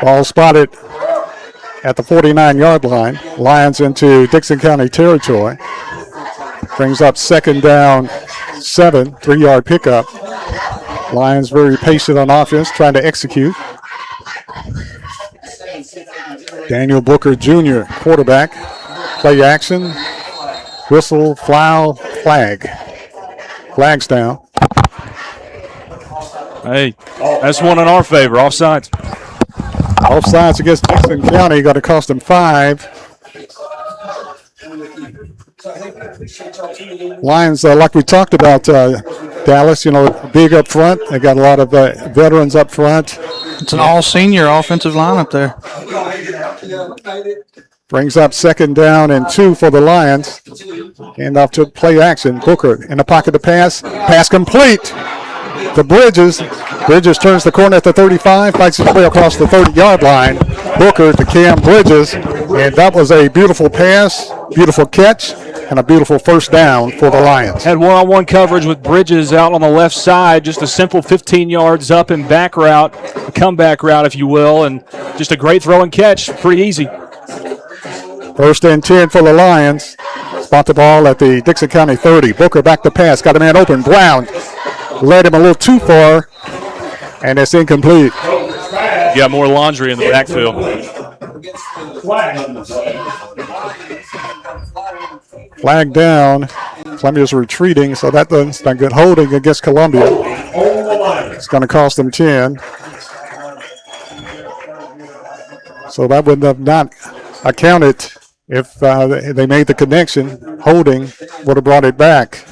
Ball spotted at the 49-yard line. Lions into Dickson County territory. Brings up second down 7, 3-yard pickup. Lions very patient on offense, trying to execute. Daniel Booker Jr., quarterback. Play action. Whistle, foul, flag. Flag's down. Hey, that's one in our favor. Offsides. Offsides against Dickson County. Going to cost them 5. Lions, like we talked about, Dallas, big up front. They got a lot of veterans up front. It's an all-senior offensive line up there. Brings up second down and 2 for the Lions. Hand off to play action. Booker in the pocket to pass. Pass complete to Bridges. Bridges turns the corner at the 35, fights his way across the 30-yard line. Booker to Cam Bridges. And that was a beautiful pass, beautiful catch, and a beautiful first down for the Lions. Had one-on-one coverage with Bridges out on the left side, just a simple 15 yards up and back route, a comeback route, if you will, and just a great throw and catch, pretty easy. First and 10 for the Lions. Spot the ball at the Dickson County 30. Booker back to pass, got a man open. Brown led him a little too far, and it's incomplete. You got more laundry in the backfield. Flag down. Columbia's retreating, so that's not good holding against Columbia. It's going to cost them 10. So that would have not accounted if they made the connection. Holding would have brought it back.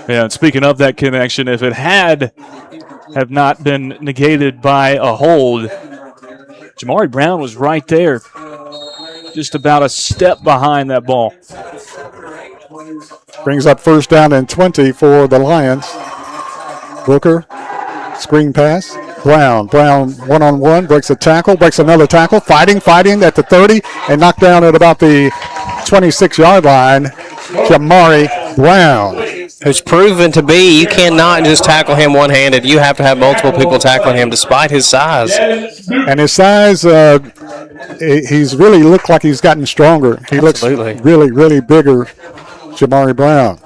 Yeah, and speaking of that connection, if it have not been negated by a hold, Jamari Brown was right there, just about a step behind that ball. Brings up first down and 20 for the Lions. Booker, screen pass. Brown one-on-one, breaks a tackle, breaks another tackle, fighting at the 30, and knocked down at about the 26-yard line. Jamari Brown. Who's proven to be, you cannot just tackle him one-handed. You have to have multiple people tackling him despite his size. And his size, he's really looked like he's gotten stronger. He Absolutely. looks really, really bigger, Jamari Brown.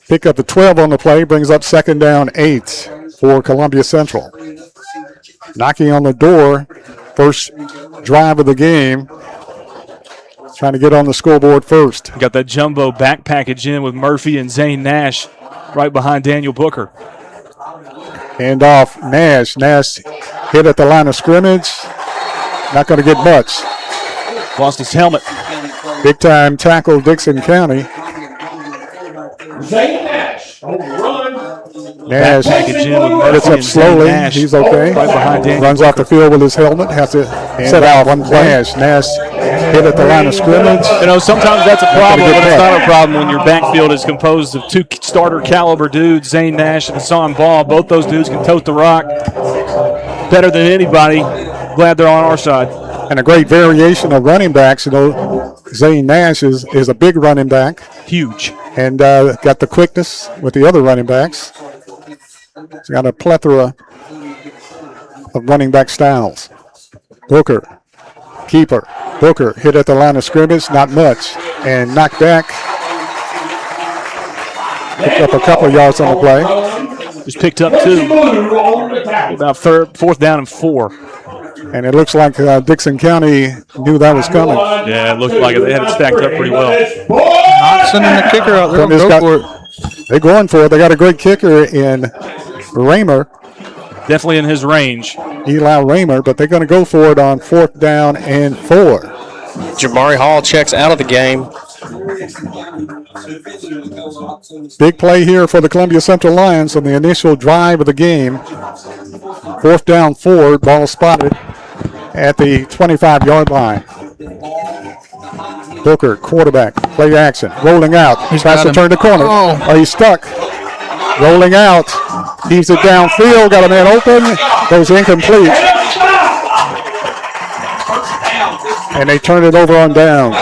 Pick up the 12 on the play, brings up second down 8 for Columbia Central. Knocking on the door, first drive of the game. Trying to get on the scoreboard first. Got that jumbo back package in with Murphy and Zane Nash right behind Daniel Booker. Hand off Nash. Nash hit at the line of scrimmage. Not going to get much. Lost his helmet. Big time tackle, Dickson County. Zane Nash on the run. Nash package in with Murphy gets up and slowly. Nash. He's okay. Right behind Daniel Runs off the field with his helmet. Has to set out one play. Nash hit at the line of scrimmage. Sometimes that's a problem, but it's not a problem when your backfield is composed of 2 starter caliber dudes, Zane Nash and Hassan Ball. Both those dudes can tote the rock better than anybody. Glad they're on our side. And a great variation of running backs. Zane Nash is a big running back. Huge. And got the quickness with the other running backs. He's got a plethora of running back styles. Booker, keeper. Booker hit at the line of scrimmage, not much. And knocked back. Picked up a couple of yards on the play. Just picked up 2. About 4th down and 4. And it looks like Dickson County knew that was coming. Yeah, it looked like it. They had it stacked up pretty well. Not sending the kicker out there. Go for it. They're going for it. They got a great kicker in Raymer. Definitely in his range. Eli Raymer, but they're going to go for it on 4th down and 4. Jamari Hall checks out of the game. Big play here for the Columbia Central Lions on the initial drive of the game. 4th down 4, ball spotted at the 25-yard line. Booker, quarterback, play action, rolling out. He's tries to turn the corner. Oh, he's stuck. Rolling out. Heaves it downfield, got a man open. Goes incomplete. And they turn it over on down.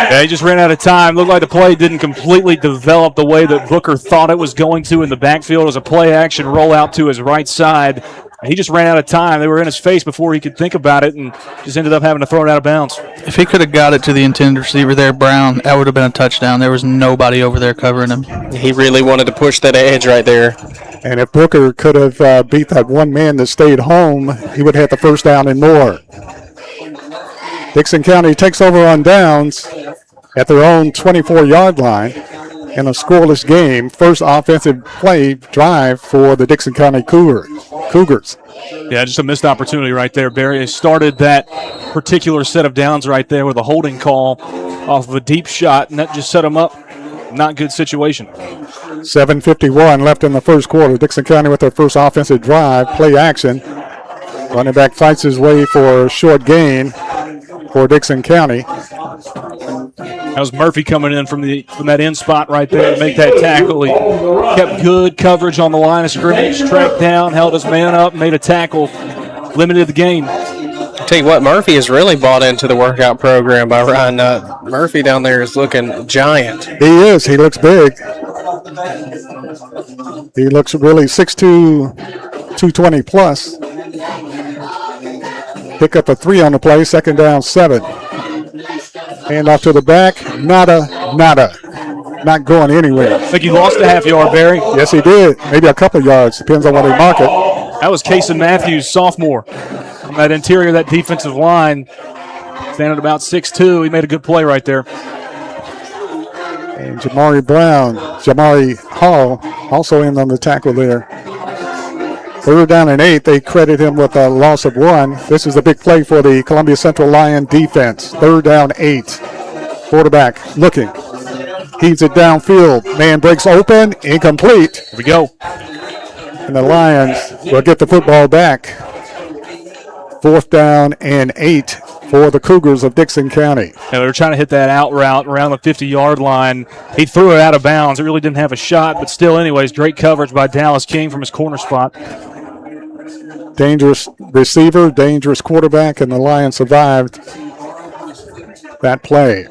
Yeah, he just ran out of time. Looked like the play didn't completely develop the way that Booker thought it was going to in the backfield. It was a play action rollout to his right side. He just ran out of time. They were in his face before he could think about it and just ended up having to throw it out of bounds. If he could have got it to the intended receiver there, Brown, that would have been a touchdown. There was nobody over there covering him. He really wanted to push that edge right there. And if Booker could have beat that one man that stayed home, he would have had the first down and more. Dickson County takes over on downs at their own 24-yard line in a scoreless game. First offensive play drive for the Dickson County Cougars. Yeah, just a missed opportunity right there, Barry. They started that particular set of downs right there with a holding call off of a deep shot, and that just set them up. Not good situation. 7:51 left in the first quarter. Dickson County with their first offensive drive. Play action. Running back fights his way for a short gain for Dickson County. That was Murphy coming in from that end spot right there to make that tackle. He kept good coverage on the line of scrimmage, tracked down, held his man up, made a tackle, limited the game. Tell you what, Murphy has really bought into the workout program by Ryan Nutt. Murphy down there is looking giant. He is. He looks big. He looks really 6'2", 220 plus. Pick up a 3 on the play, second down 7. Hand off to the back, nada. Not going anywhere. I think he lost a half yard, Barry. Yes, he did. Maybe a couple yards. Depends on what they mark it. That was Kason Matthews, sophomore. From that interior, that defensive line, standing at about 6'2". He made a good play right there. And Jamari Hall also in on the tackle there. Third down and 8. They credit him with a loss of 1. This is a big play for the Columbia Central Lion defense. Third down 8. Quarterback looking. Heaves it downfield. Man breaks open. Incomplete. Here we go. And the Lions will get the football back. 4th down and 8 for the Cougars of Dickson County. They were trying to hit that out route around the 50-yard line. He threw it out of bounds. It really didn't have a shot, but still, anyways, great coverage by Dallas King from his corner spot. Dangerous receiver, dangerous quarterback, and the Lions survived that play.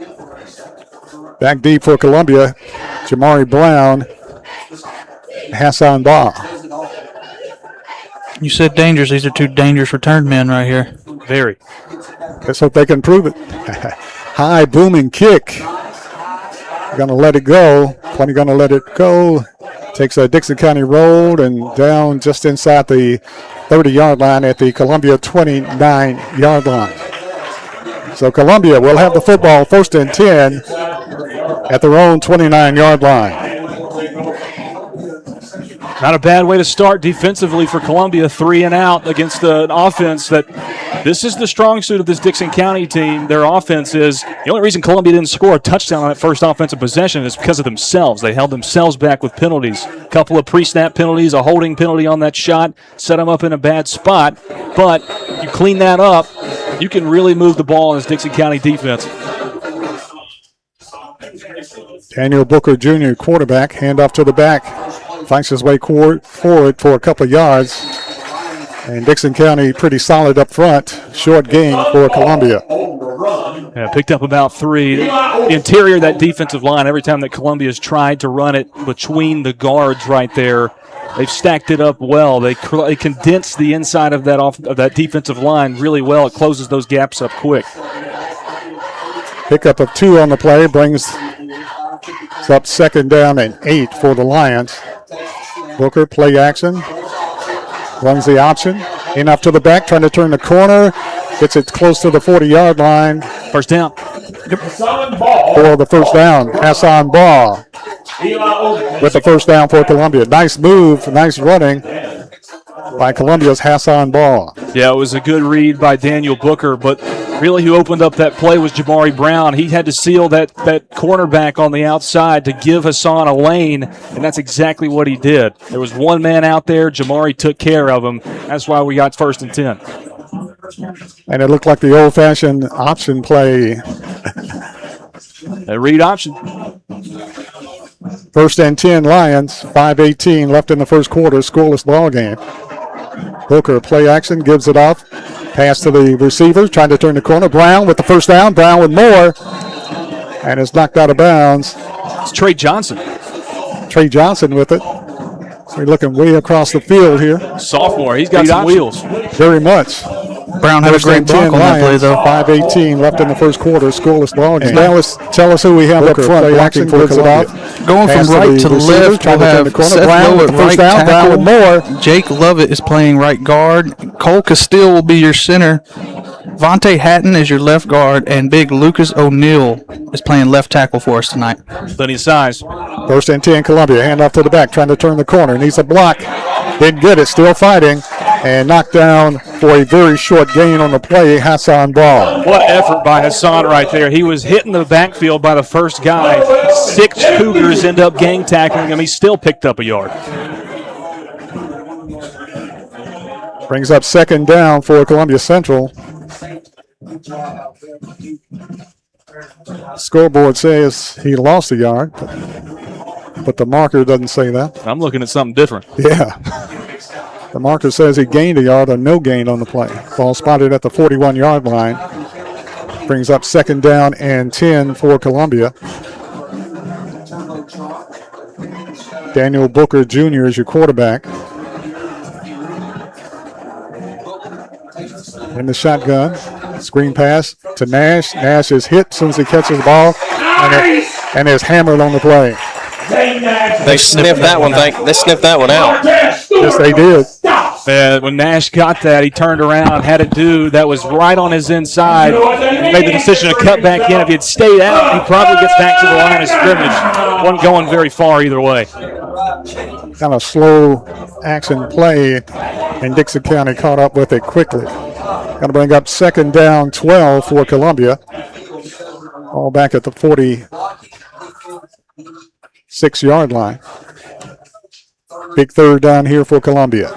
Back deep for Columbia, Jamari Brown, Hassan Ba. You said dangerous. These are two dangerous return men right here. Very. Let's hope they can prove it. High booming kick. Going to let it go. Plenty going to let it go. Takes a Dickson County roll and down just inside the 30-yard line at the Columbia 29-yard line. So Columbia will have the football 1st and 10 at their own 29-yard line. Not a bad way to start defensively for Columbia, 3 and out against an offense that this is the strong suit of this Dickson County team. Their offense is the only reason Columbia didn't score a touchdown on that first offensive possession is because of themselves. They held themselves back with penalties. A couple of pre-snap penalties, a holding penalty on that shot, set them up in a bad spot. But you clean that up, you can really move the ball in this Dickson County defense. Daniel Booker Jr., quarterback, handoff to the back. Finds his way forward for a couple of yards. And Dickson County pretty solid up front. Short gain for Columbia. Yeah, picked up about 3. The interior of that defensive line, every time that Columbia's tried to run it between the guards right there, they've stacked it up well. They condense the inside of that defensive line really well. It closes those gaps up quick. Pickup of 2 on the play brings us up 2nd down and 8 for the Lions. Booker, play action, runs the option, in up to the back, trying to turn the corner, gets it close to the 40-yard line. First down. For the first down, Hassan Ball with the first down for Columbia. Nice move, nice running by Columbia's Hassan Ball. Yeah, it was a good read by Daniel Booker, but really who opened up that play was Jamari Brown. He had to seal that cornerback on the outside to give Hassan a lane, and that's exactly what he did. There was one man out there. Jamari took care of him. That's why we got 1st and 10. And it looked like the old-fashioned option play. A read option. 1st and 10 Lions, 5:18 left in the first quarter, scoreless ball game. Booker, play action, gives it off. Pass to the receiver, trying to turn the corner. Brown with the first down. Brown with more. and is knocked out of bounds. It's Trey Johnson, Trey Johnson with it. So we're looking way across the field here. sophomore. He's got some wheels. Very much. Brown had a great block on that play, though. 5:18 left in the first quarter. Scoreless ball game. Dallas, tell us who we have up front blocking for Columbia. Going from right to left, we'll have Seth Lowe at right tackle. Jake Lovett is playing right guard. Cole Castile will be your center. Vontae Hatton is your left guard, and big Lucas O'Neal is playing left tackle for us tonight. Plenty of size. First and 10, Columbia. Hand off to the back, trying to turn the corner. Needs a block. Didn't get it. Still fighting. And knocked down for a very short gain on the play, Hassan Ball. What effort by Hassan right there. He was hitting the backfield by the first guy. 6 Cougars end up gang tackling him. He still picked up a yard. Brings up second down for Columbia Central. Scoreboard says he lost a yard, but the marker doesn't say that. I'm looking at something different. Yeah. The marker says he gained a yard or no gain on the play. Ball spotted at the 41-yard line. Brings up second down and 10 for Columbia. Daniel Booker Jr. is your quarterback. In the shotgun. Screen pass to Nash. Nash is hit as soon as he catches the ball and is hammered on the play. They sniffed that one. They sniffed that one out. Yes, they did. When Nash got that, he turned around, had a dude that was right on his inside, and made the decision to cut back in. If he had stayed out, he probably gets back to the line of scrimmage. Wasn't going very far either way. Kind of slow action play, and Dickson County caught up with it quickly. Going to bring up second down, 12 for Columbia. All back at the 46-yard line. Big third down here for Columbia.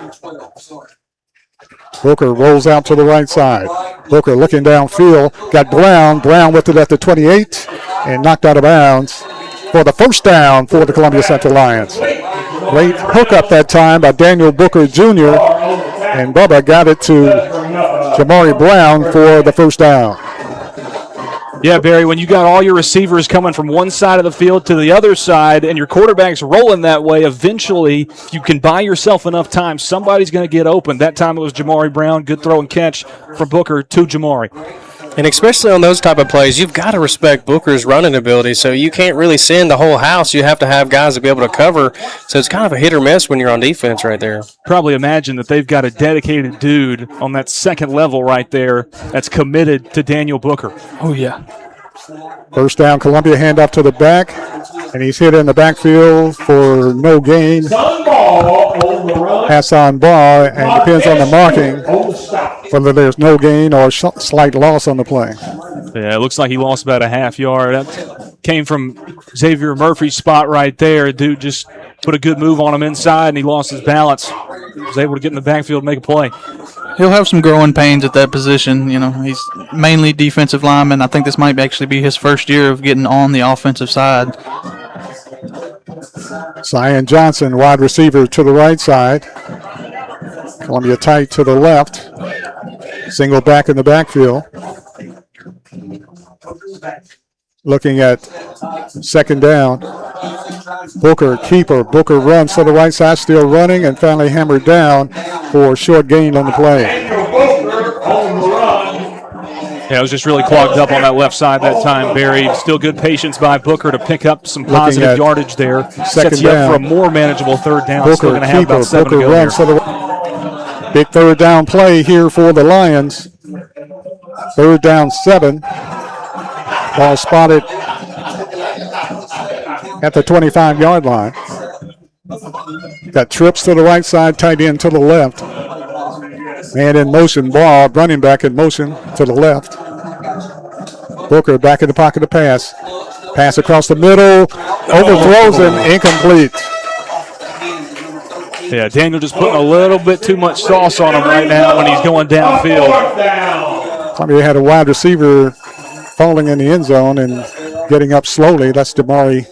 Booker rolls out to the right side. Booker looking downfield. Got Brown. Brown with it at the 28 and knocked out of bounds for the first down for the Columbia Central Lions. Great hookup that time by Daniel Booker Jr. And Bubba got it to Jamari Brown for the first down. Yeah, Barry, when you got all your receivers coming from one side of the field to the other side and your quarterback's rolling that way, eventually, if you can buy yourself enough time, somebody's going to get open. That time it was Jamari Brown. Good throw and catch from Booker to Jamari. And especially on those type of plays, you've got to respect Booker's running ability. So you can't really send the whole house. You have to have guys to be able to cover. So it's kind of a hit or miss when you're on defense right there. Probably imagine that they've got a dedicated dude on that second level right there that's committed to Daniel Booker. Oh, yeah. First down, Columbia handoff to the back, and he's hit in the backfield for no gain. Hassan Ball, and depends on the marking whether there's no gain or slight loss on the play. Yeah, it looks like he lost about a half yard. That came from Xavier Murphy's spot right there. Dude just put a good move on him inside, and he lost his balance. He was able to get in the backfield and make a play. He'll have some growing pains at that position. You know, he's mainly defensive lineman. I think this might actually be his first year of getting on the offensive side. Zion Johnson, wide receiver to the right side. Columbia tight to the left. Single back in the backfield. Looking at second down. Booker, keeper. Booker runs to the right side, still running, and finally hammered down for a short gain on the play. Yeah, it was just really clogged up on that left side that time, Barry. Still good patience by Booker to pick up some positive yardage there. Sets you up for a more manageable third down. Booker, Still going to have keeper. about 7 Booker to go runs here. to the big third down play here for the Lions. Third down 7. Ball spotted at the 25-yard line. Got trips to the right side, tight end to the left. Man in motion, ball, running back in motion to the left. Booker back in the pocket to pass. Pass across the middle, overthrows him, incomplete. Yeah, Daniel just putting a little bit too much sauce on him right now when he's going downfield. Columbia had a wide receiver falling in the end zone and getting up slowly. That's Damari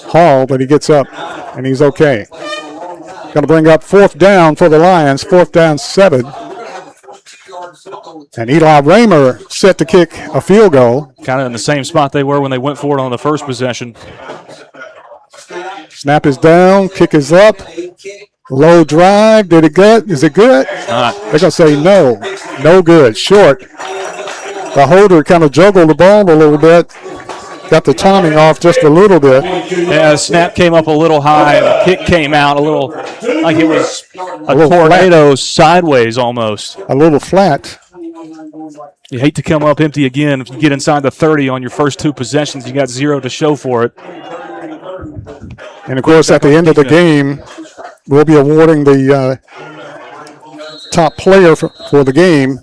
Hall, but he gets up and he's okay. Going to bring up fourth down for the Lions, fourth down 7. And Eli Raymer set to kick a field goal. Kind of in the same spot they were when they went for it on the first possession. Snap is down, kick is up. Low drive, did it good? Is it good? Not. They're going to say no. No good, short. The holder kind of juggled the ball a little bit. Got the timing off just a little bit. Yeah, the snap came up a little high. The kick came out a little like it was a tornado sideways almost. A little flat. You hate to come up empty again. If you get inside the 30 on your first two possessions, you got 0 to show for it. And, of course, at the end of the game, we'll be awarding the top player for the game,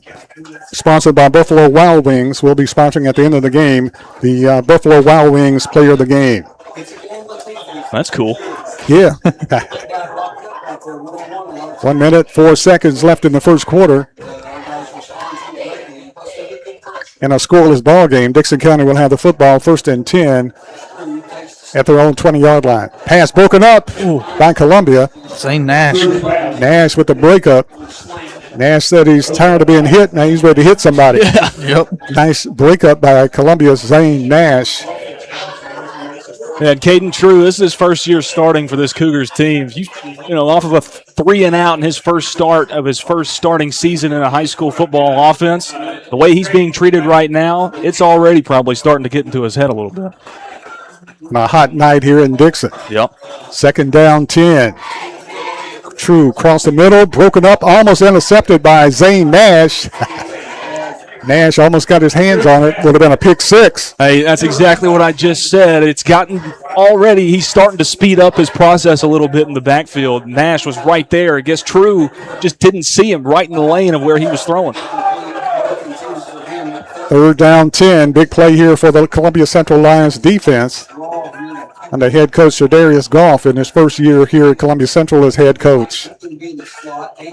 sponsored by Buffalo Wild Wings. We'll be sponsoring at the end of the game the Buffalo Wild Wings player of the game. That's cool. Yeah. 1 minute, 4 seconds left in the first quarter. In a scoreless ball game, Dickson County will have the football 1st and 10 at their own 20-yard line. Pass broken up by Columbia. Zane Nash. Nash with the breakup. Nash said he's tired of being hit. Now he's ready to hit somebody. Yeah. Yep. Nice breakup by Columbia's Zane Nash. And Caden True, this is his first year starting for this Cougars team. You know, off of a 3-and-out in his first start of his first starting season in a high school football offense, the way he's being treated right now, it's already probably starting to get into his head a little bit. On a hot night here in Dickson. Yep. 2nd down, 10. True across the middle, broken up, almost intercepted by Zane Nash. Nash almost got his hands on it. Would have been a pick 6. Hey, that's exactly what I just said. It's gotten already, he's starting to speed up his process a little bit in the backfield. Nash was right there. I guess True just didn't see him right in the lane of where he was throwing. 3rd down, 10. Big play here for the Columbia Central Lions defense. Under head coach Shadarius Goff in his first year here at Columbia Central as head coach.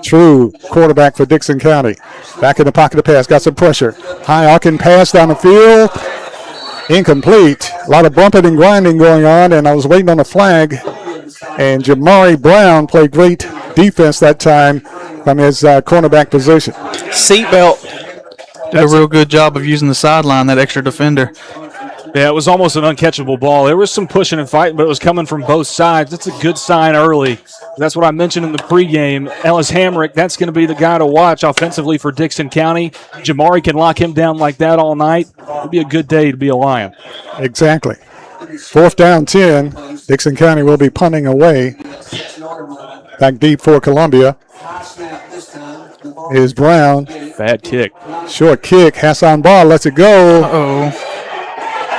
True, quarterback for Dickson County. Back in the pocket to pass, got some pressure. High arcing pass down the field. Incomplete. A lot of bumping and grinding going on, and I was waiting on a flag. And Jamari Brown played great defense that time from his cornerback position. Seatbelt. Did a real good job of using the sideline, that extra defender. Yeah, it was almost an uncatchable ball. There was some pushing and fighting, but it was coming from both sides. That's a good sign early. That's what I mentioned in the pregame. Ellis Hamrick, that's going to be the guy to watch offensively for Dickson County. Jamari can lock him down like that all night. It'll be a good day to be a Lion. Exactly. 4th down, 10. Dickson County will be punting away. Back deep for Columbia is Brown. Bad kick. Short kick. Hassan Ball lets it go. Uh-oh.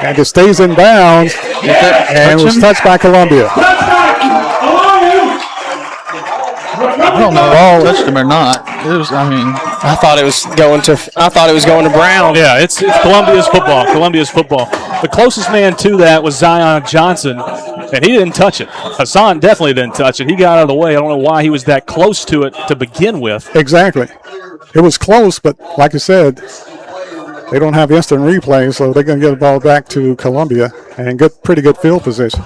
And it stays in bounds. And was touched by Columbia. I don't know if I touched him or not. It was, I thought it was going to Brown. Yeah, it's Columbia's football. Columbia's football. The closest man to that was Zion Johnson, and he didn't touch it. Hassan definitely didn't touch it. He got out of the way. I don't know why he was that close to it to begin with. Exactly. It was close, but like I said, they don't have instant replay, so they're going to get the ball back to Columbia and get pretty good field position.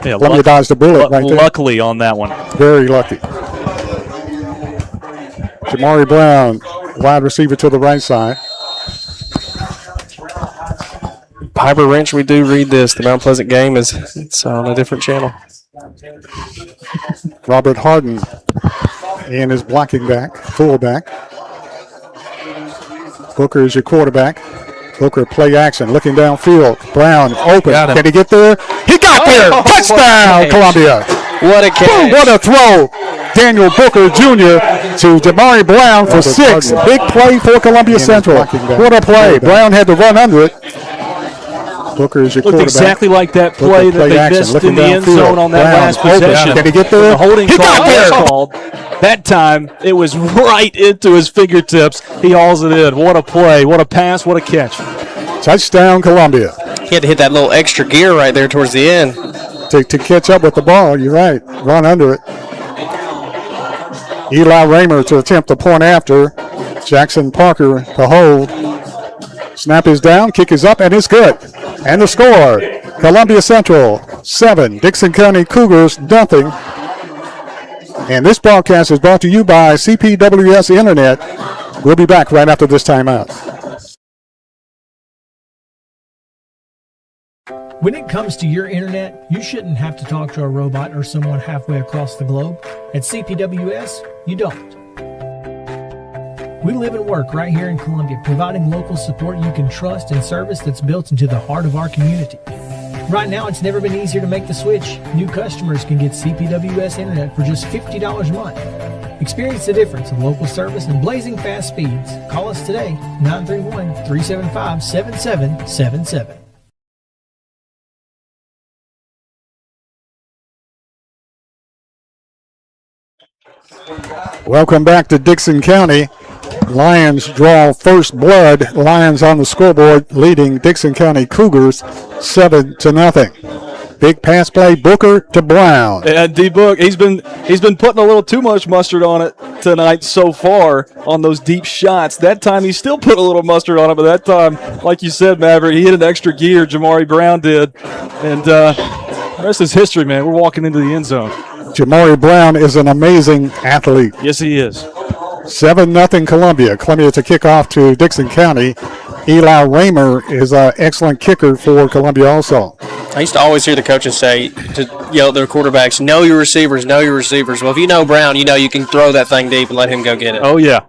Yeah, Columbia dodged the bullet right there. Luckily on that one. Very lucky. Jamari Brown, wide receiver to the right side. Piper Wrench, we do read this. The Mount Pleasant game it's on a different channel. Robert Harden in his blocking back, fullback. Booker is your quarterback. Booker play action, looking downfield. Brown open. Can he get there? He got there. Touchdown, Columbia. What a catch. Boom, what a throw. Daniel Booker Jr. to Jamari Brown for 6. Big play for Columbia Central. What a play. Brown had to run under it. Booker is your Looked quarterback. exactly like that play that they missed in the end zone on that last possession. Can he get there? The holding He got there. called. That time, it was right into his fingertips. He hauls it in. What a play. What a pass. What a catch. Touchdown, Columbia. He had to hit that little extra gear right there towards the end. To catch up with the ball, you're right. Run under it. Eli Raymer to attempt the point after. Jackson Parker to hold. Snap is down, kick is up, and it's good. And the score, Columbia Central 7, Dickson County Cougars nothing. And this broadcast is brought to you by CPWS Internet. We'll be back right after this timeout. When it comes to your internet, you shouldn't have to talk to a robot or someone halfway across the globe. At CPWS, you don't. We live and work right here in Columbia, providing local support you can trust and service that's built into the heart of our community. Right now, it's never been easier to make the switch. New customers can get CPWS internet for just $50 a month. Experience the difference of local service and blazing fast speeds. Call us today, 931-375-7777. Welcome back to Dickson County. Lions draw first blood. Lions on the scoreboard leading Dickson County Cougars 7-0. Big pass play, Booker to Brown. Yeah, D-Book, he's been putting a little too much mustard on it tonight so far on those deep shots. That time he still put a little mustard on it, but that time, like you said, Maverick, he hit an extra gear, Jamari Brown did. And the rest is history, man. We're walking into the end zone. Jamari Brown is an amazing athlete. Yes, he is. 7-0 Columbia. Columbia to kick off to Dickson County. Eli Raymer is an excellent kicker for Columbia also. I used to always hear the coaches say to yell at their quarterbacks, know your receivers, know your receivers. Well, if you know Brown, you know you can throw that thing deep and let him go get it. Oh, yeah.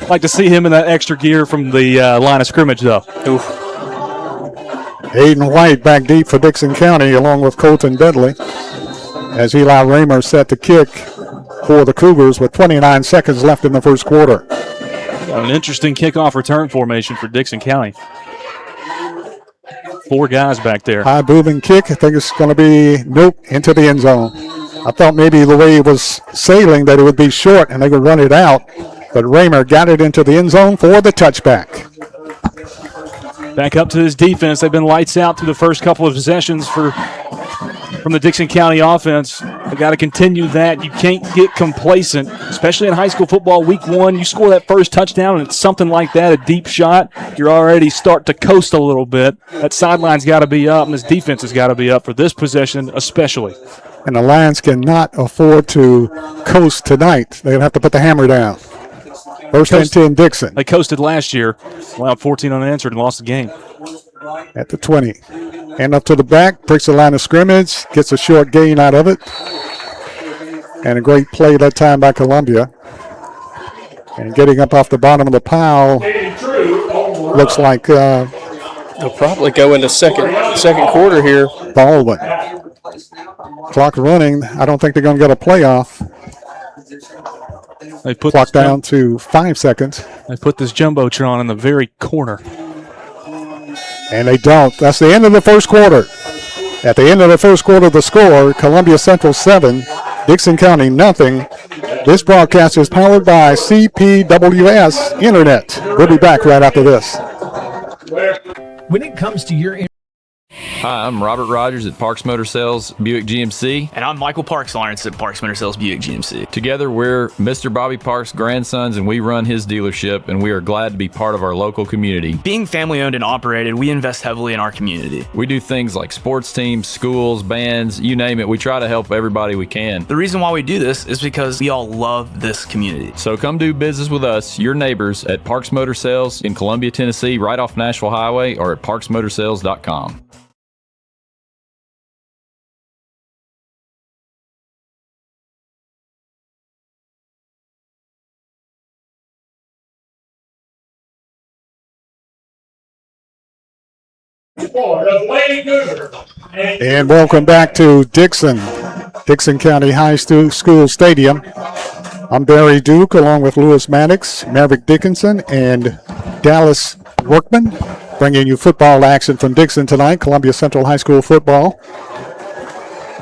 Like to see him in that extra gear from the line of scrimmage, though. Oof. Aiden White back deep for Dickson County along with Colton Bentley as Eli Raymer set to kick for the Cougars with 29 seconds left in the first quarter. An interesting kickoff return formation for Dickson County. 4 guys back there. High moving kick. I think it's going to be, nope, into the end zone. I thought maybe the way it was sailing that it would be short and they would run it out, but Raymer got it into the end zone for the touchback. Back up to his defense. They've been lights out through the first couple of possessions from the Dickson County offense. They've got to continue that. You can't get complacent, especially in high school football. Week 1, you score that first touchdown, and it's something like that, a deep shot. You're already starting to coast a little bit. That sideline's got to be up, and this defense has got to be up for this possession especially. And the Lions cannot afford to coast tonight. They're going to have to put the hammer down. First and 10, Dickson. They coasted last year, allowed 14 unanswered, and lost the game. At the 20. And up to the back, breaks the line of scrimmage, gets a short gain out of it. And a great play that time by Columbia. And getting up off the bottom of the pile, looks like They'll probably go into second quarter here. Baldwin. Clock running. I don't think they're going to get a playoff. They put clock down to 5 seconds. They put this Jumbotron in the very corner. And they don't. That's the end of the first quarter. At the end of the first quarter, the score, Columbia Central 7, Dickson County nothing. This broadcast is powered by CPWS Internet. We'll be back right after this. When it comes to your Hi, I'm Robert Rogers at Parks Motor Sales Buick GMC. And I'm Michael Parks Lawrence at Parks Motor Sales Buick GMC. Together, we're Mr. Bobby Parks' grandsons, and we run his dealership, and we are glad to be part of our local community. Being family owned and operated, we invest heavily in our community. We do things like sports teams, schools, bands, you name it. We try to help everybody we can. The reason why we do this is because we all love this community. So come do business with us, your neighbors, at Parks Motor Sales in Columbia, Tennessee, right off Nashville Highway, or at parksmotorsales.com. And welcome back to Dickson County High School Stadium. I'm Barry Duke along with Lewis Maddox, Maverick Dickinson, and Dallas Workman, bringing you football action from Dickson tonight, Columbia Central High School football.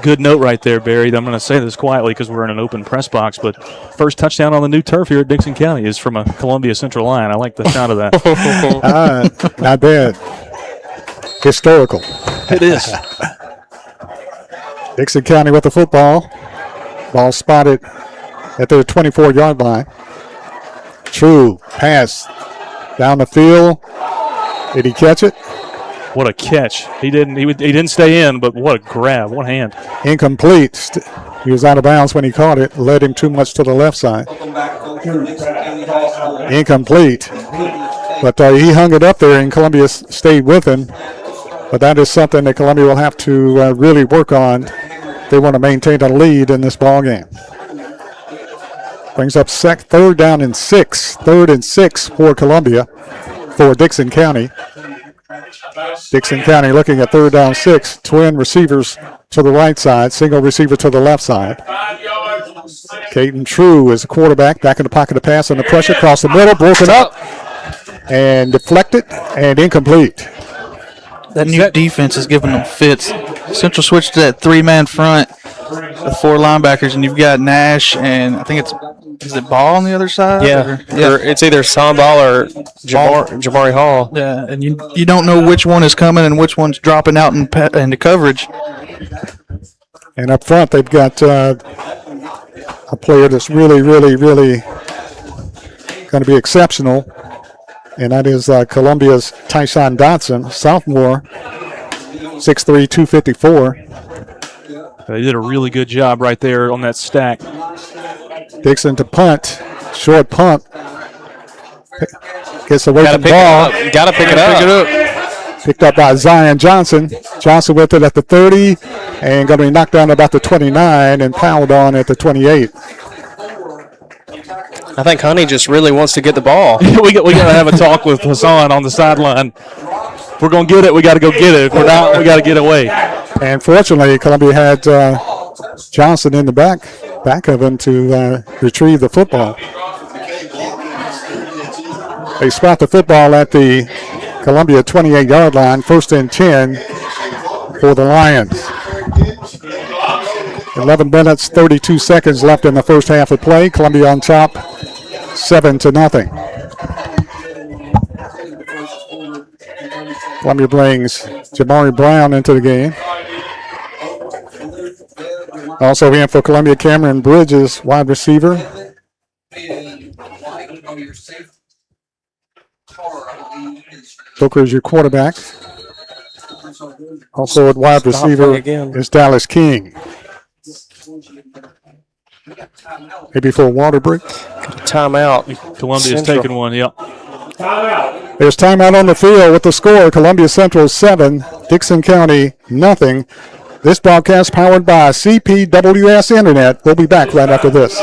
Good note right there, Barry. I'm going to say this quietly because we're in an open press box, but first touchdown on the new turf here at Dickson County is from a Columbia Central Lion. I like the sound of that. Not bad. Historical. It is. Dickson County with the football. Ball spotted at their 24-yard line. True pass down the field. Did he catch it? What a catch. He didn't stay in, but what a grab. What hand. Incomplete. He was out of bounds when he caught it. Led him too much to the left side. Incomplete. But he hung it up there, and Columbia stayed with him. But that is something that Columbia will have to really work on. They want to maintain a lead in this ball game. Brings up third down and 6. 3rd and 6 for Columbia, for Dickson County. Dickson County looking at 3rd down 6. Twin receivers to the right side, single receiver to the left side. Caden True is the quarterback, back in the pocket to pass under pressure, across the middle, broken up, and deflected, and incomplete. That new defense is giving them fits. Central switched to that 3-man front with 4 linebackers, and you've got Nash and I think is it Ball on the other side? Yeah, or it's either Sambal or Jamari Hall. Yeah, and you don't know which one is coming and which one's dropping out into coverage. And up front, they've got a player that's really, really, really going to be exceptional, and that is Columbia's Tyshawn Dotson, sophomore, 6'3", 254. They did a really good job right there on that stack. Dixon to punt, short punt. Gets away from the ball. Got to pick it up. Picked up by Zion Johnson. Johnson with it at the 30 and going to be knocked down about the 29 and piled on at the 28. I think Honey just really wants to get the ball. we got to have a talk with Hassan on the sideline. If we're going to get it, we got to go get it. If we're not, we got to get away. And fortunately, Columbia had Johnson in the back of him to retrieve the football. They spot the football at the Columbia 28-yard line, 1st and 10 for the Lions. 11 minutes, 32 seconds left in the first half of play. Columbia on top, 7-0. Columbia brings Jamari Brown into the game. Also in for Columbia, Cameron Bridges, wide receiver. Booker is your quarterback. Also at wide receiver is Dallas King. Maybe for a water break. Timeout. Columbia's taking one, yep. There's timeout on the field with the score. Columbia Central 7, Dickson County nothing. This broadcast powered by CPWS Internet. We'll be back right after this.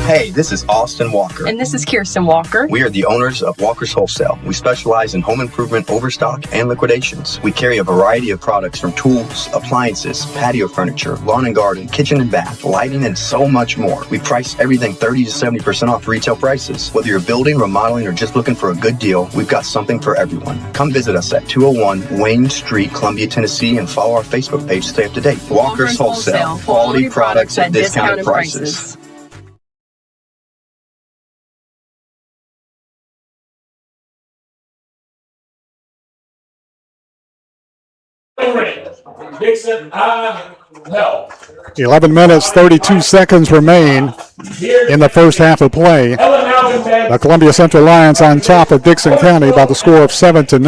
Hey, this is Austin Walker. And this is Kirsten Walker. We are the owners of Walker's Wholesale. We specialize in home improvement overstock and liquidations. We carry a variety of products from tools, appliances, patio furniture, lawn and garden, kitchen and bath, lighting, and so much more. We price everything 30 to 70% off retail prices. Whether you're building, remodeling, or just looking for a good deal, we've got something for everyone. Come visit us at 201 Wayne Street, Columbia, Tennessee, and follow our Facebook page to stay up to date. Walker's Wholesale. Quality products at discounted prices. Dickson, no. 11 minutes, 32 seconds remain in the first half of play. The Columbia Central Lions on top of Dickson County by the score of 7-0.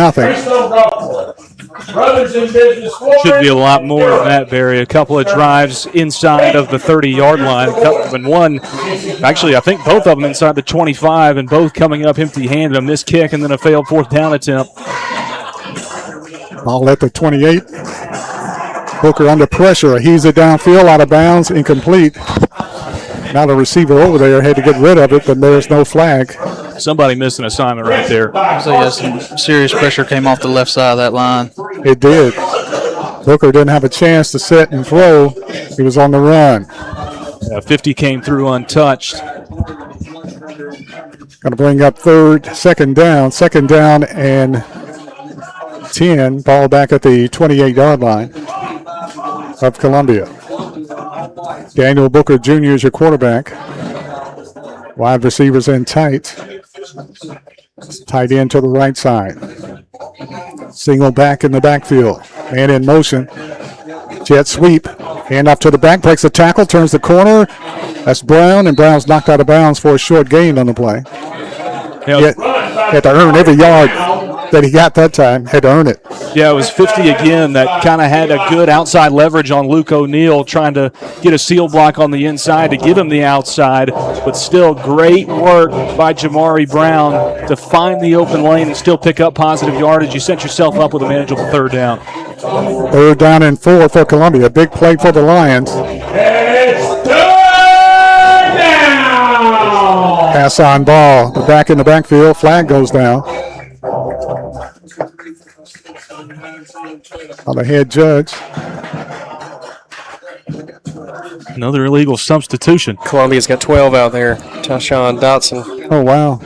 Should be a lot more than that, Barry. A couple of drives inside of the 30-yard line, and one, actually, I think both of them inside the 25, and both coming up empty-handed. A missed kick and then a failed 4th down attempt. Ball at the 28. Booker under pressure. Heaves it downfield, out of bounds, incomplete. Now the receiver over there had to get rid of it, but there's no flag. Somebody missed an assignment right there. So, yeah, some serious pressure came off the left side of that line. It did. Booker didn't have a chance to set and throw. He was on the run. 50 came through untouched. Going to bring up second down. Second down and 10. Ball back at the 28-yard line of Columbia. Daniel Booker Jr. is your quarterback. Wide receivers in tight. Tight end to the right side. Single back in the backfield. Man in motion. Jet sweep. Hand off to the back. Breaks the tackle. Turns the corner. That's Brown. And Brown's knocked out of bounds for a short gain on the play. He had to earn every yard. that he got that time. Had to earn it. Yeah, it was 50 again that kind of had a good outside leverage on Luke O'Neal, trying to get a seal block on the inside to give him the outside, but still great work by Jamari Brown to find the open lane and still pick up positive yardage. You set yourself up with a manageable third down. Third down and 4 for Columbia. Big play for the Lions. Pass on ball. The back in the backfield. Flag goes down. On the head judge. Another illegal substitution. Columbia's got 12 out there. Tashawn Dotson. Oh, wow.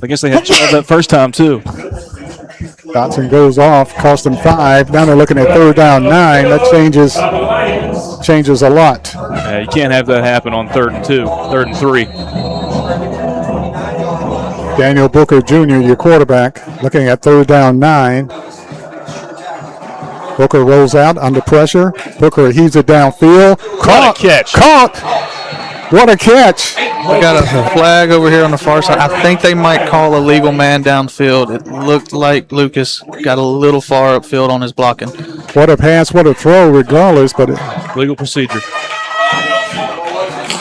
I guess they had 12 that first time, too. Dotson goes off, cost them 5. Now they're looking at third down 9. That changes a lot. You can't have that happen on 3rd and 2, 3rd and 3. Daniel Booker Jr., your quarterback, looking at third down 9. Booker rolls out under pressure. Booker heaves it downfield. What a catch. Caught. What a catch. We got a flag over here on the far side. I think they might call a legal man downfield. It looked like Lucas got a little far upfield on his blocking. What a pass, what a throw regardless, but legal procedure.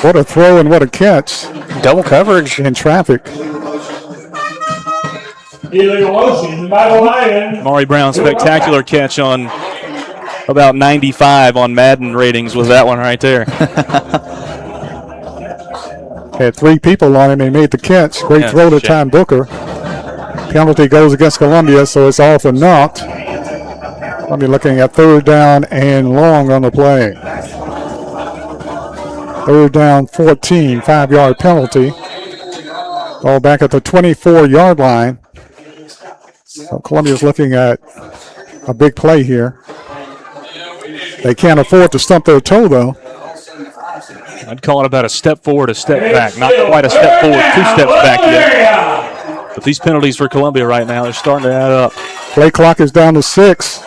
What a throw and what a catch. Double coverage. In traffic. Illegal motion by the Lions. Maury Brown, spectacular catch on about 95 on Madden ratings with that one right there. Had 3 people on him and made the catch. Great throw to Tom Booker. Penalty goes against Columbia, so it's all for naught. I'll be looking at third down and long on the play. Third down 14, 5-yard penalty. Ball back at the 24-yard line. So Columbia's looking at a big play here. They can't afford to stump their toe, though. I'd call it about a step forward, a step back. Not quite a step forward, 2 steps back yet. But these penalties for Columbia right now, they're starting to add up. Play clock is down to 6.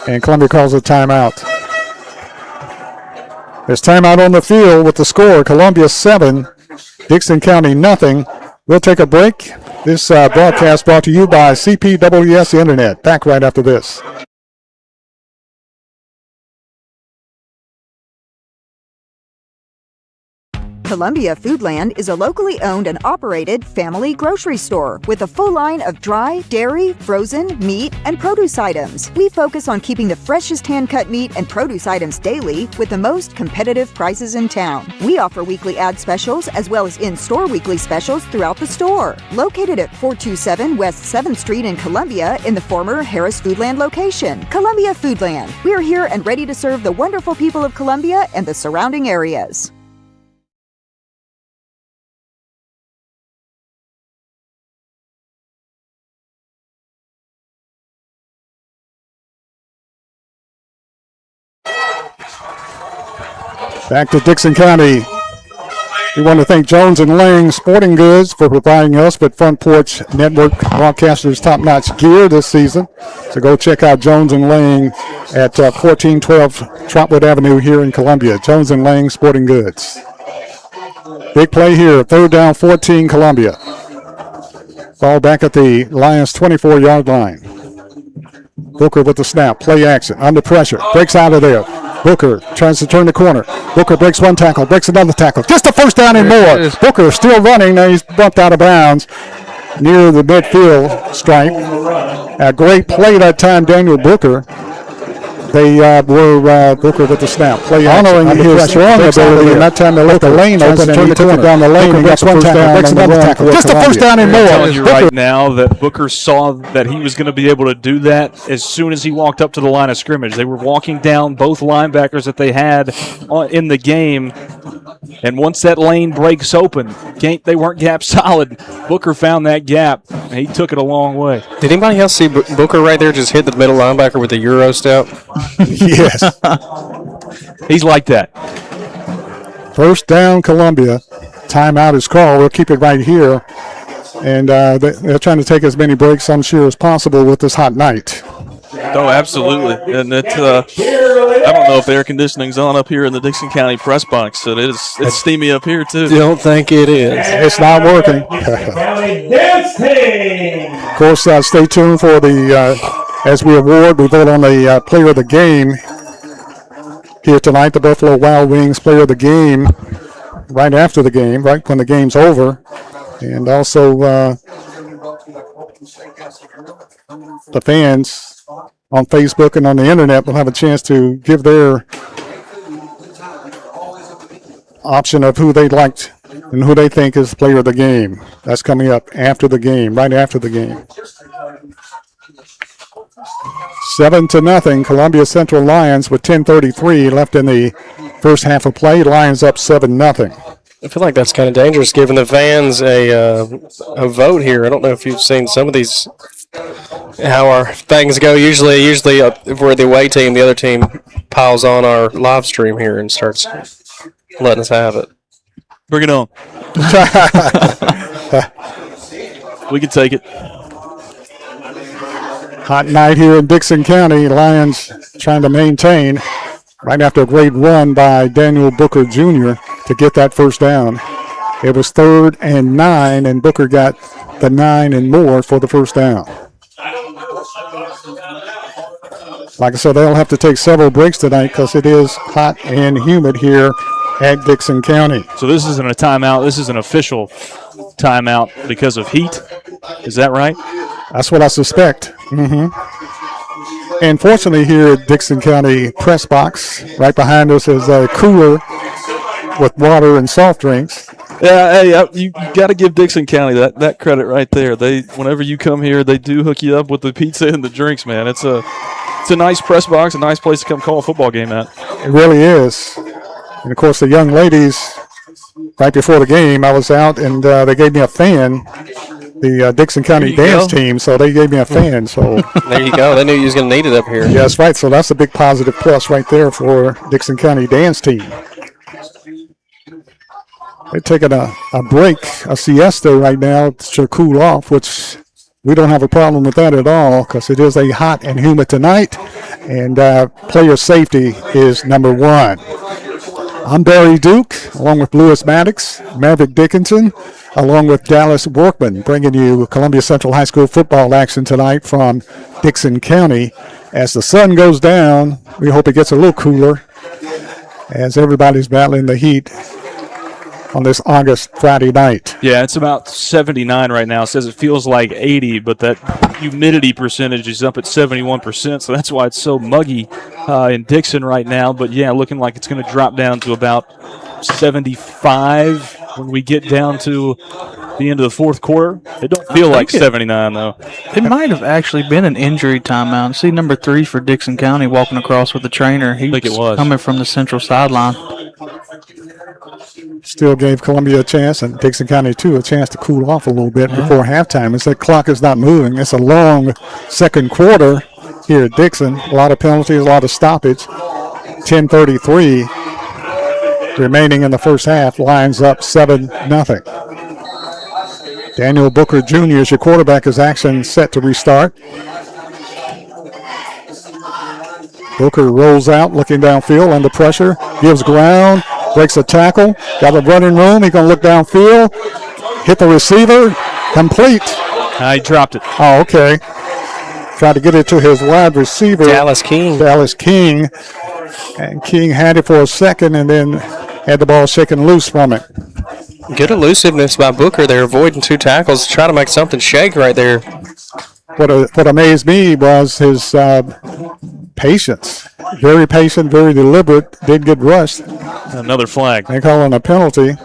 And Columbia calls a timeout. There's timeout on the field with the score. Columbia 7, Dickson County nothing. We'll take a break. This broadcast brought to you by CPWS Internet. Back right after this. Columbia Foodland is a locally owned and operated family grocery store with a full line of dry, dairy, frozen, meat, and produce items. We focus on keeping the freshest hand-cut meat and produce items daily with the most competitive prices in town. We offer weekly ad specials as well as in-store weekly specials throughout the store. Located at 427 West 7th Street in Columbia in the former Harris Foodland location. Columbia Foodland. We are here and ready to serve the wonderful people of Columbia and the surrounding areas. Back to Dickson County. We want to thank Jones & Lang Sporting Goods for providing us with Front Porch Network Broadcasters top-notch gear this season. So go check out Jones & Lang at 1412 Trotwood Avenue here in Columbia. Jones & Lang Sporting Goods. Big play here. Third down 14 Columbia. Ball back at the Lions 24-yard line. Booker with the snap. Play action. Under pressure. Breaks out of there. Booker tries to turn the corner. Booker breaks one tackle, breaks another tackle. Just a first down and more. Booker still running. Now he's bumped out of bounds near the midfield stripe. A great play that time, Daniel Booker. They were Booker with the snap. Play honoring his strong ability, and that time they left the lane open and he took it down the lane and got one tackle, breaks another tackle. Just a first down and more. I'm telling you right now that Booker saw that he was going to be able to do that as soon as he walked up to the line of scrimmage. They were walking down both linebackers that they had in the game, and once that lane breaks open, they weren't gap solid. Booker found that gap, and he took it a long way. Did anybody else see Booker right there just hit the middle linebacker with the Euro step? Yes. He's like that. First down, Columbia. Timeout is called. We'll keep it right here. And they're trying to take as many breaks, I'm sure, as possible with this hot night. Oh, absolutely. And I don't know if the air conditioning's on up here in the Dickson County press box, so it's steamy up here too. Don't think it is. It's not working. Of course, stay tuned for as we vote on the player of the game here tonight, the Buffalo Wild Wings player of the game, right after the game, right when the game's over. And also the fans on Facebook and on the internet will have a chance to give their option of who they liked and who they think is the player of the game. That's coming up after the game, right after the game. 7-0, Columbia Central Lions with 10:33 left in the first half of play. Lions up 7-0. I feel like that's kind of dangerous giving the fans a vote here. I don't know if you've seen some of these, how our things go. Usually if we're the away team, the other team piles on our live stream here and starts letting us have it. Bring it on. We can take it. Hot night here in Dickson County. Lions trying to maintain right after a great run by Daniel Booker Jr. to get that first down. It was 3rd and 9, and Booker got the 9 and more for the first down. Like I said, they'll have to take several breaks tonight because it is hot and humid here at Dickson County. So this isn't a timeout. This is an official timeout because of heat. Is that right? That's what I suspect. And fortunately here at Dickson County Press Box, right behind us is a cooler with water and soft drinks. Yeah, hey, you got to give Dickson County that credit right there. Whenever you come here, they do hook you up with the pizza and the drinks, man. It's a nice press box, a nice place to come call a football game at. It really is. And, of course, the young ladies, right before the game, I was out, and they gave me a fan, the Dickson County dance team, so they gave me a fan. So there you go. They knew you was going to need it up here. Yeah, that's right. So that's a big positive plus right there for Dickson County dance team. They're taking a break, a siesta right now to cool off, which we don't have a problem with that at all because it is a hot and humid tonight, and player safety is number one. I'm Barry Duke, along with Lewis Maddox, Maverick Dickinson, along with Dallas Workman, bringing you Columbia Central High School football action tonight from Dickson County. As the sun goes down, we hope it gets a little cooler as everybody's battling the heat on this August Friday night. Yeah, it's about 79 right now. It says it feels like 80, but that humidity percentage is up at 71%, so that's why it's so muggy in Dickson right now. But, yeah, looking like it's going to drop down to about 75 when we get down to the end of the fourth quarter. It don't feel like 79, though. It might have actually been an injury timeout. See number 3 for Dickson County walking across with the trainer. He was coming from the central sideline. Still gave Columbia a chance, and Dickson County, too, a chance to cool off a little bit before halftime. As that clock is not moving. It's a long second quarter here at Dickson. A lot of penalties, a lot of stoppage. 10:33 remaining in the first half. Lions up 7-0. Daniel Booker Jr. is your quarterback as action set to restart. Booker rolls out, looking downfield under pressure, gives ground, breaks a tackle, got a running room. He's going to look downfield, hit the receiver, complete. He dropped it. Oh, okay. Tried to get it to his wide receiver, Dallas King. And King had it for a second and then had the ball shaken loose from it. Good elusiveness by Booker there, avoiding 2 tackles, trying to make something shake right there. What amazed me was his patience. Very patient, very deliberate, didn't get rushed. Another flag. They call it a penalty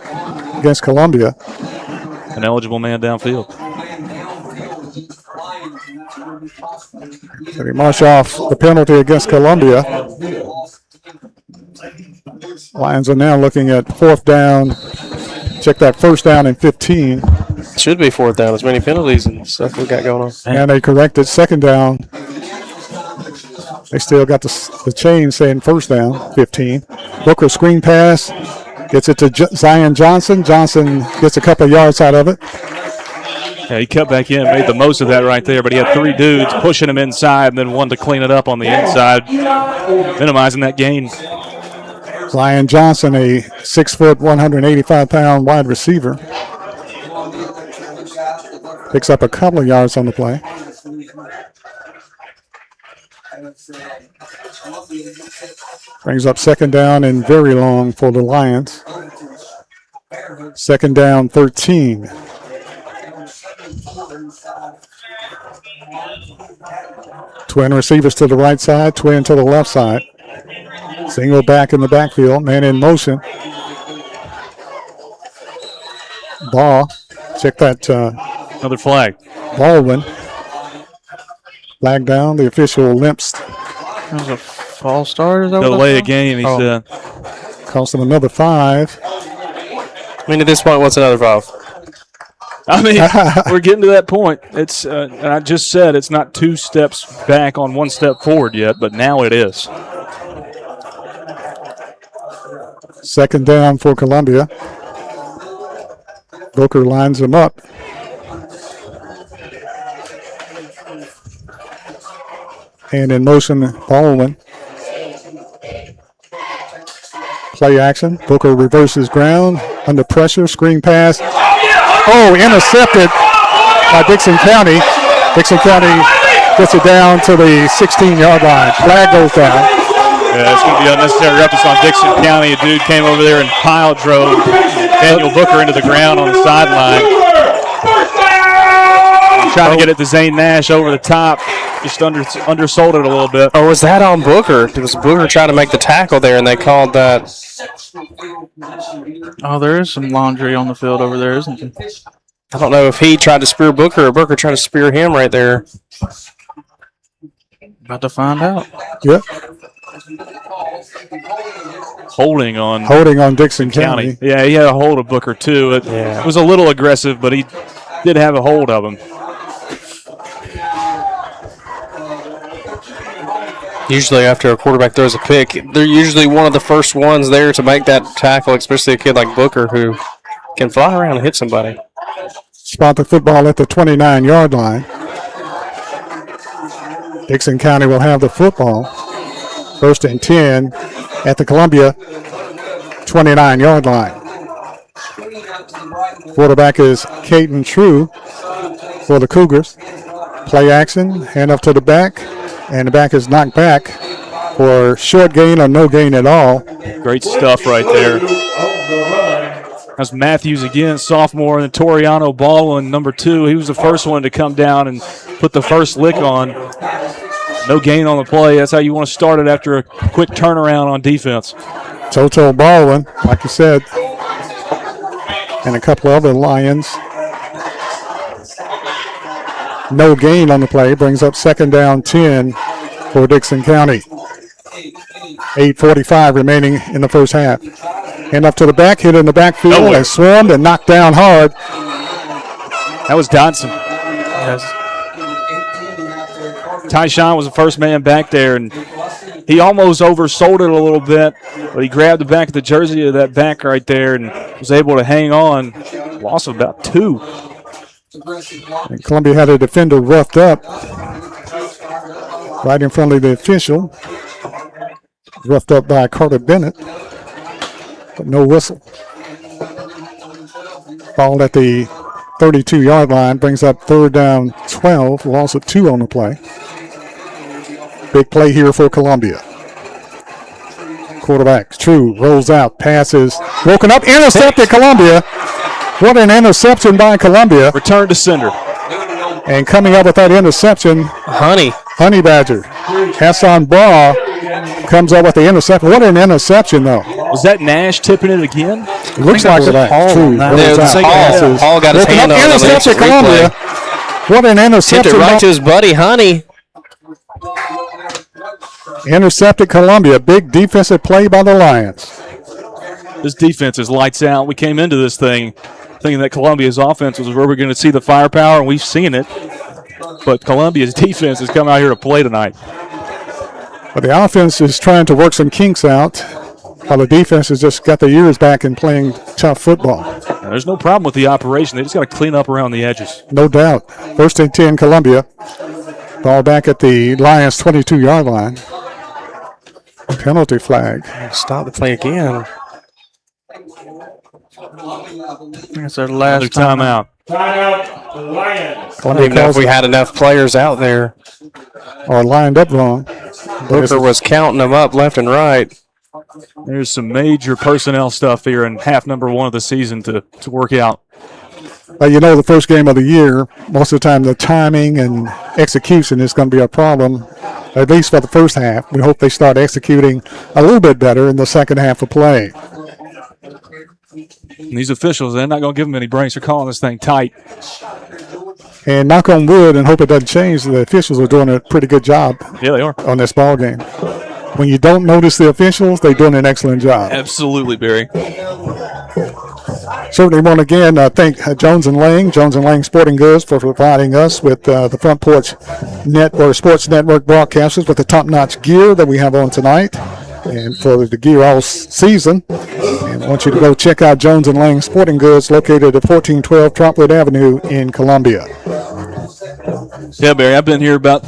against Columbia. An eligible man downfield. So they march off the penalty against Columbia. Lions are now looking at 4th down. Check that, 1st down and 15. Should be 4th down. As many penalties and stuff we got going on. And they corrected 2nd down. They still got the chain saying 1st down, 15. Booker screen pass, gets it to Zion Johnson. Johnson gets a couple of yards out of it. Yeah, he cut back in, made the most of that right there, but he had 3 dudes pushing him inside and then one to clean it up on the inside, minimizing that gain. Zion Johnson, a 6 foot, 185-pound wide receiver. Picks up a couple of yards on the play. Brings up second down and very long for the Lions. Second down, 13. Twin receivers to the right side, twin to the left side. Single back in the backfield, man in motion. Ball, check that. Another flag. Baldwin. Flag down, the official limps. That was a false start. Is that delay a game, he said. Cost him another 5. I mean, at this point, what's another 5? I mean, we're getting to that point. It's and I just said it's not 2 steps back on 1 step forward yet, but now it is. Second down for Columbia. Booker lines him up. And in motion, Baldwin. Play action. Booker reverses ground. Under pressure. Screen pass. Oh, intercepted by Dickson County. Dickson County gets it down to the 16-yard line. Flag goes down. Yeah, it's going to be unnecessary roughness on Dickson County. A dude came over there and pile drove Daniel Booker into the ground on the sideline. Trying to get it to Zane Nash over the top. Just undersold it a little bit. Or was that on Booker? It was Booker trying to make the tackle there, and they called that. Oh, there is some laundry on the field over there, isn't there? I don't know if he tried to spear Booker or Booker tried to spear him right there. About to find out. Yep. Holding on Dickson County. Yeah, he had a hold of Booker too. It was a little aggressive, but he did have a hold of him. Usually after a quarterback throws a pick, they're usually one of the first ones there to make that tackle, especially a kid like Booker who can fly around and hit somebody. Spot the football at the 29-yard line. Dickson County will have the football. First and 10 at the Columbia 29-yard line. Quarterback is Caden True for the Cougars. Play action, hand up to the back, and the back is knocked back for short gain or no gain at all. Great stuff right there. That's Matthews again, sophomore, and Toriano Baldwin, number 2. He was the first one to come down and put the first lick on. No gain on the play. That's how you want to start it after a quick turnaround on defense. Toto Baldwin, like you said, and a couple other Lions. No gain on the play. Brings up second down 10 for Dickson County. 8:45 remaining in the first half. And up to the back, hit in the backfield, and swarmed and knocked down hard. That was Dodson. Yes. Tyshawn was the first man back there, and he almost oversold it a little bit, but he grabbed the back of the jersey of that back right there and was able to hang on. Loss of about 2. And Columbia had a defender roughed up right in front of the official. Roughed up by Carter Bennett, but no whistle. Ball at the 32-yard line, brings up third down 12, loss of 2 on the play. Big play here for Columbia. Quarterback, True, rolls out, passes, broken up, intercepted Columbia. What an interception by Columbia. Return to sender. And coming up with that interception, Honey Badger. Hassan Baugh comes up with the interception. What an interception, though. Was that Nash tipping it again? It looks like it. Paul got his hand on it. Intercepted Columbia. What an interception. Tipped it right to his buddy, Honey. Intercepted Columbia. Big defensive play by the Lions. This defense is lights out. We came into this thing thinking that Columbia's offense was where we're going to see the firepower, and we've seen it. But Columbia's defense has come out here to play tonight. But the offense is trying to work some kinks out. While the defense has just got their ears back and playing tough football. Now, there's no problem with the operation. They just got to clean up around the edges. No doubt. 1st and 10, Columbia. Ball back at the Lions' 22-yard line. Penalty flag. Stop the play again. That's our last timeout. Timeout, Lions. I don't even know if we had enough players out there. Or lined up wrong. Booker was counting them up left and right. There's some major personnel stuff here in half number 1 of the season to work out. But you know, the first game of the year, most of the time the timing and execution is going to be a problem, at least for the first half. We hope they start executing a little bit better in the second half of play. And these officials, they're not going to give them any breaks. They're calling this thing tight. And knock on wood and hope it doesn't change, the officials are doing a pretty good job. Yeah, they are. On this ball game. When you don't notice the officials, they're doing an excellent job. Absolutely, Barry. Certainly want to again thank Jones & Lang, Jones & Lang Sporting Goods, for providing us with the Front Porch Sports Network broadcasters with the top-notch gear that we have on tonight and for the gear all season. And I want you to go check out Jones & Lang Sporting Goods located at 1412 Trotwood Avenue in Columbia. Yeah, Barry, I've been here about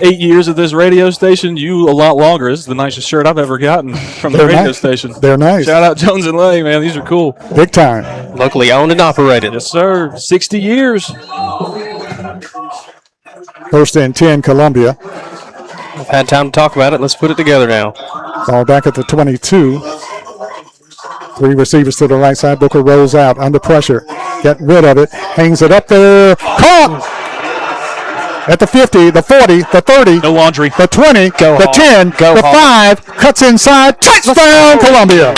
8 years at this radio station. You a lot longer. This is the nicest shirt I've ever gotten from the radio station. They're nice. Shout out Jones and Lang, man. These are cool. Big time. Locally owned and operated. Yes, sir. 60 years. 1st and 10, Columbia. I've had time to talk about it. Let's put it together now. Ball back at the 22. 3 receivers to the right side. Booker rolls out under pressure. Get rid of it. Hangs it up there. Caught! At the 50, the 40, the 30. No laundry. The 20, Go the home. 10, Go the home. 5. Cuts inside. Touchdown, Columbia.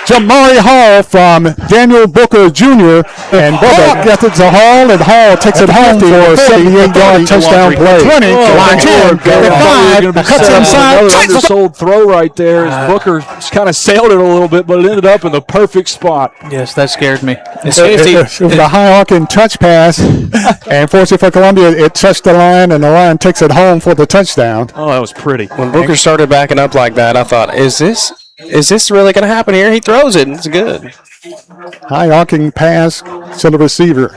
Jamari Hall from Daniel Booker Jr. And Booker gets it to Hall, and Hall takes it home for a 78-yard touchdown play. 20, the 10, the 5, cuts inside. Another undersold throw right there as Booker just kind of sailed it a little bit, but it ended up in the perfect spot. Yes, that scared me. It was a high-arcing touch pass, and fortunately for Columbia, it touched the line, and the line takes it home for the touchdown. Oh, that was pretty. When Booker started backing up like that, I thought, is this really going to happen here? He throws it, and it's good. High-arcing pass to the receiver.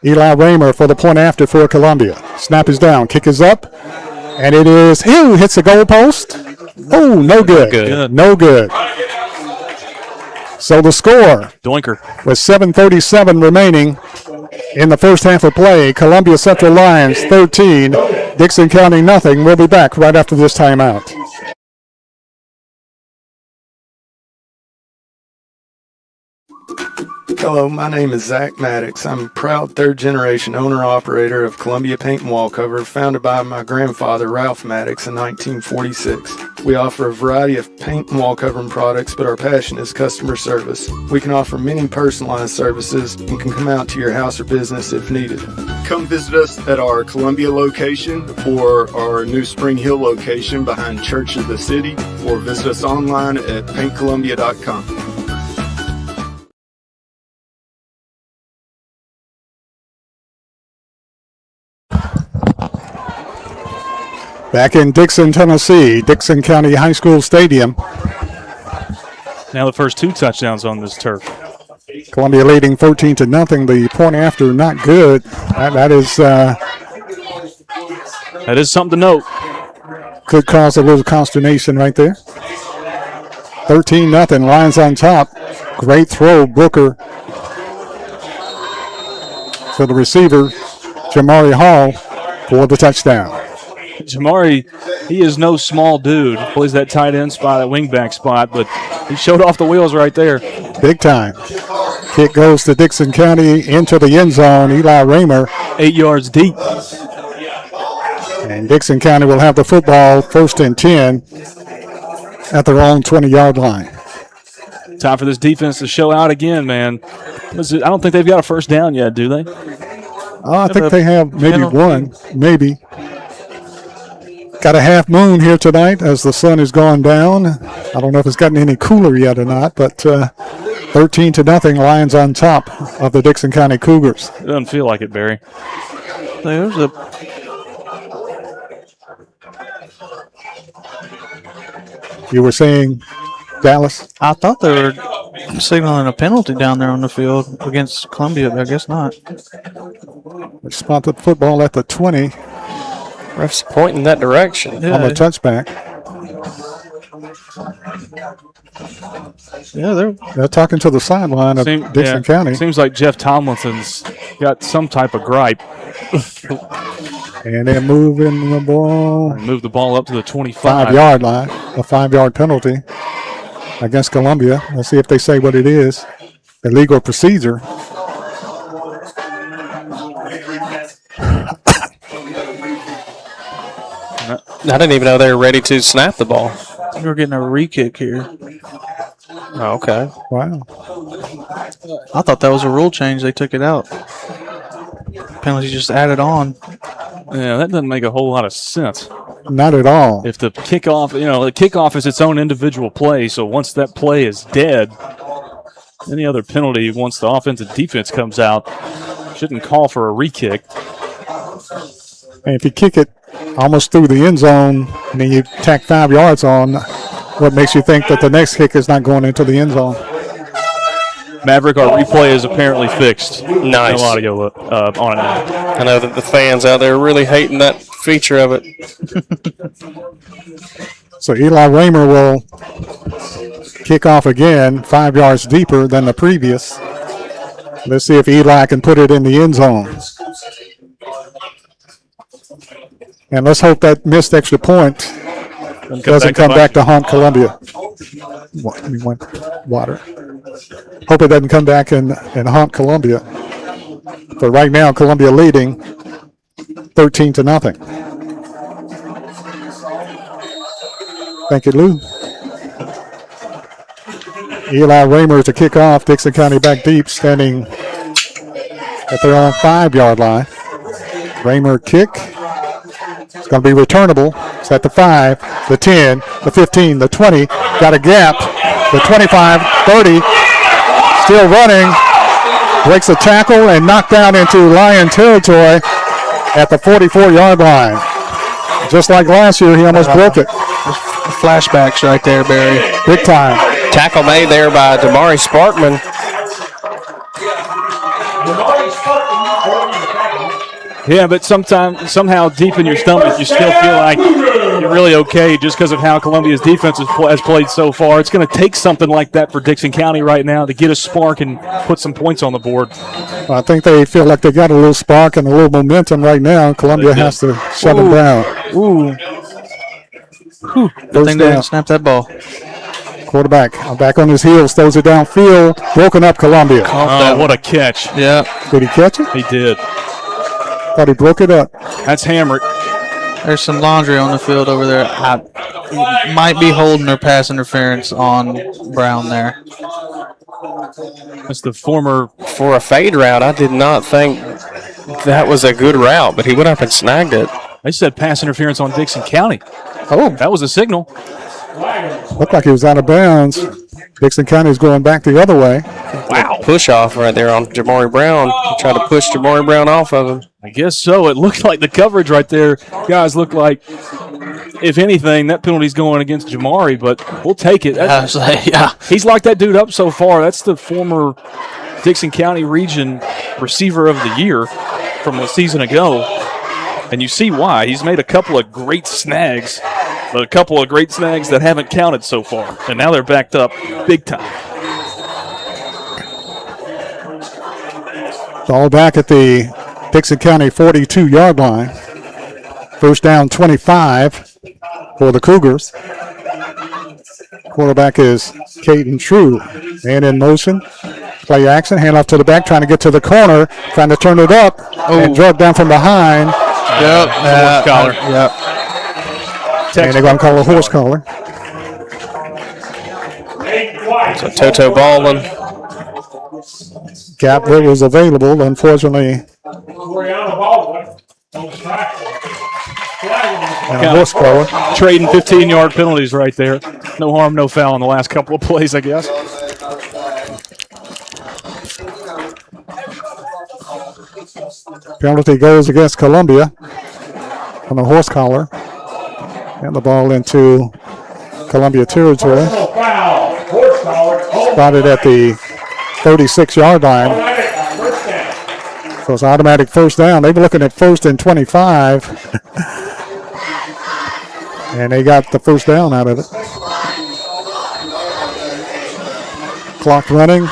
Eli Raymer for the point after for Columbia. Snap is down, kick is up, and it is, hits the goal post. Oh, no good. No good. So the score, Doinker. with 7:37 remaining in the first half of play, Columbia Central Lions 13, Dickson County nothing. We'll be back right after this timeout. Hello, my name is Zach Maddox. I'm a proud third-generation owner-operator of Columbia Paint and Wallcover, founded by my grandfather, Ralph Maddox, in 1946. We offer a variety of paint and wallcovering products, but our passion is customer service. We can offer many personalized services and can come out to your house or business if needed. Come visit us at our Columbia location or our new Spring Hill location behind Church of the City, or visit us online at paintcolumbia.com. Back in Dickson, Tennessee, Dickson County High School Stadium. Now the first 2 touchdowns on this turf. Columbia leading 13-0. The point after not good. That is something to note. Could cause a little consternation right there. 13-0. Lions on top. Great throw, Booker. So the receiver, Jamari Hall, for the touchdown. Jamari, he is no small dude. Plays that tight end spot, that wingback spot, but he showed off the wheels right there. Big time. Kick goes to Dickson County into the end zone. Eli Raymer. 8 yards deep. And Dickson County will have the football 1st and 10 at their own 20-yard line. Time for this defense to show out again, man. I don't think they've got a first down yet, do they? I think they have maybe one, maybe. Got a half moon here tonight as the sun has gone down. I don't know if it's gotten any cooler yet or not, but 13-0, Lions on top of the Dickson County Cougars. It doesn't feel like it, Barry. There's a You were saying, Dallas? I thought they were signaling a penalty down there on the field against Columbia, but I guess not. They spot the football at the 20. Ref's pointing in that direction. On the touchback. Yeah, they're talking to the sideline of Dickson County. Seems like Jeff Tomlinson's got some type of gripe. And they're moving the ball. Move the ball up to the 25. 5-yard line. A 5-yard penalty against Columbia. Let's see if they say what it is. Illegal procedure. I didn't even know they were ready to snap the ball. We're getting a re-kick here. Oh, okay. Wow. I thought that was a rule change. They took it out. Penalty just added on. Yeah, that doesn't make a whole lot of sense. Not at all. If the kickoff, the kickoff is its own individual play, so once that play is dead, any other penalty once the offensive defense comes out shouldn't call for a re-kick. And if you kick it almost through the end zone and then you tack 5 yards on, what makes you think that the next kick is not going into the end zone? Maverick, our replay is apparently fixed. Nice. No audio on it now. I know that the fans out there are really hating that feature of it. So Eli Raymer will kick off again 5 yards deeper than the previous. Let's see if Eli can put it in the end zone. And let's hope that missed extra point doesn't come back to haunt Columbia. We want water. Hope it doesn't come back and haunt Columbia. But right now, Columbia leading 13-0. Thank you, Lou. Eli Raymer to kick off. Dickson County back deep, standing at their own 5-yard line. Raymer kick. It's going to be returnable. It's at the 5, the 10, the 15, the 20. Got a gap. The 25, 30. Still running. Breaks a tackle and knocked down into Lion territory at the 44-yard line. Just like last year, he almost broke it. Flashbacks right there, Barry. Big time. Tackle made there by Damari Sparkman. Yeah, but somehow deep in your stomach, you still feel like you're really okay just because of how Columbia's defense has played so far. It's going to take something like that for Dickson County right now to get a spark and put some points on the board. I think they feel like they got a little spark and a little momentum right now. Columbia has to shut them down. Ooh. Good thing they didn't snap that ball. Quarterback back on his heels, throws it downfield. Broken up Columbia. Oh, what a catch. Yeah. Did he catch it? He did. Thought he broke it up. That's hammered. There's some laundry on the field over there. Might be holding or pass interference on Brown there. That's the former. For a fade route, I did not think that was a good route, but he went up and snagged it. They said pass interference on Dickson County. Oh. That was a signal. Looked like he was out of bounds. Dickson County is going back the other way. Wow. Push off right there on Jamari Brown. He tried to push Jamari Brown off of him. I guess so. It looked like the coverage right there. Guys look like, if anything, that penalty's going against Jamari, but we'll take it. He's locked that dude up so far. That's the former Dickson County Region Receiver of the Year from a season ago. And you see why. He's made a couple of great snags, but a couple of great snags that haven't counted so far. And now they're backed up big time. Ball back at the Dickson County 42-yard line. First down 25 for the Cougars. Quarterback is Caden True. And in motion. Play action. Hand off to the back. Trying to get to the corner. Trying to turn it up. And drug down from behind. Yep. Horse collar. Yep. And they're going to call a horse collar. So Toto Baldwin. Gap that was available. Unfortunately. And a horse collar. Trading 15-yard penalties right there. No harm, no foul in the last couple of plays, I guess. Penalty goes against Columbia on the horse collar. And the ball into Columbia territory. Foul. Horse collar. Spotted at the 36-yard line. So it's automatic first down. They were looking at 1st and 25. And they got the first down out of it. Clock running.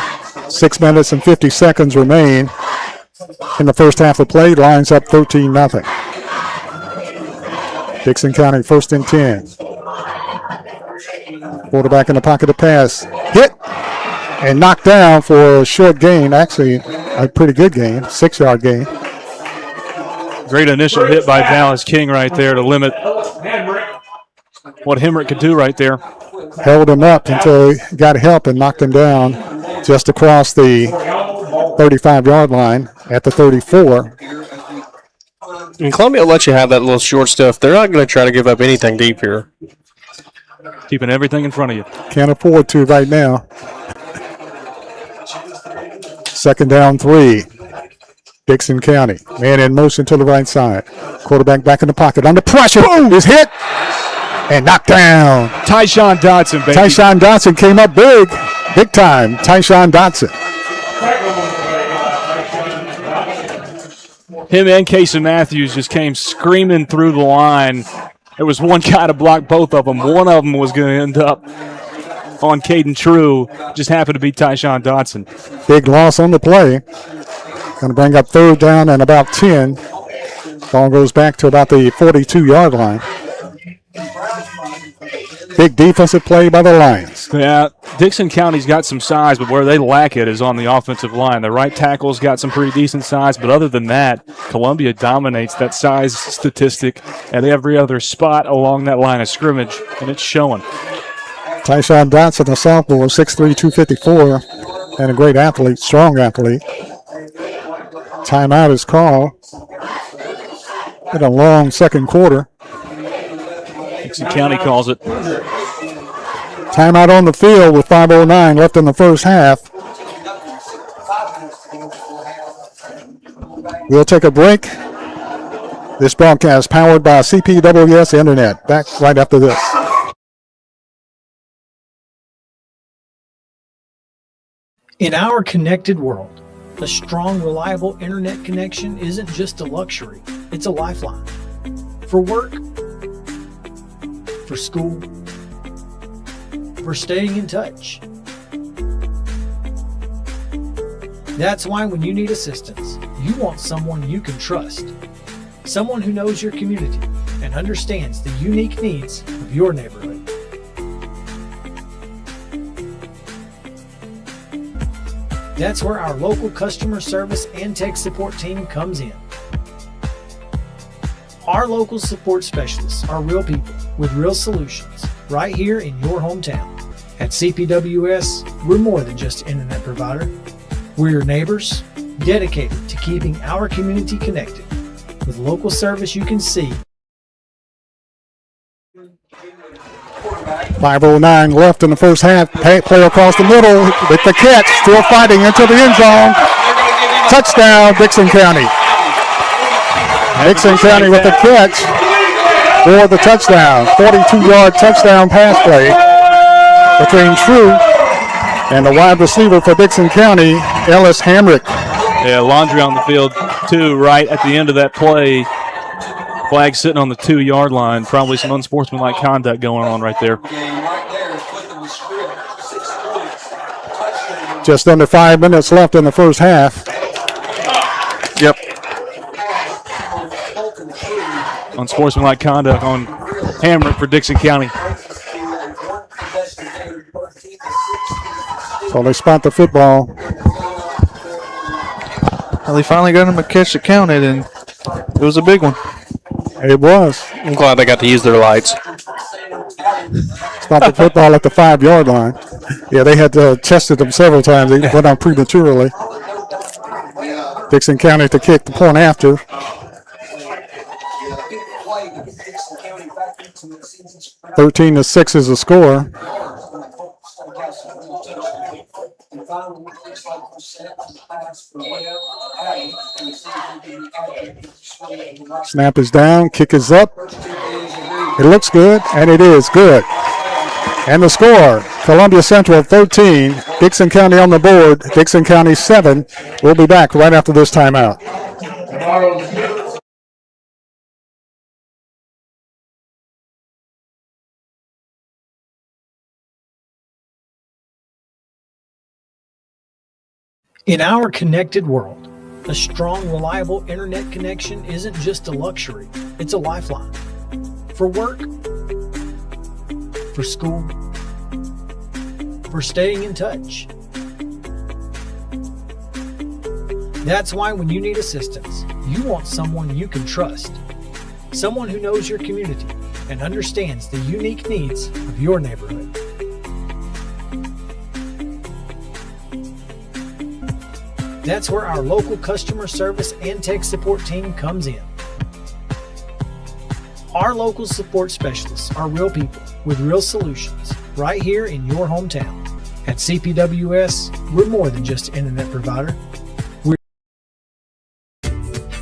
6 minutes and 50 seconds remain in the first half of play. Lions up 13-0. Dickson County 1st and 10. Quarterback in the pocket to pass. Hit and knocked down for a short gain. Actually, a pretty good gain. 6-yard gain. Great initial hit by Dallas King right there to limit what Hemrick could do right there. Held him up until he got help and knocked him down just across the 35-yard line at the 34. And Columbia will let you have that little short stuff. They're not going to try to give up anything deep here. Keeping everything in front of you. Can't afford to right now. 2nd down 3. Dickson County. Man in motion to the right side. Quarterback back in the pocket. Under pressure. Boom! Is hit and knocked down. Tyshawn Dotson, baby. Tyshawn Dotson came up big. Big time. Tyshawn Dotson. Him and Casey Matthews just came screaming through the line. There was one guy to block both of them. One of them was going to end up on Caden True. Just happened to be Tyshawn Dotson. Big loss on the play. Going to bring up 3rd down and about 10. Ball goes back to about the 42-yard line. Big defensive play by the Lions. Yeah, Dickson County's got some size, but where they lack it is on the offensive line. The right tackle's got some pretty decent size, but other than that, Columbia dominates that size statistic at every other spot along that line of scrimmage, and it's showing. Tyshawn Dotson, a sophomore, 6'3", 254, and a great athlete, strong athlete. Timeout is called. In a long second quarter. Dickson County calls it. Timeout on the field with 5:09 left in the first half. We'll take a break. This broadcast powered by CPWS Internet. Back right after this. In our connected world, a strong, reliable internet connection isn't just a luxury, it's a lifeline. For work, for school, for staying in touch. That's why when you need assistance, you want someone you can trust. Someone who knows your community and understands the unique needs of your neighborhood. That's where our local customer service and tech support team comes in. Our local support specialists are real people with real solutions right here in your hometown. At CPWS, we're more than just an internet provider. We're your neighbors, dedicated to keeping our community connected with local service you can see. 5:09 left in the first half. Play across the middle with the catch. Still fighting into the end zone. Touchdown, Dickson County. Dickson County with the catch for the touchdown. 42-yard touchdown pass play between True and the wide receiver for Dickson County, Ellis Hamrick. Yeah, laundry on the field, too, right at the end of that play. Flag sitting on the 2-yard line. Probably some unsportsmanlike conduct going on right there. Just under 5 minutes left in the first half. Yep. Unsportsmanlike conduct on Hamrick for Dickson County. So they spot the football. Well, they finally got him to catch the counted, and it was a big one. It was. I'm glad they got to use their lights. Spot the football at the 5-yard line. Yeah, they had tested them several times. They went on prematurely. Dickson County to kick the point after. Thirteen to 6 is the score. Snap is down, kick is up. It looks good, and it is good. And the score, Columbia Central 13, Dickson County on the board, Dickson County 7. We'll be back right after this timeout. In our connected world, a strong, reliable internet connection isn't just a luxury, it's a lifeline. For work, for school, for staying in touch. That's why when you need assistance, you want someone you can trust. Someone who knows your community and understands the unique needs of your neighborhood. That's where our local customer service and tech support team comes in. Our local support specialists are real people with real solutions right here in your hometown. At CPWS, we're more than just an internet provider.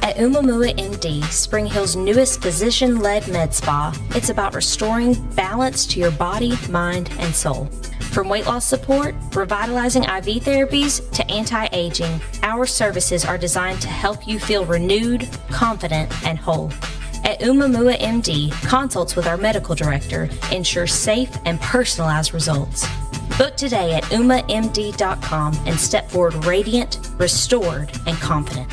At Umamua MD, Spring Hill's newest physician-led med spa, it's about restoring balance to your body, mind, and soul. From weight loss support, revitalizing IV therapies, to anti-aging, our services are designed to help you feel renewed, confident, and whole. At Umamua MD, consults with our medical director ensure safe and personalized results. Book today at umamd.com and step forward radiant, restored, and confident.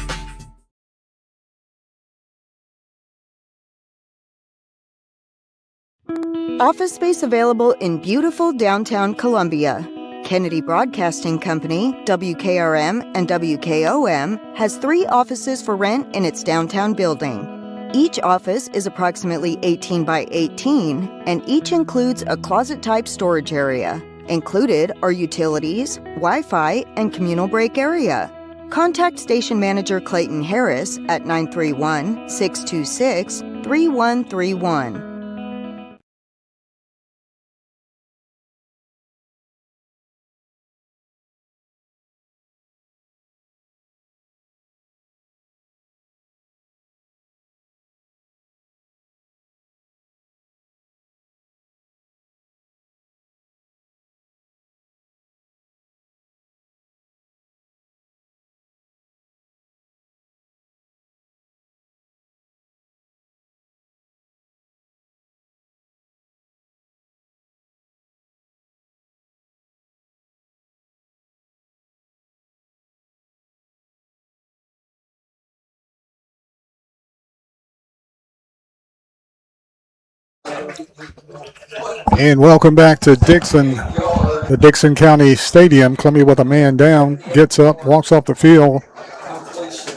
Office space available in beautiful downtown Columbia. Kennedy Broadcasting Company, WKRM and WKOM, has 3 offices for rent in its downtown building. Each office is approximately 18 by 18, and each includes a closet-type storage area. Included are utilities, Wi-Fi, and communal break area. Contact Station Manager Clayton Harris at 931-626-3131. And welcome back to Dickson, the Dickson County Stadium. Columbia with a man down, gets up, walks off the field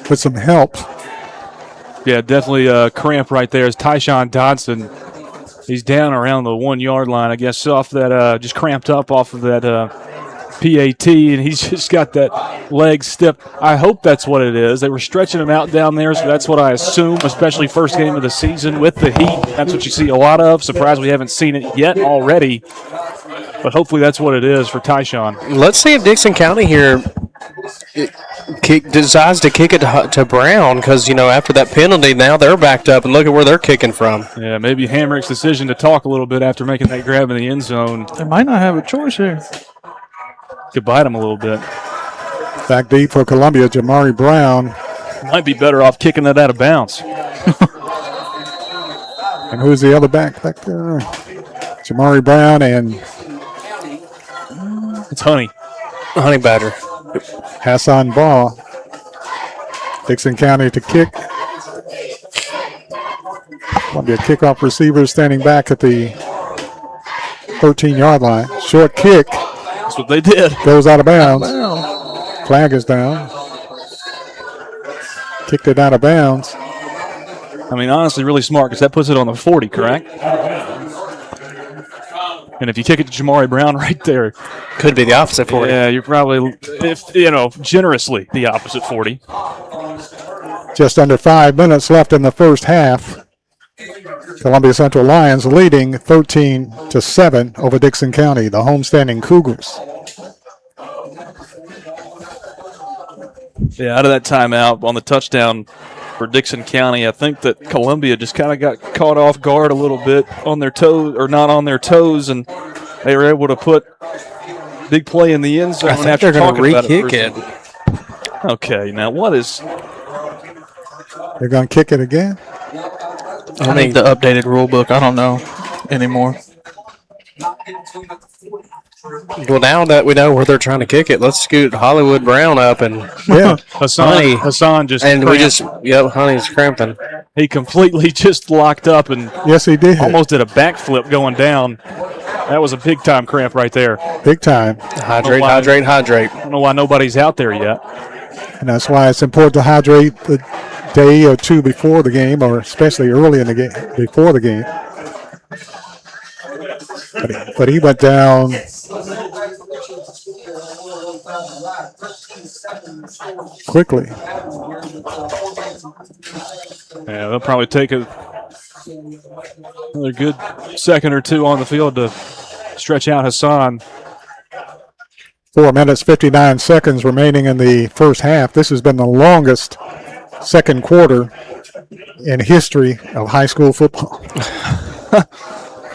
with some help. Yeah, definitely a cramp right there. Is Tyshawn Dodson. He's down around the 1 yard line, I guess, off that, just cramped up off of that PAT, and he's just got that leg stiff. I hope that's what it is. They were stretching him out down there, so that's what I assume, especially first game of the season with the heat. That's what you see a lot of. Surprised we haven't seen it yet already, but hopefully that's what it is for Tyshawn. Let's see if Dickson County here decides to kick it to Brown, because, you know, after that penalty, now they're backed up, and look at where they're kicking from. Yeah, maybe Hamrick's decision to talk a little bit after making that grab in the end zone. They might not have a choice here. Could bite him a little bit. Back deep for Columbia, Jamari Brown. Might be better off kicking that out of bounds. And who's the other back there? Jamari Brown and it's Honey Badger. Hassan Ball. Dickson County to kick. Columbia kickoff receiver standing back at the 13-yard line. Short kick. That's what they did. Goes out of bounds. Flag is down. Kicked it out of bounds. I mean, honestly, really smart, because that puts it on the 40, correct? And if you kick it to Jamari Brown right there. Could be the opposite 40. Yeah, you're probably, generously the opposite 40. Just under 5 minutes left in the first half. Columbia Central Lions leading 13-7 over Dickson County, the homestanding Cougars. Yeah, out of that timeout on the touchdown for Dickson County, I think that Columbia just kind of got caught off guard a little bit on their toes, or not on their toes, and they were able to put big play in the end zone. I think after they're going to talking about re-kick it. Okay, now what is? They're going to kick it again? I need the updated rule book. I don't know anymore. Well, now that we know where they're trying to kick it, let's scoot Hollywood Brown up and Hassan just Honey's cramping. He completely just locked up and yes, he did. Almost did a backflip going down. That was a big time cramp right there. Big time. Hydrate. I don't know why nobody's out there yet. And that's why it's important to hydrate the day or two before the game, or especially early in the game, before the game. But he went down. Quickly. Yeah, they'll probably take another good second or two on the field to stretch out Hassan. 4 minutes, 59 seconds remaining in the first half. This has been the longest second quarter in history of high school football.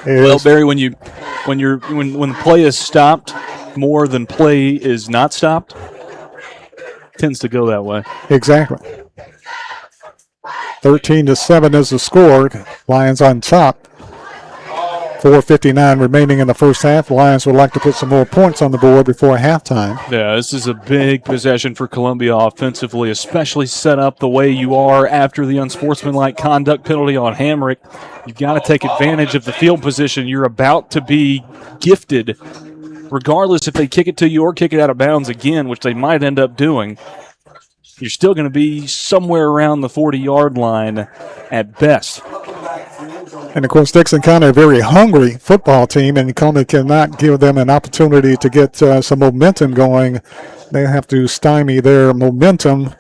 Well, Barry, when the play is stopped more than play is not stopped, it tends to go that way. Exactly. 13-7 is the score. Lions on top. 4:59 remaining in the first half. Lions would like to put some more points on the board before halftime. Yeah, this is a big possession for Columbia offensively, especially set up the way you are after the unsportsmanlike conduct penalty on Hamrick. You've got to take advantage of the field position you're about to be gifted, regardless if they kick it to you or kick it out of bounds again, which they might end up doing. You're still going to be somewhere around the 40-yard line at best. And, of course, Dickson County, a very hungry football team, and Columbia cannot give them an opportunity to get some momentum going. They have to stymie their momentum,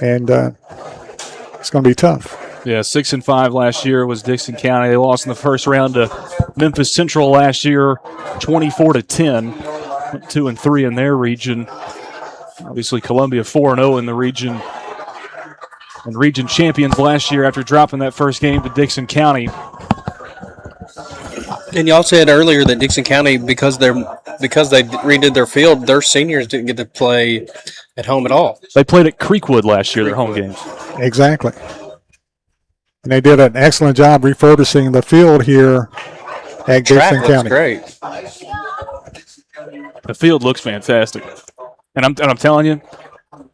and it's going to be tough. Yeah, 6-5 last year was Dickson County. They lost in the first round to Memphis Central last year, 24-10. 2-3 in their region. Obviously, Columbia 4-0 in the region. And region champions last year after dropping that first game to Dickson County. And y'all said earlier that Dickson County, because they redid their field, their seniors didn't get to play at home at all. They played at Creekwood last year, their home games. Exactly. And they did an excellent job refurbishing the field here at Dickson County. Great. The field looks fantastic. And I'm telling you,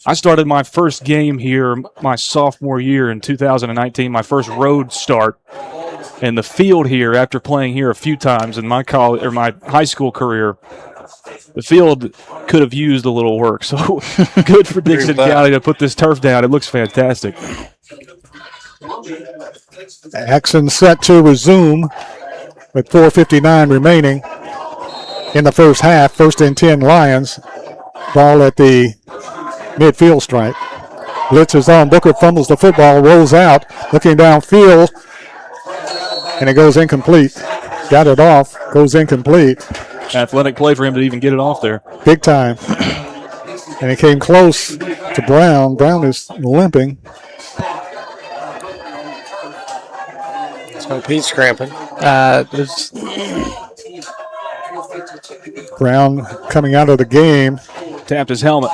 I started my first game here my sophomore year in 2019, my first road start. And the field here, after playing here a few times in my college or my high school career, the field could have used a little work. So good for Dickson County to put this turf down. It looks fantastic. Action set to resume with 4:59 remaining in the first half. 1st and 10 Lions. Ball at the midfield stripe. Blitz is on. Booker fumbles the football, rolls out, looking downfield, and it goes incomplete. Got it off, goes incomplete. Athletic play for him to even get it off there. Big time. And it came close to Brown. Brown is limping. So Pete's cramping. Brown coming out of the game. Tapped his helmet.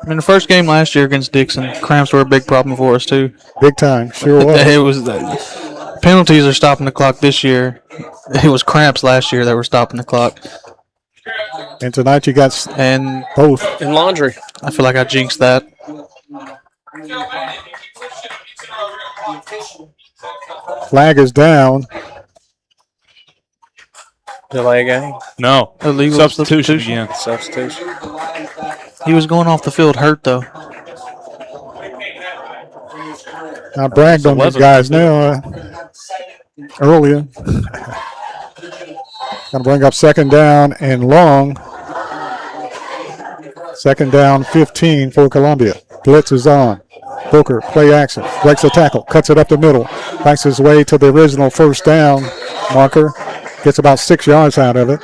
In the first game last year against Dickson, cramps were a big problem for us too. Big time, sure was. It was penalties are stopping the clock this year. It was cramps last year that were stopping the clock. And tonight you got both. And laundry. I feel like I jinxed that. Flag is down. Delay game? No. Illegal substitution again. Substitution. He was going off the field hurt, though. I bragged on these guys now earlier. Going to bring up 2nd down and long. 2nd down, 15 for Columbia. Blitz is on. Booker, play action, breaks a tackle, cuts it up the middle, backs his way to the original 1st down marker, gets about 6 yards out of it.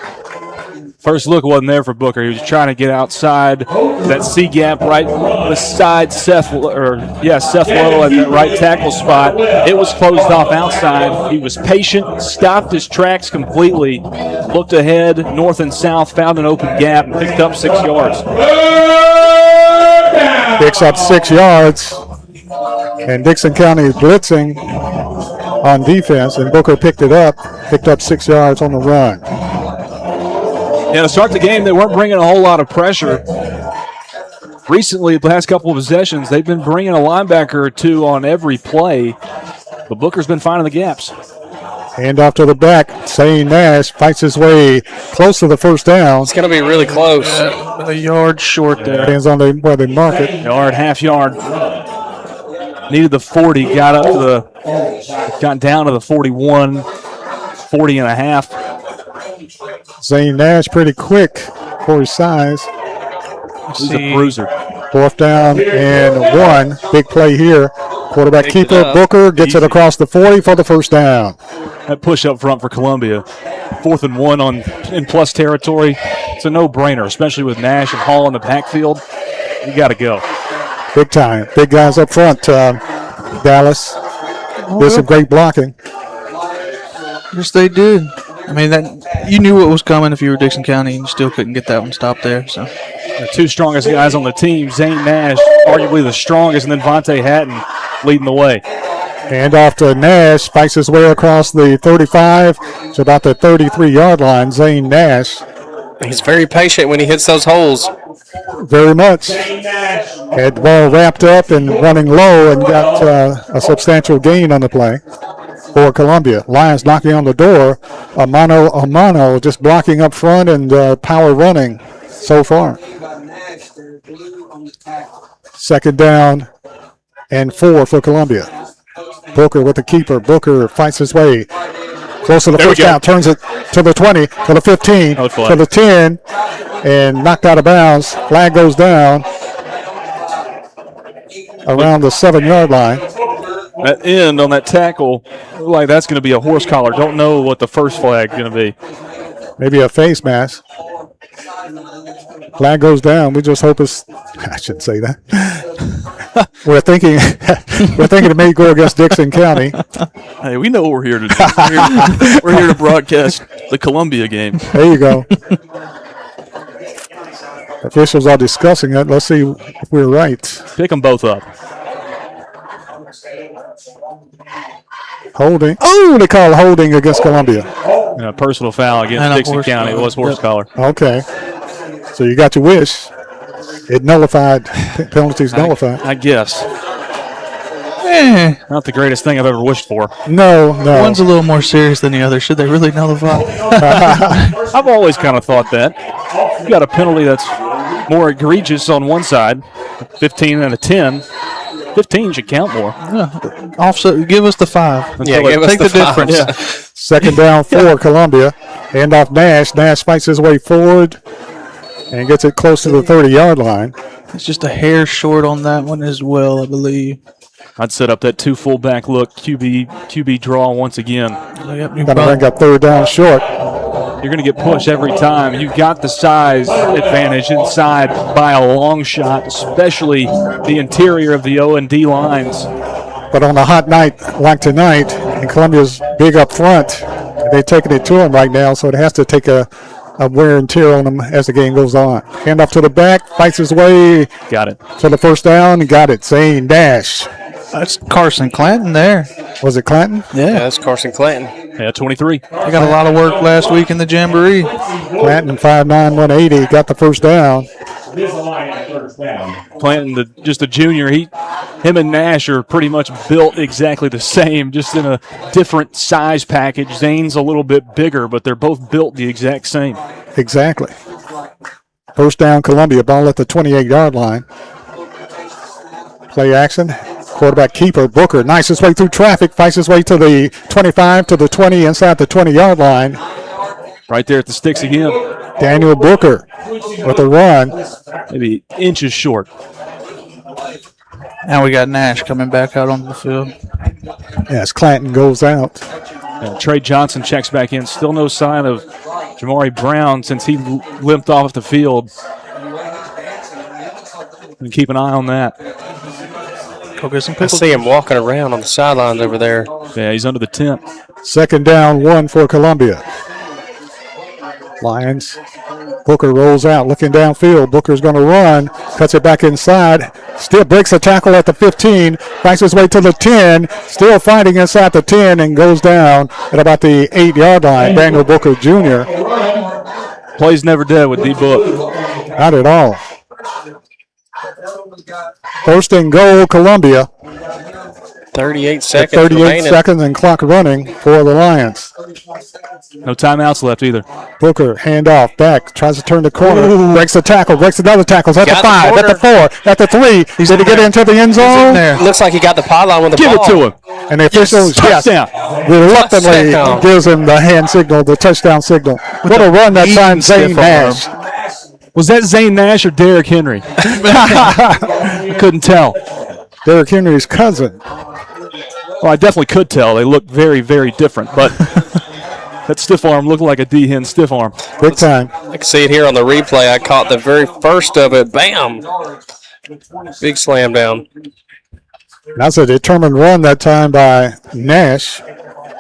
First look wasn't there for Booker. He was trying to get outside that C gap right beside Seth Lowe at that right tackle spot. It was closed off outside. He was patient, stopped his tracks completely, looked ahead, north and south, found an open gap, and picked up 6 yards. Picks up 6 yards. And Dickson County blitzing on defense, and Booker picked up 6 yards on the run. Yeah, to start the game, they weren't bringing a whole lot of pressure. Recently, the past couple of possessions, they've been bringing a linebacker or two on every play, but Booker's been finding the gaps. Hand off to the back. Zane Nash fights his way close to the first down. It's going to be really close. A yard short there. Depends on where they mark it. Half yard. Needed the 40, got down to the 41, 40 and a half. Zane Nash pretty quick for his size. He's a bruiser. 4th down and 1. Big play here. Quarterback keeper Booker gets it across the 40 for the first down. That push up front for Columbia. 4th and 1 in plus territory. It's a no-brainer, especially with Nash and Hall in the backfield. You got to go. Big time. Big guys up front, Dallas. Did some great blocking. Yes, they did. I mean, you knew what was coming if you were Dickson County, and you still couldn't get that one stopped there. So, the 2 strongest guys on the team, Zane Nash, arguably the strongest, and then Vontae Hatton leading the way. Hand off to Nash, fights his way across the 35 to about the 33-yard line. Zane Nash. He's very patient when he hits those holes. Very much. Had the ball wrapped up and running low and got a substantial gain on the play for Columbia. Lions knocking on the door. Amano just blocking up front and power running so far. 2nd down and 4 for Columbia. Booker with the keeper. Booker fights his way close to the first down, turns it to the 20, to the 15, to the 10, and knocked out of bounds. Flag goes down around the 7-yard line. That end on that tackle, look like that's going to be a horse collar. Don't know what the first flag is going to be. Maybe a face mask. Flag goes down. We just hope it's. I shouldn't say that. We're thinking it may go against Dickson County. Hey, we know what we're here to do. We're here to broadcast the Columbia game. There you go. Officials are discussing it. Let's see if we're right. Pick them both up. Holding. Oh, they call holding against Columbia. And a personal foul against Dickson County. It was horse collar. Okay. So you got your wish. It nullified. Penalties nullified. I guess. Not the greatest thing I've ever wished for. No. One's a little more serious than the other. Should they really nullify? I've always kind of thought that. You've got a penalty that's more egregious on one side, 15 and a 10. 15 should count more. Yeah. Offset, give us the 5. Yeah, take the difference. Yeah. 2nd down for Columbia. Hand off Nash. Nash fights his way forward and gets it close to the 30-yard line. It's just a hair short on that one as well, I believe. I'd set up that 2 fullback look, QB draw once again. Gonna bring up 3rd down short. You're going to get pushed every time. You've got the size advantage inside by a long shot, especially the interior of the O&D lines. But on a hot night like tonight, and Columbia's big up front, they're taking it to them right now, so it has to take a wear and tear on them as the game goes on. Hand off to the back, fights his way. Got it. To the first down, got it. Zane Nash. That's Carson Clanton there. Was it Clanton? Yeah, that's Carson Clanton. Yeah, 23. They got a lot of work last week in the Jamboree. Clanton, 5'9", 180, got the first down. Clanton, just a junior, him and Nash are pretty much built exactly the same, just in a different size package. Zane's a little bit bigger, but they're both built the exact same. Exactly. First down, Columbia, ball at the 28-yard line. Play action. Quarterback keeper, Booker, nice his way through traffic, fights his way to the 25, to the 20, inside the 20-yard line. Right there at the sticks again. Daniel Booker with a run. Maybe inches short. Now we got Nash coming back out on the field. Yes, Clanton goes out. Trey Johnson checks back in. Still no sign of Jamari Brown, since he limped off the field. And keep an eye on that. I see him walking around on the sidelines over there. Yeah, he's under the tent. 2nd down, 1 for Columbia. Lions. Booker rolls out, looking downfield. Booker's going to run, cuts it back inside. Still breaks a tackle at the 15, finds his way to the 10, still fighting inside the 10, and goes down at about the 8-yard line. Daniel Booker Jr. Plays never dead with D-Book. Not at all. 1st and goal, Columbia. 38 seconds 38 remaining. seconds and clock running for the Lions. No timeouts left either. Booker, handoff, back, tries to turn the corner, breaks a tackle, breaks another tackle. At the 5, at the 4, at the 3. Did he get into the end zone? Looks like he got the pylon with the ball. Give it to him. And the official, reluctantly gives him the hand signal, the touchdown signal. What a run that time, Zane Nash. Was that Zane Nash or Derrick Henry? Couldn't tell. Derrick Henry's cousin. Well, I definitely could tell. They look very, very different, but that stiff arm looked like a D-hen stiff arm. Big time. I can see it here on the replay. I caught the very first of it. Bam! Big slam down. That's a determined run that time by Nash.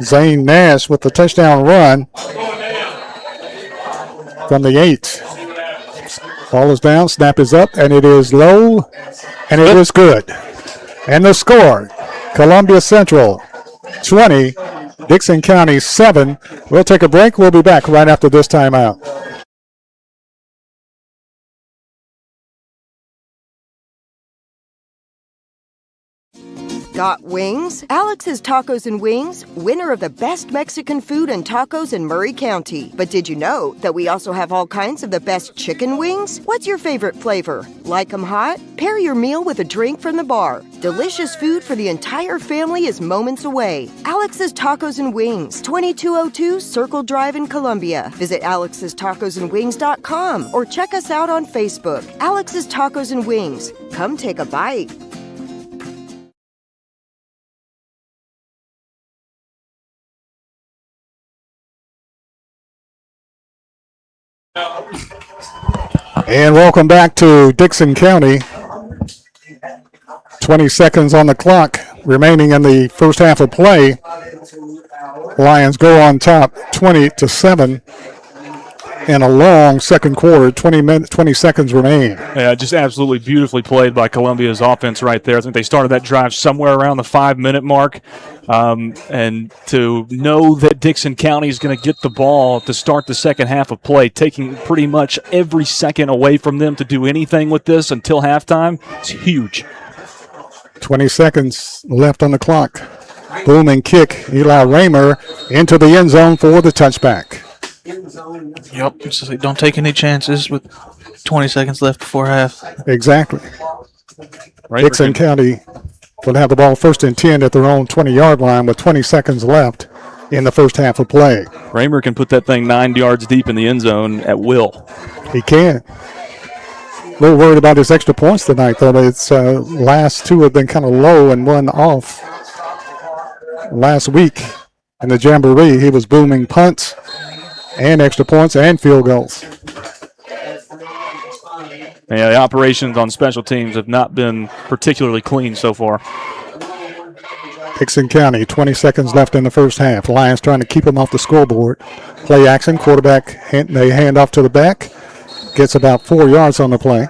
Zane Nash with the touchdown run from the 8. Ball is down, snap is up, and it is low, and it is good. And the score, Columbia Central 20, Dickson County 7. We'll take a break. We'll be back right after this timeout. Got wings? Alex's Tacos and Wings, winner of the best Mexican food and tacos in Murray County. But did you know that we also have all kinds of the best chicken wings? What's your favorite flavor? Like 'em hot? Pair your meal with a drink from the bar. Delicious food for the entire family is moments away. Alex's Tacos and Wings, 2202 Circle Drive in Columbia. Visit alexstacosandwings.com or check us out on Facebook. Alex's Tacos and Wings. Come take a bite. And welcome back to Dickson County. 20 seconds on the clock remaining in the first half of play. Lions go on top 20-7 in a long second quarter. 20 seconds remain. Yeah, just absolutely beautifully played by Columbia's offense right there. I think they started that drive somewhere around the 5-minute mark. And to know that Dickson County is going to get the ball to start the second half of play, taking pretty much every second away from them to do anything with this until halftime, it's huge. 20 seconds left on the clock. Booming kick, Eli Raymer into the end zone for the touchback. Yep, just like, don't take any chances with 20 seconds left before half. Exactly. Dickson County will have the ball 1st and 10 at their own 20-yard line with 20 seconds left in the first half of play. Raymer can put that thing 9 yards deep in the end zone at will. He can. A little worried about his extra points tonight, though. Its last 2 have been kind of low and one off. Last week in the Jamboree, he was booming punts and extra points and field goals. Yeah, the operations on special teams have not been particularly clean so far. Dickson County, 20 seconds left in the first half. Lions trying to keep them off the scoreboard. Play action, quarterback, they hand off to the back. Gets about 4 yards on the play.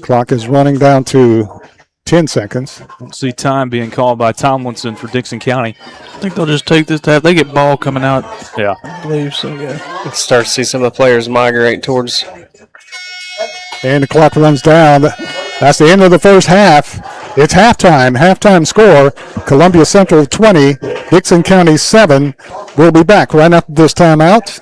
Clock is running down to 10 seconds. Don't see time being called by Tomlinson for Dickson County. I think they'll just take this to half. They get ball coming out. Yeah. I believe so, yeah. Start to see some of the players migrate towards. And the clock runs down. That's the end of the first half. It's halftime. Halftime score, Columbia Central 20, Dickson County 7. We'll be back right after this timeout.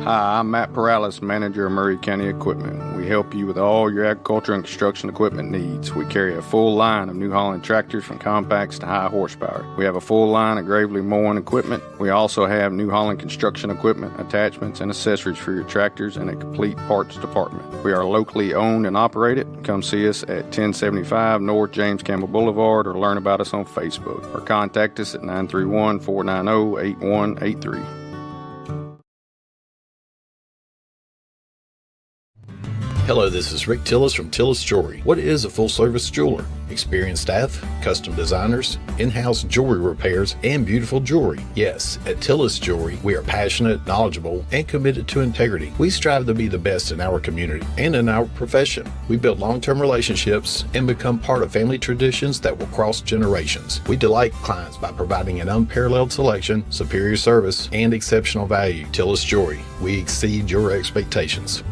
Hi, I'm Matt Perales, manager of Murray County Equipment. We help you with all your agriculture and construction equipment needs. We carry a full line of New Holland tractors from compacts to high horsepower. We have a full line of gravely mowing equipment. We also have New Holland construction equipment, attachments, and accessories for your tractors and a complete parts department. We are locally owned and operated. Come see us at 1075 North James Campbell Boulevard or learn about us on Facebook or contact us at 931-490-8183. Hello, this is Rick Tillis from Tillis Jewelry. What is a full-service jeweler? Experienced staff, custom designers, in-house jewelry repairs, and beautiful jewelry. Yes, at Tillis Jewelry, we are passionate, knowledgeable, and committed to integrity. We strive to be the best in our community and in our profession. We build long-term relationships and become part of family traditions that will cross generations. We delight clients by providing an unparalleled selection, superior service, and exceptional value. Tillis Jewelry, we exceed your expectations.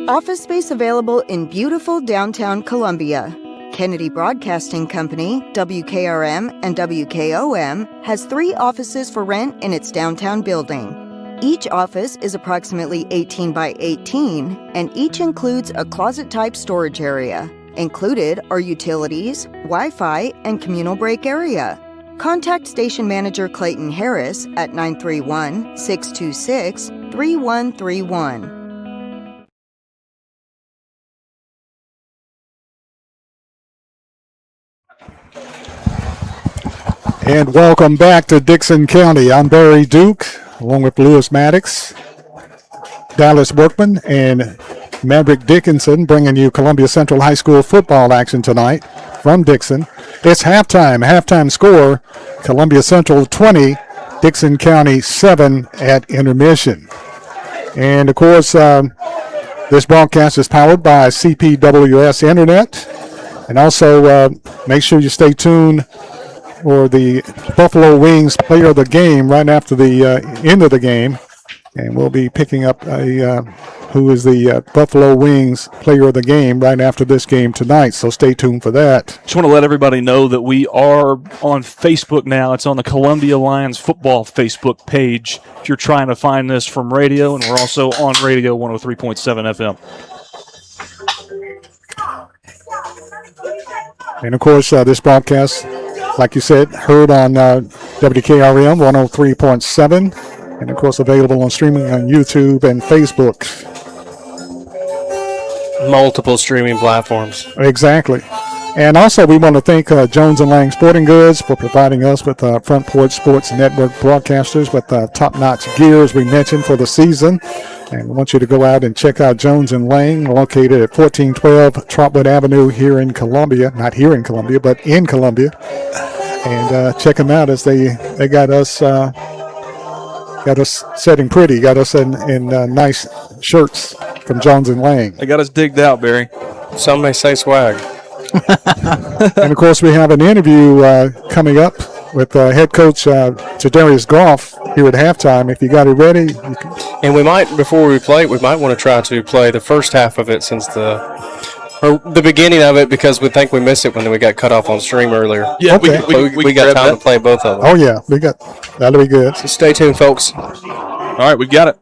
Office space available in beautiful downtown Columbia. Kennedy Broadcasting Company, WKRM and WKOM, has 3 offices for rent in its downtown building. Each office is approximately 18 by 18, and each includes a closet-type storage area. Included are utilities, Wi-Fi, and communal break area. Contact Station Manager Clayton Harris at 931-626-3131. And welcome back to Dickson County. I'm Barry Duke, along with Lewis Maddox, Dallas Workman, and Maverick Dickinson, bringing you Columbia Central High School football action tonight from Dickson. It's halftime. Halftime score, Columbia Central 20, Dickson County 7 at intermission. And, of course, this broadcast is powered by CPWS Internet. And also, make sure you stay tuned for the Buffalo Wings player of the game right after the end of the game. And we'll be picking up who is the Buffalo Wings player of the game right after this game tonight. So stay tuned for that. Just want to let everybody know that we are on Facebook now. It's on the Columbia Lions football Facebook page if you're trying to find this from radio. And we're also on radio 103.7 FM. And, of course, this broadcast, like you said, heard on WKRM 103.7, and, of course, available on streaming on YouTube and Facebook. Multiple streaming platforms. Exactly. And also, we want to thank Jones & Lang Sporting Goods for providing us with Front Porch Sports Network broadcasters with top-notch gear, as we mentioned, for the season. And we want you to go out and check out Jones & Lang, located at 1412 Trotwood Avenue here in Columbia. Not here in Columbia, but in Columbia. And check them out as they got us setting pretty, got us in nice shirts from Jones & Lang. They got us digged out, Barry. Some may say swag. And, of course, we have an interview coming up with head coach Jadarius Goff here at halftime. If you got it ready. You can. And we might, before we play, we might want to try to play the first half of it since the beginning of it, because we think we missed it when we got cut off on stream earlier. Yeah, okay. we got time to play both of them. Oh, yeah. That'll be good. So stay tuned, folks. All right, we got it.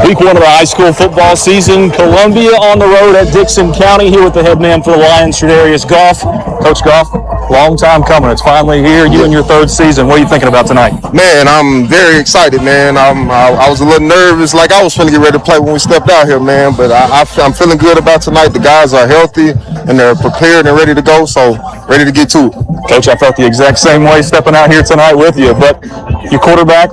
Week 1 of the high school football season. Columbia on the road at Dickson County, here with the head man for the Lions, Jadarius Goff. Coach Goff, long time coming. It's finally here. You in your 3rd season. What are you thinking about tonight? Man, I'm very excited, man. I was a little nervous, like I was going to get ready to play when we stepped out here, man. But I'm feeling good about tonight. The guys are healthy and they're prepared and ready to go. So ready to get to it. Coach, I felt the exact same way stepping out here tonight with you. But your quarterback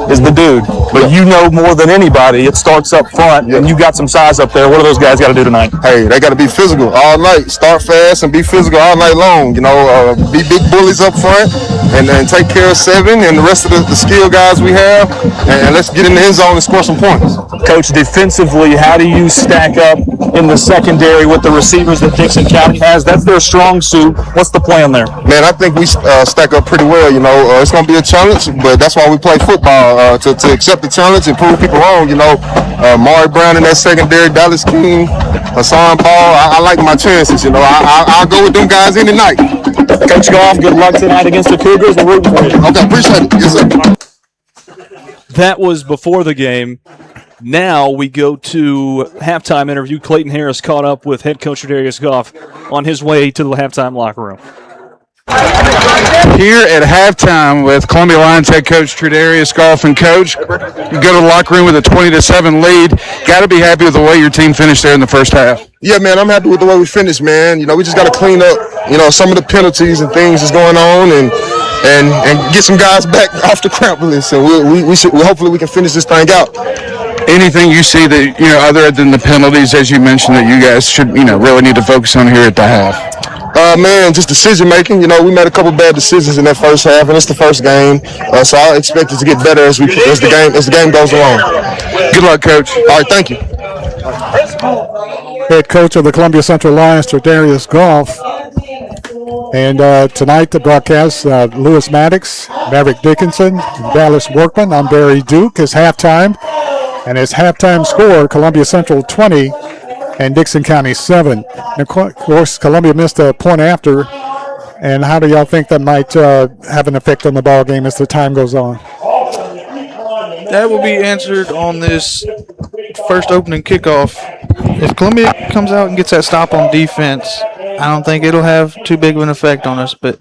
is the dude. But you know more than anybody, it starts up front, and you got some size up there. What do those guys got to do tonight? Hey, they got to be physical all night. Start fast and be physical all night long. You know, be big bullies up front and take care of 7 and the rest of the skill guys we have. And let's get in the end zone and score some points. Coach, defensively, how do you stack up in the secondary with the receivers that Dickson County has? That's their strong suit. What's the plan there? Man, I think we stack up pretty well. You know, it's going to be a challenge, but that's why we play football. football, to accept the challenge and prove people wrong. You know, Maury Brown in that secondary, Dallas King, Hassan Ball. I like my chances. You know, I'll go with them guys any night. Coach Goff, good luck tonight against the Cougars. We're rooting for you. Okay, appreciate it. Yes, sir. That was before the game. Now we go to halftime interview. Clayton Harris caught up with head coach Darius Goff on his way to the halftime locker room. Here at halftime with Columbia Lions head coach Tredarius Goff. And coach, you go to the locker room with a 20-7 lead. Got to be happy with the way your team finished there in the first half. Yeah, man, I'm happy with the way we finished, man. You know, we just got to clean up, you know, some of the penalties and things that's going on, and get some guys back off the cramp list. So hopefully we can finish this thing out. Anything you see that, you know, other than the penalties, as you mentioned, that you guys should, you know, really need to focus on here at the half? Man, just decision making. You know, we made a couple bad decisions in that first half, and it's the first game, so I expect it to get better as the game goes along. Good luck, coach. All right, thank you. Head coach of the Columbia Central Lions, Darius Goff. And tonight the broadcast, Lewis Maddox, Maverick Dickinson, and Dallas Workman. I'm Barry Duke. It's halftime, and it's halftime score: Columbia Central 20 and Dickson County 7. And of course, Columbia missed a point after. And how do y'all think that might have an effect on the ball game as the time goes on? That will be answered on this first opening kickoff. If Columbia comes out and gets that stop on defense, I don't think it'll have too big of an effect on us, but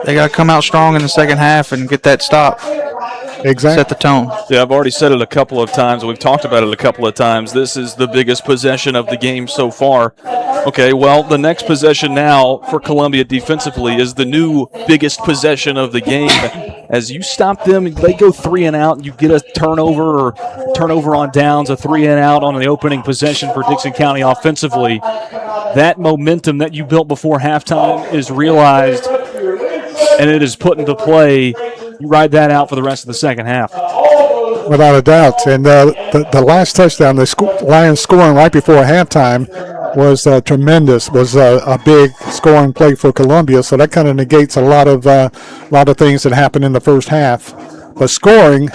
they got to come out strong in the second half and get that stop. Exactly. Set the tone. Yeah, I've already said it a couple of times. We've talked about it a couple of times. This is the biggest possession of the game so far. Okay, well, the next possession now for Columbia defensively is the new biggest possession of the game. As you stop them, they go 3 and out, and you get a turnover on downs, a 3 and out on the opening possession for Dickson County offensively. That momentum that you built before halftime is realized, and it is put into play. You ride that out for the rest of the second half. Without a doubt. And the last touchdown, the Lions scoring right before halftime was tremendous. Was a big scoring play for Columbia. So that kind of negates a lot of things that happened in the first half. But scoring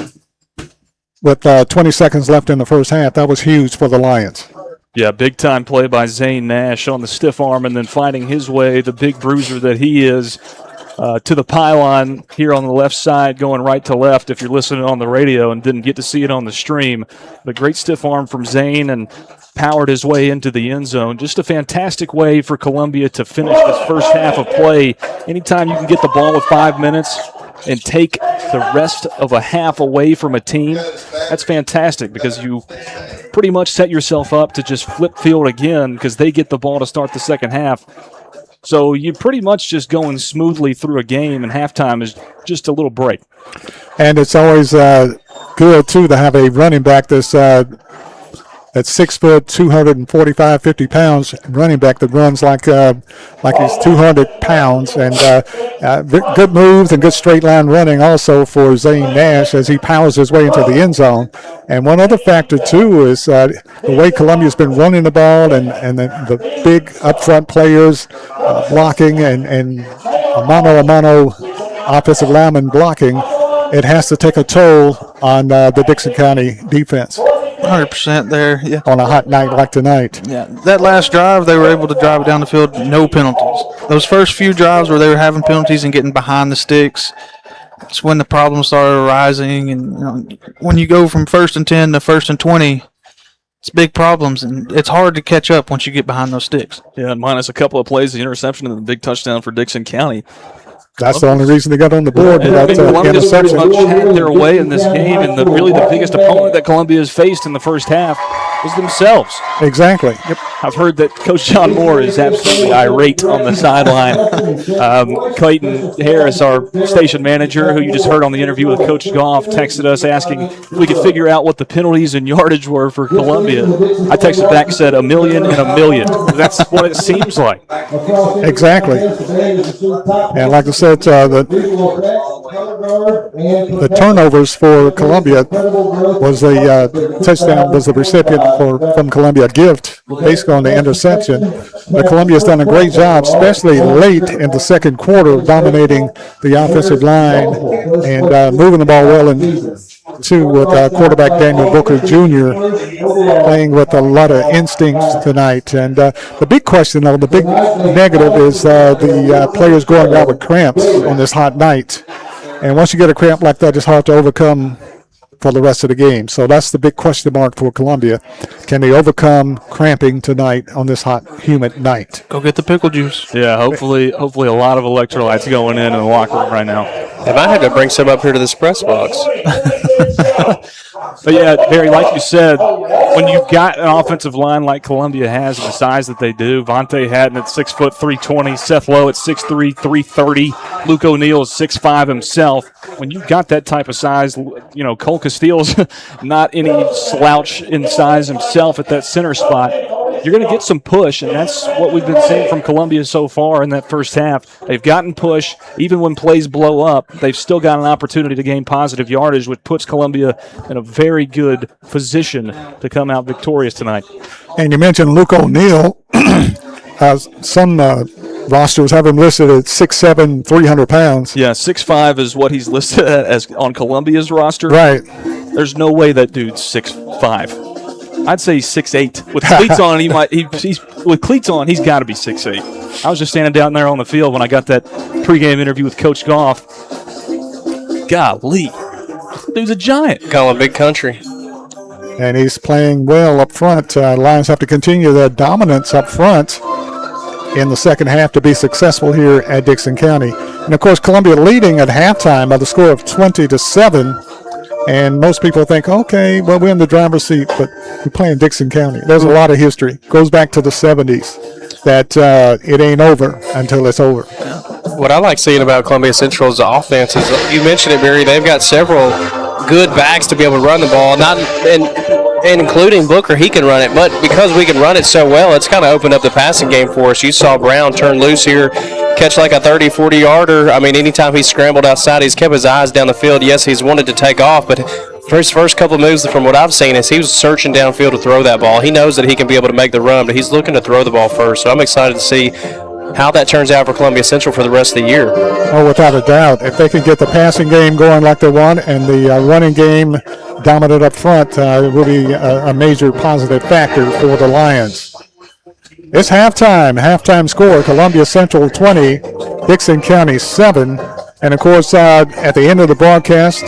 with 20 seconds left in the first half, that was huge for the Lions. Yeah, big-time play by Zane Nash on the stiff arm and then finding his way, the big bruiser that he is, to the pylon here on the left side, going right to left if you're listening on the radio and didn't get to see it on the stream. The great stiff arm from Zane and powered his way into the end zone. Just a fantastic way for Columbia to finish this first half of play. Anytime you can get the ball with 5 minutes and take the rest of a half away from a team, that's fantastic because you pretty much set yourself up to just flip field again because they get the ball to start the second half. So you're pretty much just going smoothly through a game, and halftime is just a little break. And it's always good, too, to have a running back that's 6 foot, 245, 50 pounds running back that runs like he's 200 pounds. And good moves and good straight line running also for Zane Nash as he powers his way into the end zone. And one other factor, too, is the way Columbia's been running the ball and the big up-front players blocking and a mano-a-mano offensive lineman blocking. It has to take a toll on the Dickson County defense. 100% there. Yeah. On a hot night like tonight. Yeah. That last drive, they were able to drive down the field, no penalties. Those first few drives where they were having penalties and getting behind the sticks, it's when the problems started arising. And when you go from 1st and 10 to 1st and 20, it's big problems, and it's hard to catch up once you get behind those sticks. Yeah, and minus a couple of plays, the interception and the big touchdown for Dickson County. That's the only reason they got on the board. Columbia's pretty much had their way in this game, and really the biggest opponent that Columbia has faced in the first half was themselves. Exactly. Yep. I've heard that Coach John Moore is absolutely irate on the sideline. Clayton Harris, our station manager, who you just heard on the interview with Coach Goff, texted us asking if we could figure out what the penalties and yardage were for Columbia. I texted back and said $1 million and $1 million. That's what it seems like. Exactly. And like I said, the the turnovers for Columbia was a touchdown was the recipient from Columbia, a gift based on the interception. But Columbia's done a great job, especially late in the second quarter, dominating the offensive line and moving the ball well with quarterback Daniel Booker Jr. playing with a lot of instincts tonight. And the big question, though, the big negative is the players going out with cramps on this hot night. And once you get a cramp like that, it's hard to overcome for the rest of the game. So that's the big question mark for Columbia. Can they overcome cramping tonight on this hot, humid night? Go get the pickle juice. Yeah, hopefully a lot of electrolytes going in the locker room right now. They might have to bring some up here to this press box. But yeah, Barry, like you said, when you've got an offensive line like Columbia has and the size that they do, Vontae Hatton at 6 foot 320, Seth Lowe at 6'3", 330, Luke O'Neal is 6'5" himself. When you've got that type of size, Cole Castile's not any slouch in size himself at that center spot. You're going to get some push, and that's what we've been seeing from Columbia so far in that first half. They've gotten push. Even when plays blow up, they've still got an opportunity to gain positive yardage, which puts Columbia in a very good position to come out victorious tonight. And you mentioned Luke O'Neal. Some rosters have him listed at 6'7", 300 pounds. Yeah, 6'5" is what he's listed as on Columbia's roster. Right. There's no way that dude's 6'5". I'd say he's 6'8". With cleats on, with cleats on, he's got to be 6'8". I was just standing down there on the field when I got that pregame interview with Coach Goff. Golly, dude's a giant. Call him big country. And he's playing well up front. Lions have to continue their dominance up front in the second half to be successful here at Dickson County. And of course, Columbia leading at halftime by the score of 20-7. And most people think, okay, well, we're in the driver's seat, but we're playing Dickson County. There's a lot of history. Goes back to the 70s that it ain't over until it's over. What I like seeing about Columbia Central is the offense. You mentioned it, Barry. They've got several good backs to be able to run the ball, and including Booker. He can run it, but because we can run it so well, it's kind of opened up the passing game for us. You saw Brown turn loose here, catch like a 30, 40-yarder. I mean, anytime he scrambled outside, he's kept his eyes down the field. Yes, he's wanted to take off, but for his first couple of moves, from what I've seen, is he was searching downfield to throw that ball. He knows that he can be able to make the run, but he's looking to throw the ball first. So I'm excited to see how that turns out for Columbia Central for the rest of the year. Oh, without a doubt. If they can get the passing game going like they want and the running game dominant up front, it will be a major positive factor for the Lions. It's halftime. Halftime score, Columbia Central 20, Dickson County 7. And, of course, at the end of the broadcast,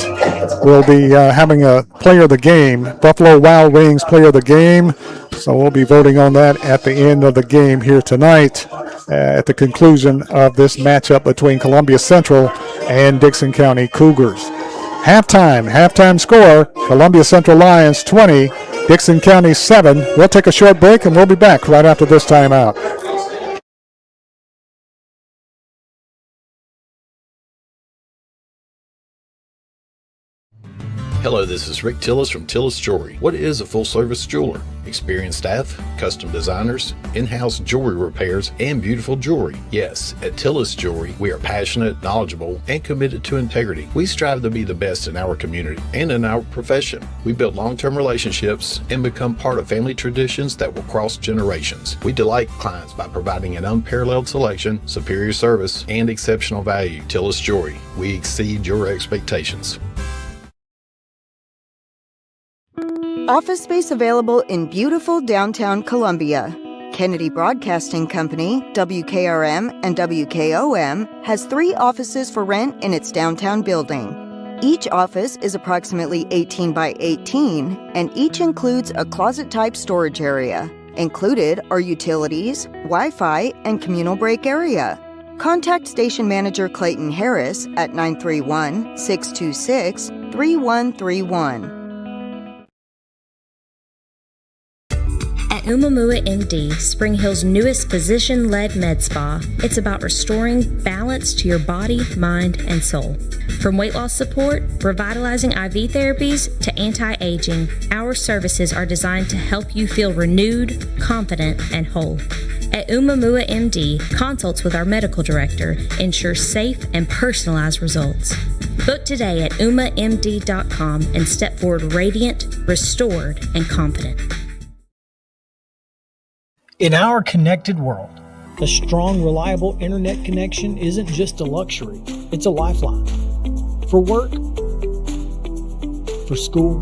we'll be having a player of the game, Buffalo Wild Wings player of the game. So we'll be voting on that at the end of the game here tonight at the conclusion of this matchup between Columbia Central and Dickson County Cougars. Halftime score, Columbia Central Lions 20, Dickson County 7. We'll take a short break, and we'll be back right after this timeout. Hello, this is Rick Tillis from Tillis Jewelry. What is a full-service jeweler? Experienced staff, custom designers, in-house jewelry repairs, and beautiful jewelry. Yes, at Tillis Jewelry, we are passionate, knowledgeable, and committed to integrity. We strive to be the best in our community and in our profession. We build long-term relationships and become part of family traditions that will cross generations. We delight clients by providing an unparalleled selection, superior service, and exceptional value. Tillis Jewelry, we exceed your expectations. Office space available in beautiful downtown Columbia. Kennedy Broadcasting Company, WKRM and WKOM, has 3 offices for rent in its downtown building. Each office is approximately 18 by 18, and each includes a closet-type storage area. Included are utilities, Wi-Fi, and communal break area. Contact Station Manager Clayton Harris at 931-626-3131. At Umamua MD, Spring Hill's newest physician-led med spa, it's about restoring balance to your body, mind, and soul. From weight loss support, revitalizing IV therapies, to anti-aging, our services are designed to help you feel renewed, confident, and whole. At Umamua MD, consults with our medical director ensure safe and personalized results. Book today at umamd.com and step forward radiant, restored, and confident. In our connected world, a strong, reliable internet connection isn't just a luxury, it's a lifeline. For work, for school,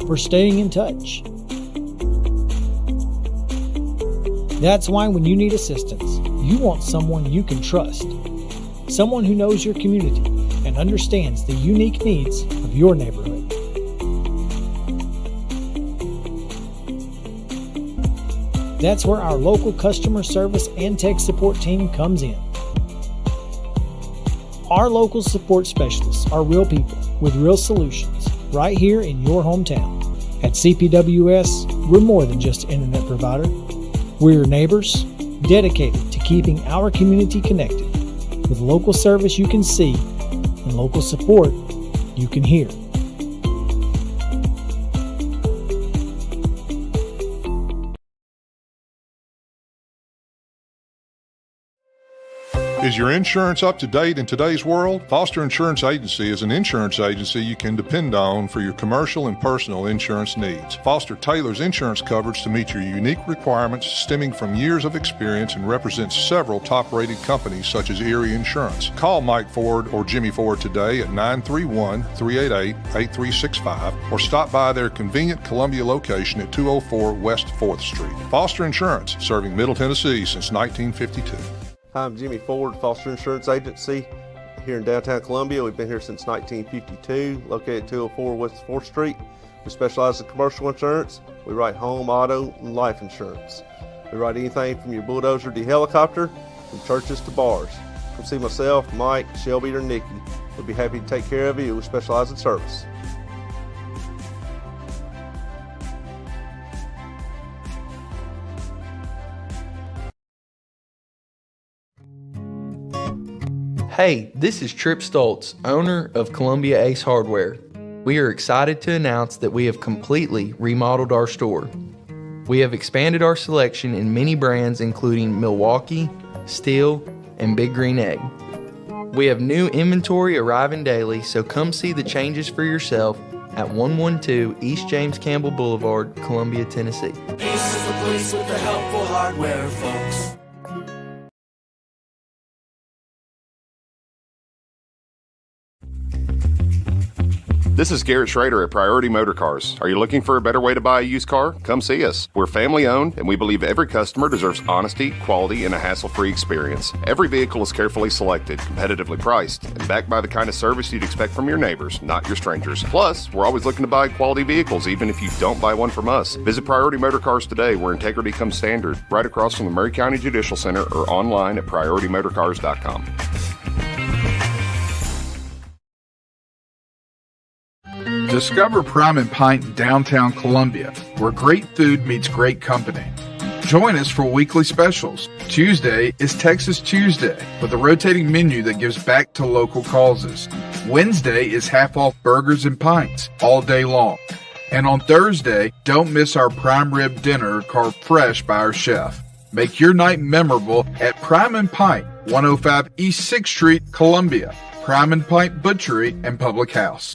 for staying in touch. That's why when you need assistance, you want someone you can trust. Someone who knows your community and understands the unique needs of your neighborhood. That's where our local customer service and tech support team comes in. Our local support specialists are real people with real solutions right here in your hometown. At CPWS, we're more than just an internet provider. We're your neighbors, dedicated to keeping our community connected with local service you can see and local support you can hear. Is your insurance up to date in today's world? Foster Insurance Agency is an insurance agency you can depend on for your commercial and personal insurance needs. Foster tailors insurance coverage to meet your unique requirements stemming from years of experience and represents several top-rated companies such as Erie Insurance. Call Mike Ford or Jimmy Ford today at 931-388-8365 or stop by their convenient Columbia location at 204 West 4th Street. Foster Insurance, serving Middle Tennessee since 1952. Hi, I'm Jimmy Ford, Foster Insurance Agency here in downtown Columbia. We've been here since 1952, located at 204 West 4th Street. We specialize in commercial insurance. We write home, auto, and life insurance. We write anything from your bulldozer to your helicopter, from churches to bars. Come see myself, Mike, Shelby, or Nikki. We'll be happy to take care of you. We specialize in service. Hey, this is Trip Stoltz, owner of Columbia Ace Hardware. We are excited to announce that we have completely remodeled our store. We have expanded our selection in many brands including Milwaukee, Steel, and Big Green Egg. We have new inventory arriving daily, so come see the changes for yourself at 112 East James Campbell Boulevard, Columbia, Tennessee. Ace is the place with the helpful hardware, folks. This is Garrett Schrader at Priority Motor Cars. Are you looking for a better way to buy a used car? Come see us. We're family owned and we believe every customer deserves honesty, quality, and a hassle-free experience. Every vehicle is carefully selected, competitively priced, and backed by the kind of service you'd expect from your neighbors, not your strangers. Plus, we're always looking to buy quality vehicles even if you don't buy one from us. Visit Priority Motor Cars today where integrity comes standard, right across from the Murray County Judicial Center or online at PriorityMotorCars.com. Discover Prime and Pint in downtown Columbia, where great food meets great company. Join us for weekly specials. Tuesday is Texas Tuesday, with a rotating menu that gives back to local causes. Wednesday is half-off burgers and pints all day long. And on Thursday, don't miss our prime rib dinner carved fresh by our chef. Make your night memorable at Prime and Pint, 105 East 6th Street, Columbia. Prime and Pint Butchery and Public House.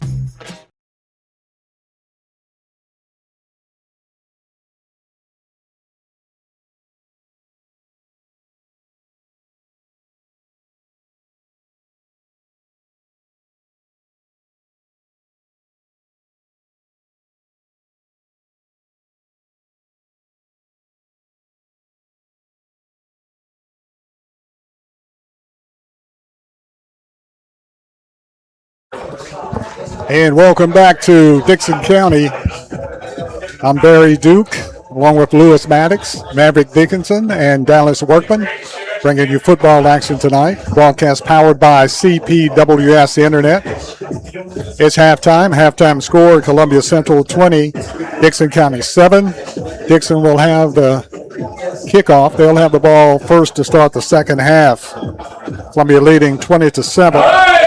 And welcome back to Dickson County. I'm Barry Duke, along with Lewis Maddox, Maverick Dickinson, and Dallas Workman, bringing you football action tonight. Broadcast powered by CPWS Internet. It's halftime. Halftime score, Columbia Central 20, Dickson County 7. Dickson will have the kickoff. They'll have the ball first to start the second half. Columbia leading 20-7.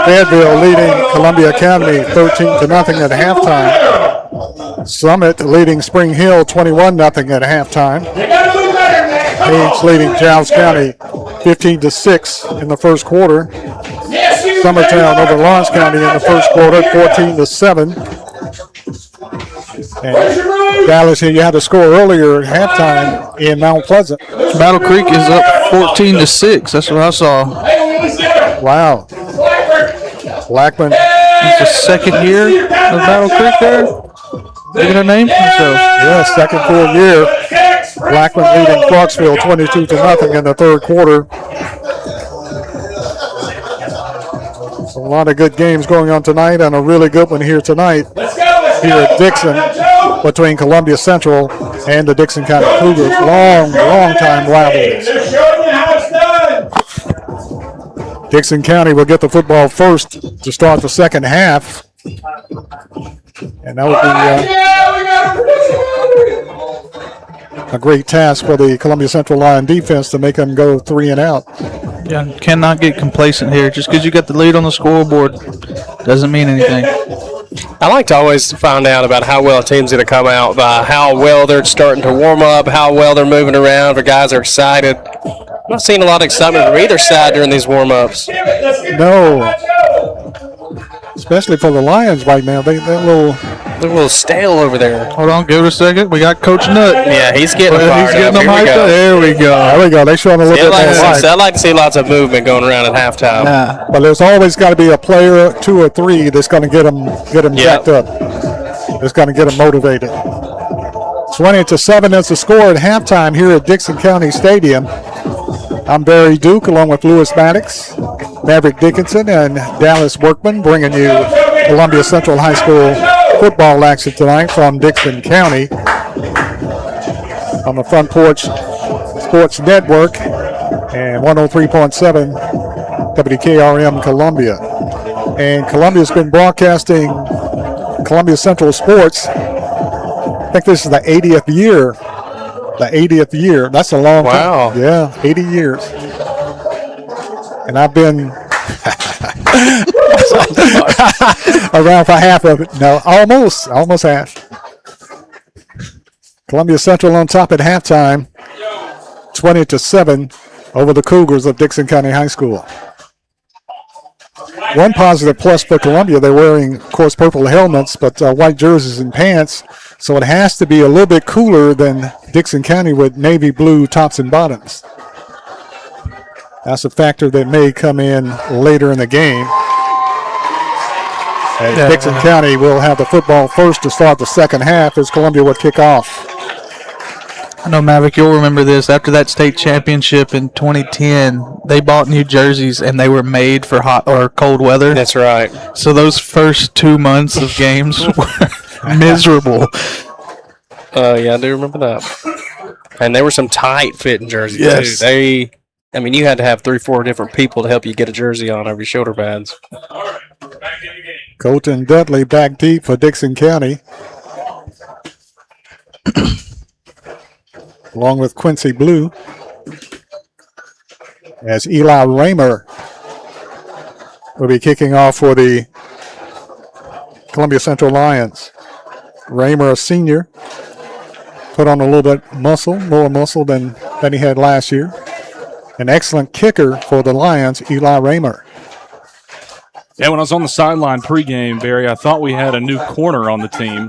Fayetteville leading Columbia Academy 13-0 at halftime. Summit leading Spring Hill 21-0 at halftime. Page leading Giles County 15-6 in the first quarter. Summertown over Lawrence County in the first quarter 14-7. And Dallas, here you had a score earlier at halftime in Mount Pleasant. Battle Creek is up 14-6. That's what I saw. Wow. Blackman. It's the second year of Battle Creek there. Look at her name. Yeah, second full year. Blackman leading Clarksville 22-0 in the third quarter. A lot of good games going on tonight, and a really good one here tonight. Here at Dickson, between Columbia Central and the Dickson County Cougars. Long time rivalries. Dickson County will get the football first to start the second half. And that would be a great task for the Columbia Central Lion defense to make them go 3 and out. Yeah, cannot get complacent here. Just because you got the lead on the scoreboard doesn't mean anything. I like to always find out about how well a team's going to come out by how well they're starting to warm up, how well they're moving around, if guys are excited. I'm not seeing a lot of excitement from either side during these warm-ups. No. Especially for the Lions right now. They're a little stale over there. Hold on, give it a second. We got Coach Nutt. Yeah, he's getting them fired up. Them hyped up. There we go. They're showing a little bit more life. I'd like to see lots of movement going around at halftime. But there's always got to be a player, 2 or 3, that's going to get them jacked up. That's going to get them motivated. 20-7 is the score at halftime here at Dickson County Stadium. I'm Barry Duke along with Lewis Maddox, Maverick Dickinson, and Dallas Workman bringing you Columbia Central High School football action tonight from Dickson County on the Front Porch Sports Network and 103.7 WKRM Columbia. And Columbia's been broadcasting Columbia Central Sports. I think this is the 80th year. The 80th year. That's a long time. Wow. Yeah, 80 years. And I've been around for half of it. No, almost half. Columbia Central on top at halftime, 20-7 over the Cougars of Dickson County High School. One positive plus for Columbia, they're wearing, of course, purple helmets, but white jerseys and pants, so it has to be a little bit cooler than Dickson County with navy blue tops and bottoms. That's a factor that may come in later in the game. And Dickson County will have the football first to start the second half as Columbia will kick off. I know, Maverick, you'll remember this. After that state championship in 2010, they bought new jerseys, and they were made for hot or cold weather. That's right. So those first 2 months of games were miserable. Yeah, I do remember that. And there were some tight-fitting jerseys, Yes. too. You had to have 3-4 different people to help you get a jersey on over your shoulder pads. Colton Dudley back deep for Dickson County. Along with Quincy Blue. As Eli Raymer will be kicking off for the Columbia Central Lions. Raymer, a senior, put on a little bit more muscle than he had last year. An excellent kicker for the Lions, Eli Raymer. Yeah, when I was on the sideline pregame, Barry, I thought we had a new corner on the team.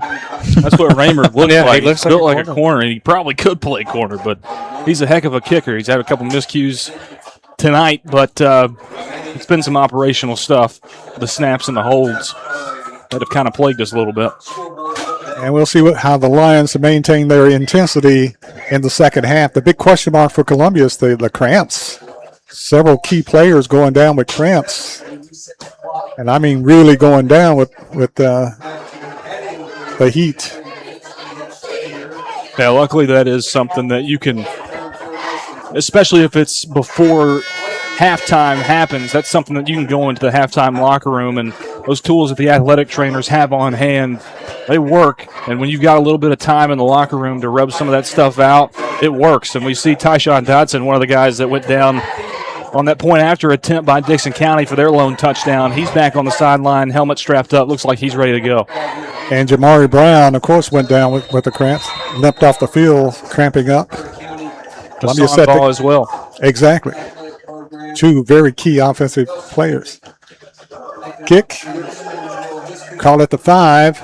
That's what Raymer looks Yeah, he like. looks He's built like like a a corner, and he probably could play corner, but he's a heck of a kicker. He's had a couple miscues tonight, but it's been some operational stuff, the snaps and the holds that have kind of plagued us a little bit. And we'll see how the Lions maintain their intensity in the second half. The big question mark for Columbia is the cramps. Several key players going down with cramps. And I mean really going down with the heat. Yeah, luckily that is something that you can, especially if it's before halftime happens, that's something that you can go into the halftime locker room, and those tools that the athletic trainers have on hand, they work. And when you've got a little bit of time in the locker room to rub some of that stuff out, it works. And we see Tyshawn Dotson, one of the guys that went down on that point after attempt by Dickson County for their lone touchdown. He's back on the sideline, helmet strapped up. Looks like he's ready to go. And Jamari Brown, of course, went down with the cramps. Limped off the field, cramping up. Columbia set ball as well. Exactly. Two very key offensive players. Kick. Call it the 5.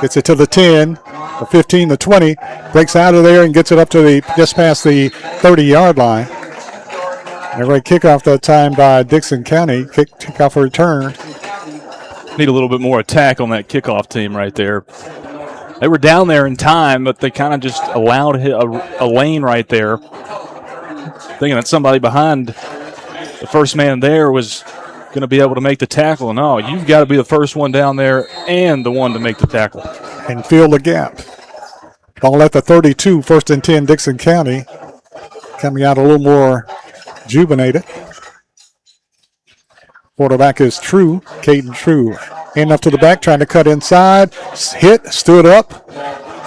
Gets it to the 10. The 15, the 20. Breaks out of there and gets it up to just past the 30-yard line. And a right kickoff that time by Dickson County. Kickoff return. Need a little bit more attack on that kickoff team right there. They were down there in time, but they kind of just allowed a lane right there. Thinking that somebody behind the first man there was going to be able to make the tackle. No, you've got to be the first one down there and the one to make the tackle. And fill the gap. Ball at the 32, 1st and 10, Dickson County. Coming out a little more juvenated. Quarterback is True, Caden True. Hand up to the back, trying to cut inside. Hit, stood up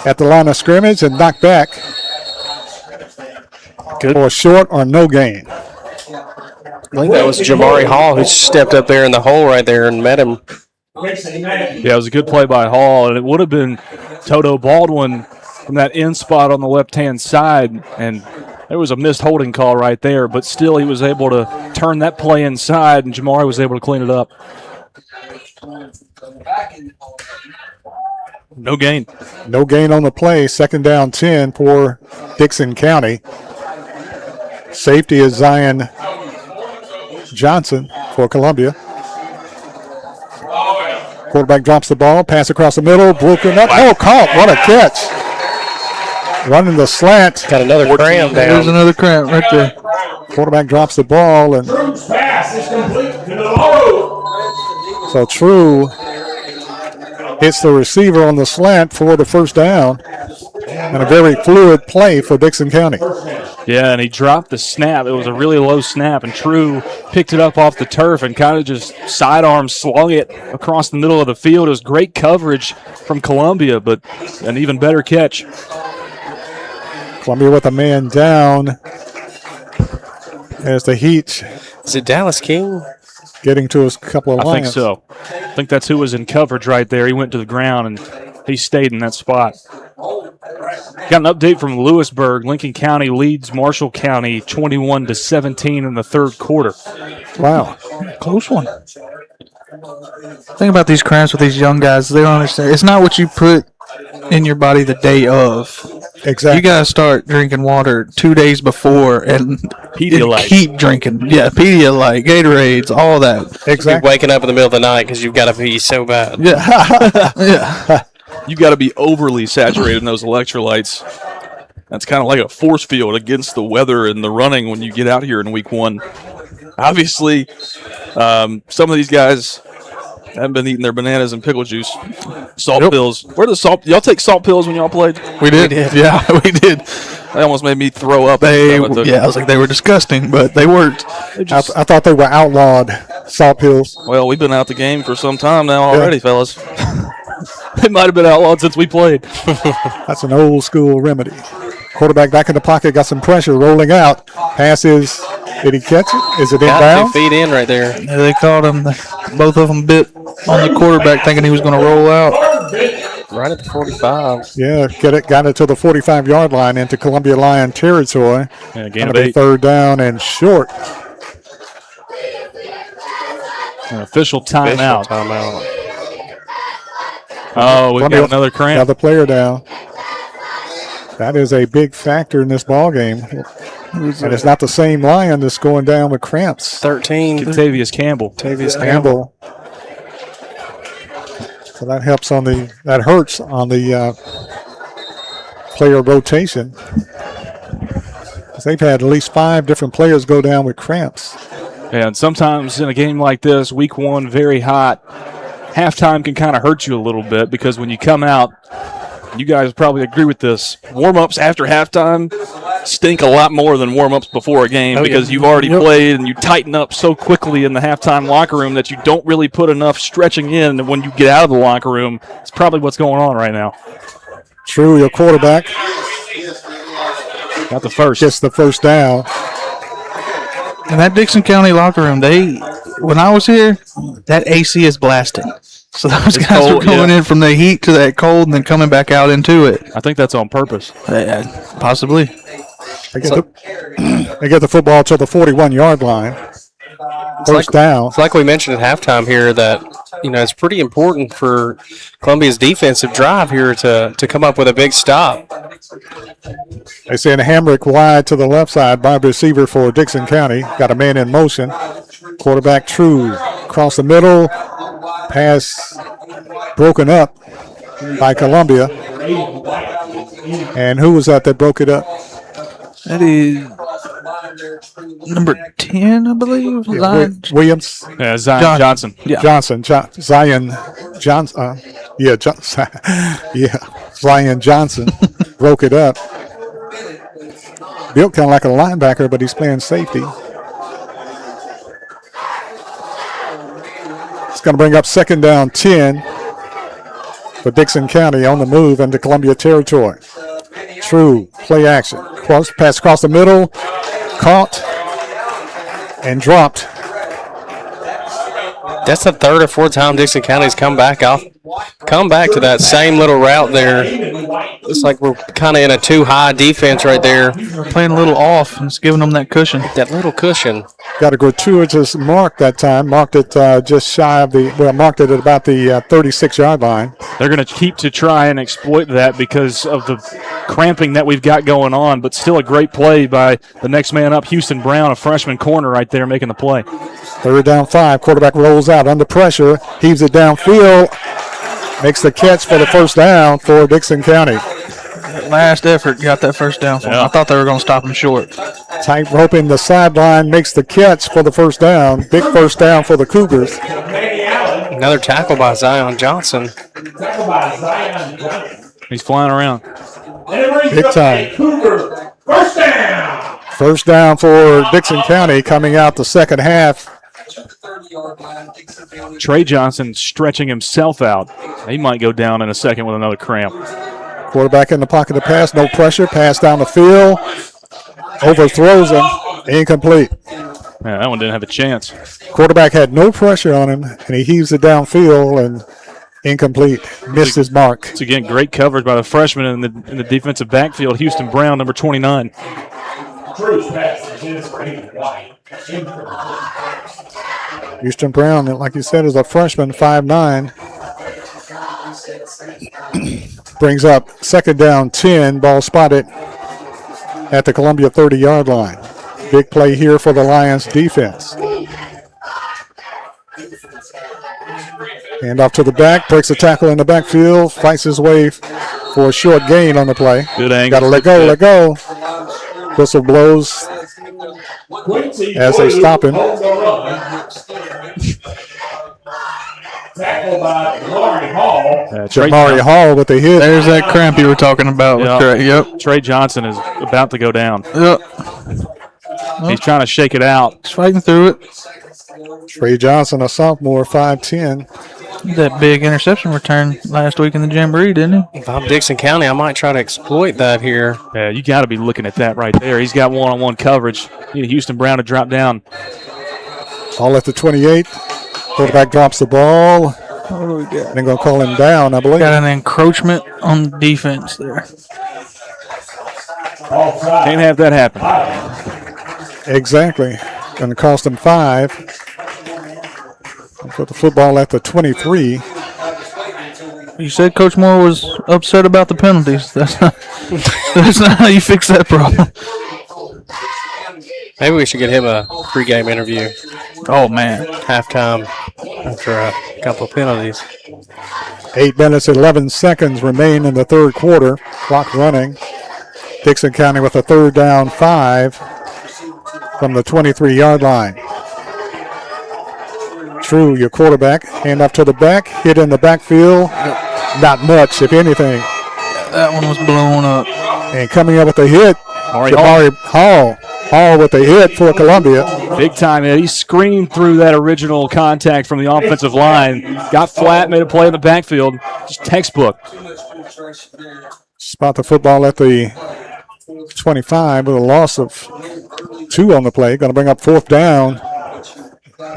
at the line of scrimmage and knocked back. Good. For a short or no gain. I think that was Jamari Hall who stepped up there in the hole right there and met him. Yeah, it was a good play by Hall, and it would have been Toto Baldwin from that end spot on the left-hand side, and there was a missed holding call right there, but still he was able to turn that play inside, and Jamari was able to clean it up. No gain. No gain on the play. 2nd down 10 for Dickson County. Safety is Zion Johnson for Columbia. Quarterback drops the ball. Pass across the middle. Broken up. Oh, caught. What a catch. Running the slant. Got another cramp down. There's another cramp right there. Quarterback drops the ball. And Pass is complete to the low. so True hits the receiver on the slant for the first down. And a very fluid play for Dickson County. Yeah, and he dropped the snap. It was a really low snap, and True picked it up off the turf and kind of just sidearm slung it across the middle of the field. It was great coverage from Columbia, but an even better catch. Columbia with a man down as the Heat. Is it Dallas King? Getting to his couple of I Lions. think so. I think that's who was in coverage right there. He went to the ground, and he stayed in that spot. Got an update from Lewisburg. Lincoln County leads Marshall County 21-17 in the 3rd quarter. Wow. Close one. Think about these cramps with these young guys. They don't understand. It's not what you put in your body the day of. Exactly. You got to start drinking water 2 days before and Pedialyte. Keep drinking. Yeah, Pedialyte, Gatorades, all that. Exactly. You're waking up in the middle of the night because you've got to pee so bad. Yeah. Yeah. You got to be overly saturated in those electrolytes. That's kind of like a force field against the weather and the running when you get out here in week 1. Obviously, some of these guys haven't been eating their bananas and pickle juice. Salt pills. Where the salt? Y'all take salt pills when y'all played? We did. Yeah, we did. They almost made me throw up. I was like, they were disgusting, but they worked. I thought they were outlawed salt pills. Well, we've been out the game for some time now already, fellas. It might have been outlawed since we played. That's an old school remedy. Quarterback back in the pocket, got some pressure, rolling out. Pass is, did he catch it? Is it inbound? 2 feet in right there. Yeah, they caught him. Both of them bit on the quarterback thinking he was going to roll out. Right at the 45. Yeah, got it to the 45-yard line into Columbia Lion territory. Yeah, gain of Gonna be 8. 3rd down and short. An official timeout. Oh, we've got another cramp. Another player down. That is a big factor in this ball game. And it's not the same Lion that's going down with cramps. 13. Tavius Campbell. Campbell. So that hurts on the player rotation. They've had at least 5 different players go down with cramps. Yeah, and sometimes in a game like this, week 1, very hot, halftime can kind of hurt you a little bit because when you come out, you guys probably agree with this, warm-ups after halftime stink a lot more than warm-ups before a game because you've already played and you tighten up so quickly in the halftime locker room that you don't really put enough stretching in, and when you get out of the locker room, it's probably what's going on right now. True, your quarterback. Got the first. Just the first down. And that Dickson County locker room, when I was here, that AC is blasting. So those guys cold, were going in from the heat to that cold and then coming back out into it. I think that's on purpose. Possibly. They get the football to the 41-yard line. First down. It's like we mentioned at halftime here that, it's pretty important for Columbia's defensive drive here to come up with a big stop. They send Hamrick wide to the left side by receiver for Dickson County. Got a man in motion. Quarterback True across the middle. Pass broken up by Columbia. And who was that broke it up? That is number 10, I believe. Williams. Yeah, Zion Johnson. Yeah. Zion Johnson. Zion Johnson broke it up. Built kind of like a linebacker, but he's playing safety. It's going to bring up second down 10 for Dickson County on the move into Columbia territory. True play action. Pass across the middle. Caught and dropped. That's the third or fourth time Dickson County's come back to that same little route there. It's like we're kind of in a too high defense right there. We're playing a little off and it's giving them that cushion. That little cushion. Got a gratuitous mark that time. Marked it just shy of marked it at about the 36-yard line. They're going to keep to try and exploit that because of the cramping that we've got going on, but still a great play by the next man up, Houston Brown, a freshman corner right there making the play. Third down 5. Quarterback rolls out under pressure. Heaves it downfield. Makes the catch for the first down for Dickson County. Last effort got that first down for him. I thought they were going to stop him short. Tight roping the sideline, makes the catch for the first down. Big first down for the Cougars. Another tackle by Zion Johnson. He's flying around. Big time. First down. First down for Dickson County coming out the second half. Trey Johnson stretching himself out. He might go down in a second with another cramp. Quarterback in the pocket to pass, no pressure. Pass down the field. Overthrows him. Incomplete. Yeah, that one didn't have a chance. Quarterback had no pressure on him, and he heaves it downfield and incomplete. Missed his mark. It's again great coverage by the freshman in the defensive backfield, Houston Brown, number 29. Houston Brown, like you said, is a freshman, 5'9". Brings up second down 10. Ball spotted at the Columbia 30-yard line. Big play here for the Lions defense. Hand off to the back. Breaks a tackle in the backfield. Fights his way for a short gain on the play. Good angle. Got to let go. Whistle blows as they stop him. Tackled by Jamari Hall. Jamari Hall with the hit. There's that cramp you were talking about. Yep. Trey Johnson is about to go down. Yep. He's trying to shake it out. He's fighting through it. Trey Johnson, a sophomore, 5'10". That big interception return last week in the Jamboree, didn't he? If I'm Dickson County, I might try to exploit that here. Yeah, you got to be looking at that right there. He's got one-on-one coverage. Need Houston Brown to drop down. Ball at the 28. Quarterback drops the ball. What do we got? They're going to call him down, I believe. Got an encroachment on defense there. Can't have that happen. Exactly. Going to cost him 5. Put the football at the 23. You said Coach Moore was upset about the penalties. That's not how you fix that problem. Maybe we should get him a pregame interview. Oh, man. Halftime after a couple of penalties. 8 minutes, 11 seconds remain in the third quarter. Clock running. Dickson County with a third down 5 from the 23-yard line. True, your quarterback. Hand off to the back. Hit in the backfield. Not much, if anything. That one was blown up. And coming up with a hit, Jamari Hall. Hall with a hit for Columbia. Big time. He screamed through that original contact from the offensive line. Got flat, made a play in the backfield. Just textbook. Spot the football at the 25 with a loss of 2 on the play. Going to bring up 4th down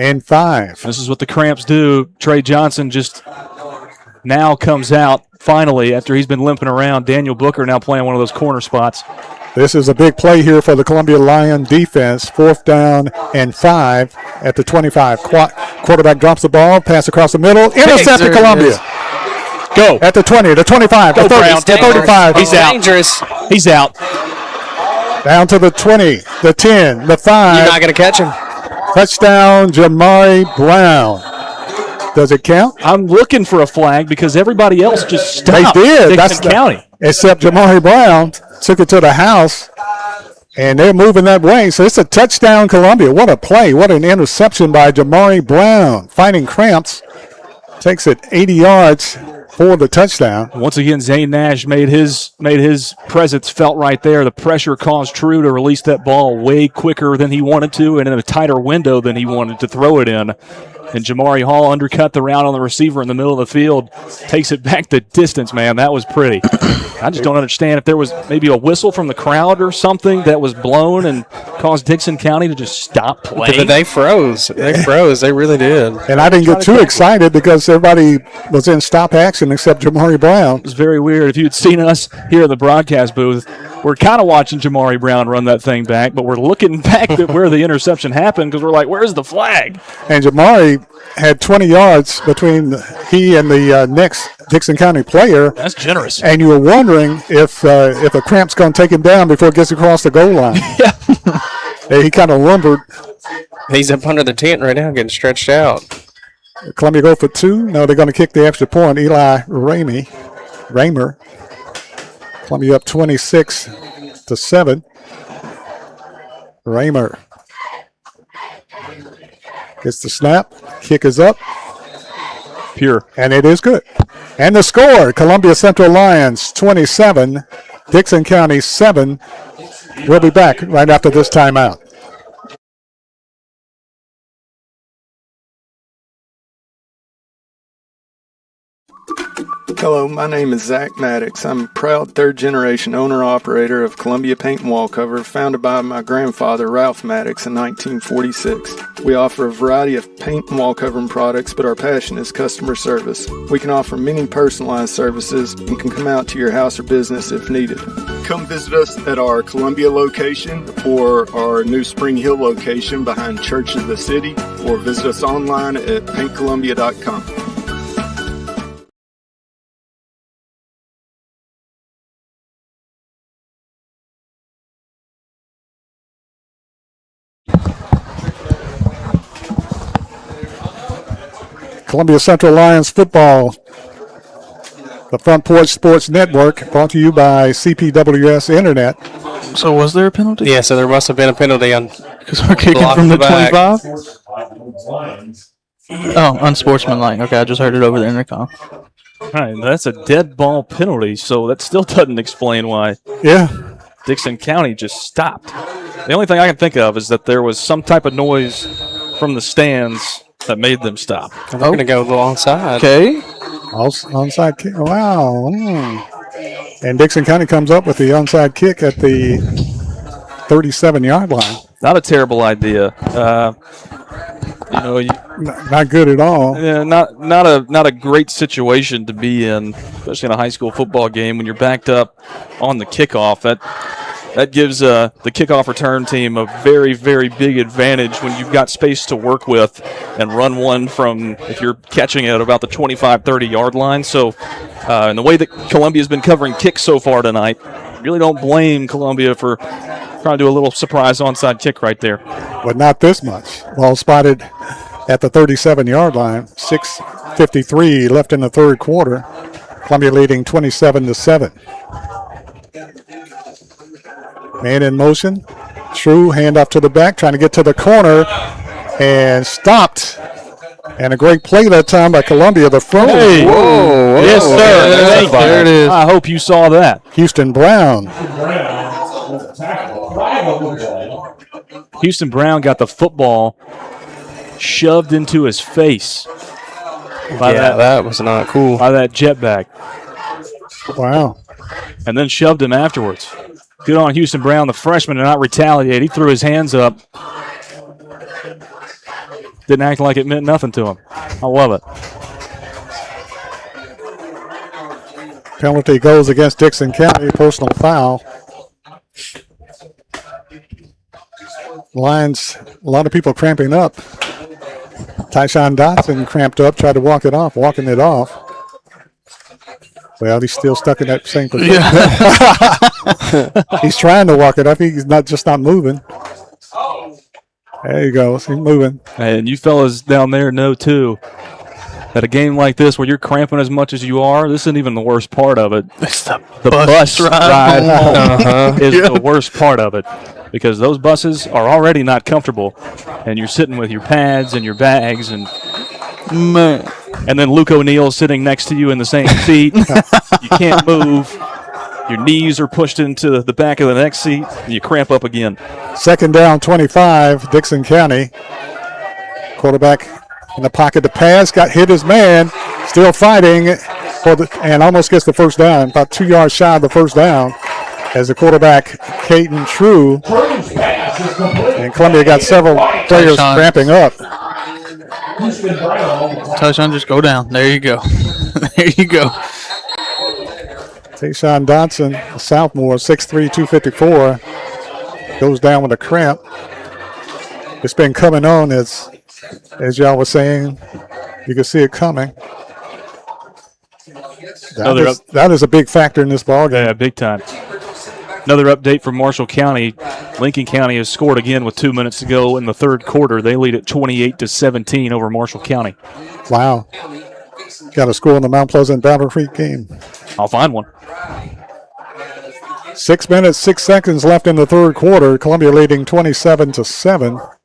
and 5. This is what the Cramps do. Trey Johnson just now comes out finally after he's been limping around. Daniel Booker now playing one of those corner spots. This is a big play here for the Columbia Lion defense. 4th down and 5 at the 25. Quarterback drops the ball, pass across the middle, intercepted Columbia. Go. At the 20, the 25, Go the 30, Brown. the 35. He's out. Dangerous. He's out. Down to the 20, the 10, the 5. You're not going to catch him. Touchdown, Jamari Brown. Does it count? I'm looking for a flag because everybody else just stopped. They did. Dickson County. Except Jamari Brown took it to the house, and they're moving that way. So it's a touchdown, Columbia. What a play. What an interception by Jamari Brown. Fighting cramps. Takes it 80 yards for the touchdown. Once again, Zane Nash made his presence felt right there. The pressure caused True to release that ball way quicker than he wanted to and in a tighter window than he wanted to throw it in. And Jamari Hall undercut the route on the receiver in the middle of the field. Takes it back the distance, man. That was pretty. I just don't understand if there was maybe a whistle from the crowd or something that was blown and caused Dickson County to just stop playing. They froze. They froze. They really did. And I didn't get too excited because everybody was in stop action except Jamari Brown. It was very weird. If you had seen us here in the broadcast booth, we're kind of watching Jamari Brown run that thing back, but we're looking back at where the interception happened because we're like, where's the flag? And Jamari had 20 yards between he and the next Dickson County player. That's generous. And you were wondering if a cramp's going to take him down before it gets across the goal line. Yeah. He kind of lumbered. He's up under the tent right now getting stretched out. Columbia go for 2. No, they're going to kick the extra point. Eli Raymer. Columbia up 26-7. Raymer gets the snap. Kick is up. Pure. And it is good. And the score, Columbia Central Lions 27, Dickson County 7. We'll be back right after this timeout. Hello, my name is Zach Maddox. I'm a proud third-generation owner-operator of Columbia Paint and Wall Cover, founded by my grandfather, Ralph Maddox, in 1946. We offer a variety of paint and wall covering products, but our passion is customer service. We can offer many personalized services and can come out to your house or business if needed. Come visit us at our Columbia location or our new Spring Hill location behind Church of the City, or visit us online at paintcolumbia.com. Columbia Central Lions football, the Front Porch Sports Network, brought to you by CPWS Internet. So was there a penalty? Yeah, so there must have been a penalty on because we're kicking from the back. 25. Oh, unsportsmanlike. Okay, I just heard it over the intercom. All right, that's a dead ball penalty, so that still doesn't explain why. Yeah. Dickson County just stopped. The only thing I can think of is that there was some type of noise from the stands that made them stop. They're going to go alongside. Okay. Onside kick. Wow. And Dickson County comes up with the onside kick at the 37-yard line. Not a terrible idea. Not good at all. Yeah, not a great situation to be in, especially in a high school football game when you're backed up on the kickoff. That gives the kickoff return team a very, very big advantage when you've got space to work with and run one from, if you're catching it, about the 25, 30-yard line. So in the way that Columbia's been covering kicks so far tonight, really don't blame Columbia for trying to do a little surprise onside kick right there. But not this much. Ball spotted at the 37-yard line. 6:53 left in the third quarter. Columbia leading 27-7. Man in motion. True, handoff to the back, trying to get to the corner, and stopped. And a great play that time by Columbia. The throw. Hey. Whoa. Yes, sir. There it is. I hope you saw that. Houston Brown. Houston Brown got the football shoved into his face. That was not cool. By that jetback. Wow. And then shoved him afterwards. Good on Houston Brown, the freshman, to not retaliate. He threw his hands up. Didn't act like it meant nothing to him. I love it. Penalty goes against Dickson County, personal foul. Lions, a lot of people cramping up. Tyshawn Dotson cramped up, tried to walking it off. Well, he's still stuck in that same position. Yeah. He's trying to walk it up. He's not moving. There you go. He's moving. And you fellas down there know, too, that a game like this where you're cramping as much as you are, this isn't even the worst part of it. It's the bus ride home. is the worst part of it, because those buses are already not comfortable, and you're sitting with your pads and your bags, and then Luke O'Neal sitting next to you in the same seat. You can't move. Your knees are pushed into the back of the next seat, and you cramp up again. Second down, 25, Dickson County. Quarterback in the pocket to pass, hit his man, still fighting and almost gets the first down, about 2 yards shy of the first down, as the quarterback, Caden True, and Columbia got several players cramping up. Touchdown, just go down. There you go. There you go. Tayshawn Dodson, a sophomore, 6'3", 254, goes down with a cramp. It's been coming on as y'all were saying. You can see it coming. That is a big factor in this ballgame. Yeah, big time. Another update from Marshall County. Lincoln County has scored again with 2 minutes to go in the third quarter. They lead at 28-17 over Marshall County. Wow. Got a score in the Mount Pleasant Battle Creek game. I'll find one. 6 minutes, 6 seconds left in the third quarter. Columbia leading 27-7.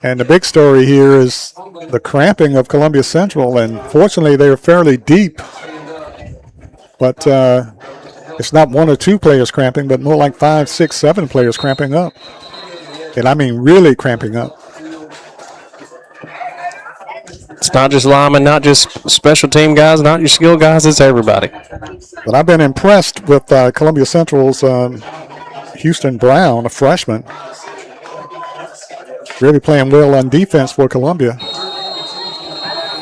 And the big story here is the cramping of Columbia Central, and fortunately they're fairly deep. But it's not one or two players cramping, but more like 5, 6, 7 players cramping up. And I mean really cramping up. It's not just linemen, not just special team guys, not your skill guys, it's everybody. But I've been impressed with Columbia Central's Houston Brown, a freshman. Really playing well on defense for Columbia,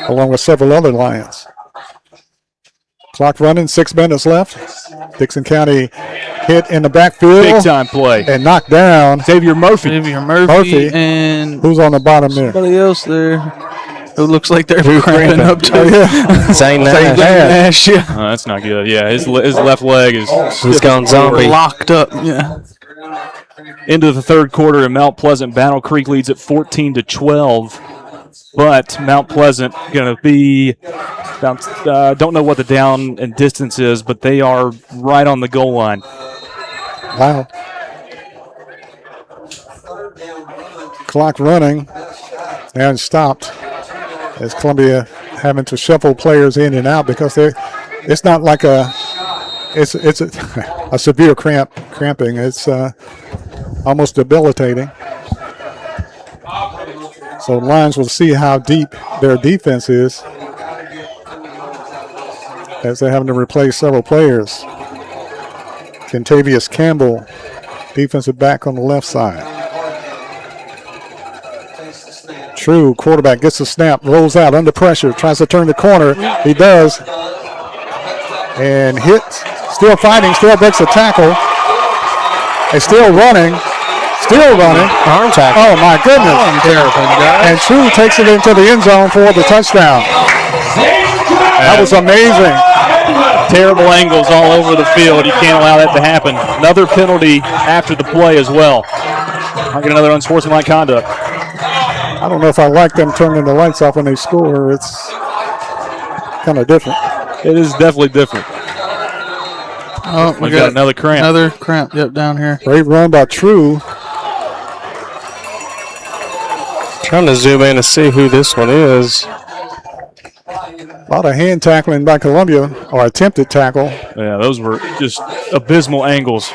along with several other Lions. Clock running, 6 minutes left. Dickson County hit in the backfield. Big time play. And knocked down. Xavier Murphy. Murphy. And who's on the bottom there? Somebody else there. Who looks like they're cramping up too. Oh, yeah. Zane Nash. Yeah. Oh, that's not good. Yeah, his left leg is he's gone zombie. Locked up. Yeah. Into the third quarter, and Mount Pleasant Battle Creek leads at 14-12. But Mount Pleasant going to be, don't know what the down and distance is, but they are right on the goal line. Wow. Clock running and stopped as Columbia having to shuffle players in and out because it's not like it's a severe cramping. It's almost debilitating. So Lions will see how deep their defense is as they're having to replace several players. Kentavious Campbell, defensive back on the left side. True, quarterback gets the snap, rolls out under pressure, tries to turn the corner. He does. And hits, still fighting, still breaks a tackle. He's still running. Arm tackle. Oh, my goodness. And True takes it into the end zone for the touchdown. That was amazing. Terrible angles all over the field. You can't allow that to happen. Another penalty after the play as well. I'll get another unsportsmanlike conduct. I don't know if I like them turning the lights off when they score. It's kind of different. It is definitely different. Oh, we got another cramp. Another cramp, yep, down here. Great run by True. Trying to zoom in to see who this one is. A lot of hand tackling by Columbia, or attempted tackle. Yeah, those were just abysmal angles.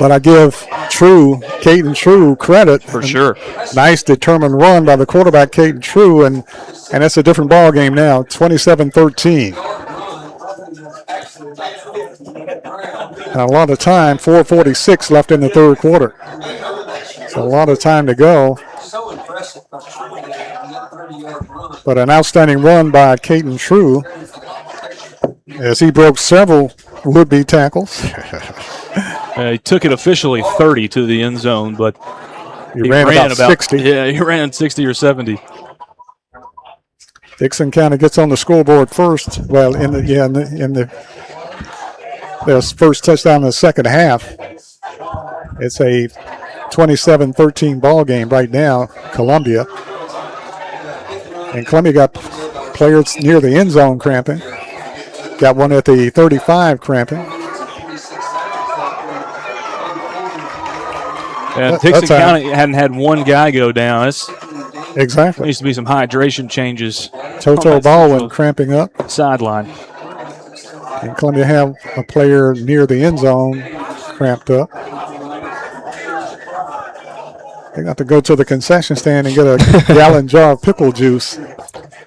But I give Caden True credit. For sure. Nice determined run by the quarterback, Caden True, and it's a different ball game now, 27-13. And a lot of time, 4:46 left in the third quarter. So a lot of time to go. But an outstanding run by Caden True as he broke several would-be tackles. He took it officially 30 to the end zone, but he ran about 60. Yeah, he ran 60 or 70. Dickson County gets on the scoreboard first. Well, in the their first touchdown in the second half. It's a 27-13 ball game right now, Columbia. And Columbia got players near the end zone cramping. Got one at the 35 cramping. And Dickson County hadn't had one guy go down. Exactly. There needs to be some hydration changes. Toto Baldwin cramping up. Sideline. And Columbia have a player near the end zone cramped up. They got to go to the concession stand and get a gallon jar of pickle juice.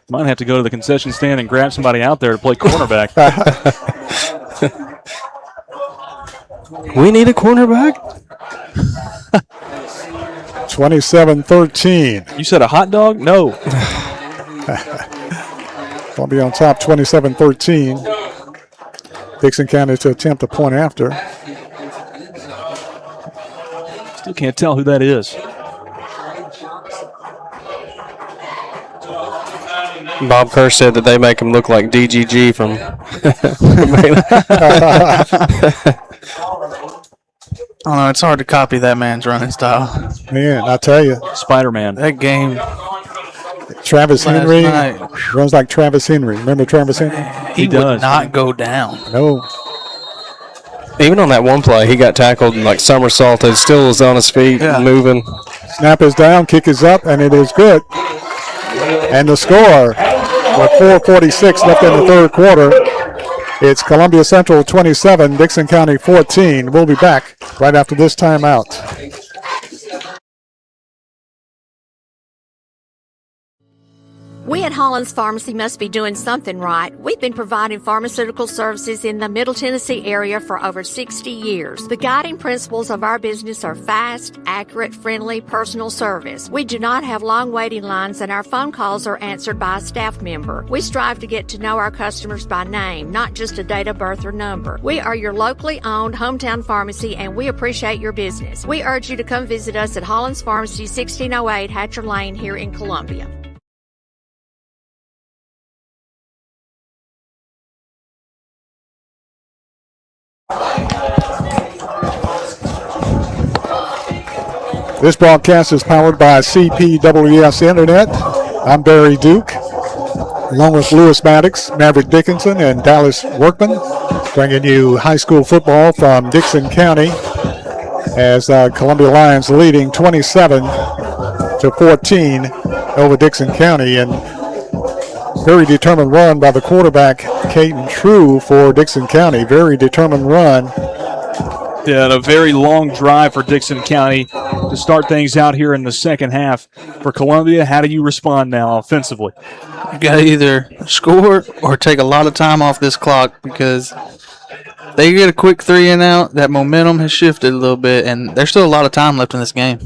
Might have to go to the concession stand and grab somebody out there to play cornerback. We need a cornerback? 27-13. You said a hot dog? No. Columbia on top, 27-13. Dickson County to attempt a point after. Still can't tell who that is. Bob Kerr said that they make him look like DGG from. I don't know. It's hard to copy that man's running style. Man, I tell you. Spider-Man. That game. Travis Henry runs like Travis Henry. Remember Travis Henry? He would not go down. No. Even on that one play, he got tackled and like somersaulted, still was on his feet and moving. Snap is down, kick is up, and it is good. And the score, with 4:46 left in the third quarter, it's Columbia Central 27, Dickson County 14. We'll be back right after this timeout. We at Hollins Pharmacy must be doing something right. We've been providing pharmaceutical services in the Middle Tennessee area for over 60 years. The guiding principles of our business are fast, accurate, friendly, personal service. We do not have long waiting lines and our phone calls are answered by a staff member. We strive to get to know our customers by name, not just a date of birth or number. We are your locally owned hometown pharmacy and we appreciate your business. We urge you to come visit us at Hollins Pharmacy, 1608 Hatcher Lane here in Columbia. This broadcast is powered by CPWS Internet. I'm Barry Duke, along with Lewis Maddox, Maverick Dickinson, and Dallas Workman, bringing you high school football from Dickson County as Columbia Lions leading 27-14 over Dickson County. And very determined run by the quarterback, Caden True, for Dickson County. Very determined run. Yeah, and a very long drive for Dickson County to start things out here in the second half. For Columbia, how do you respond now offensively? You got to either score or take a lot of time off this clock because they get a quick 3 and out. That momentum has shifted a little bit, and there's still a lot of time left in this game.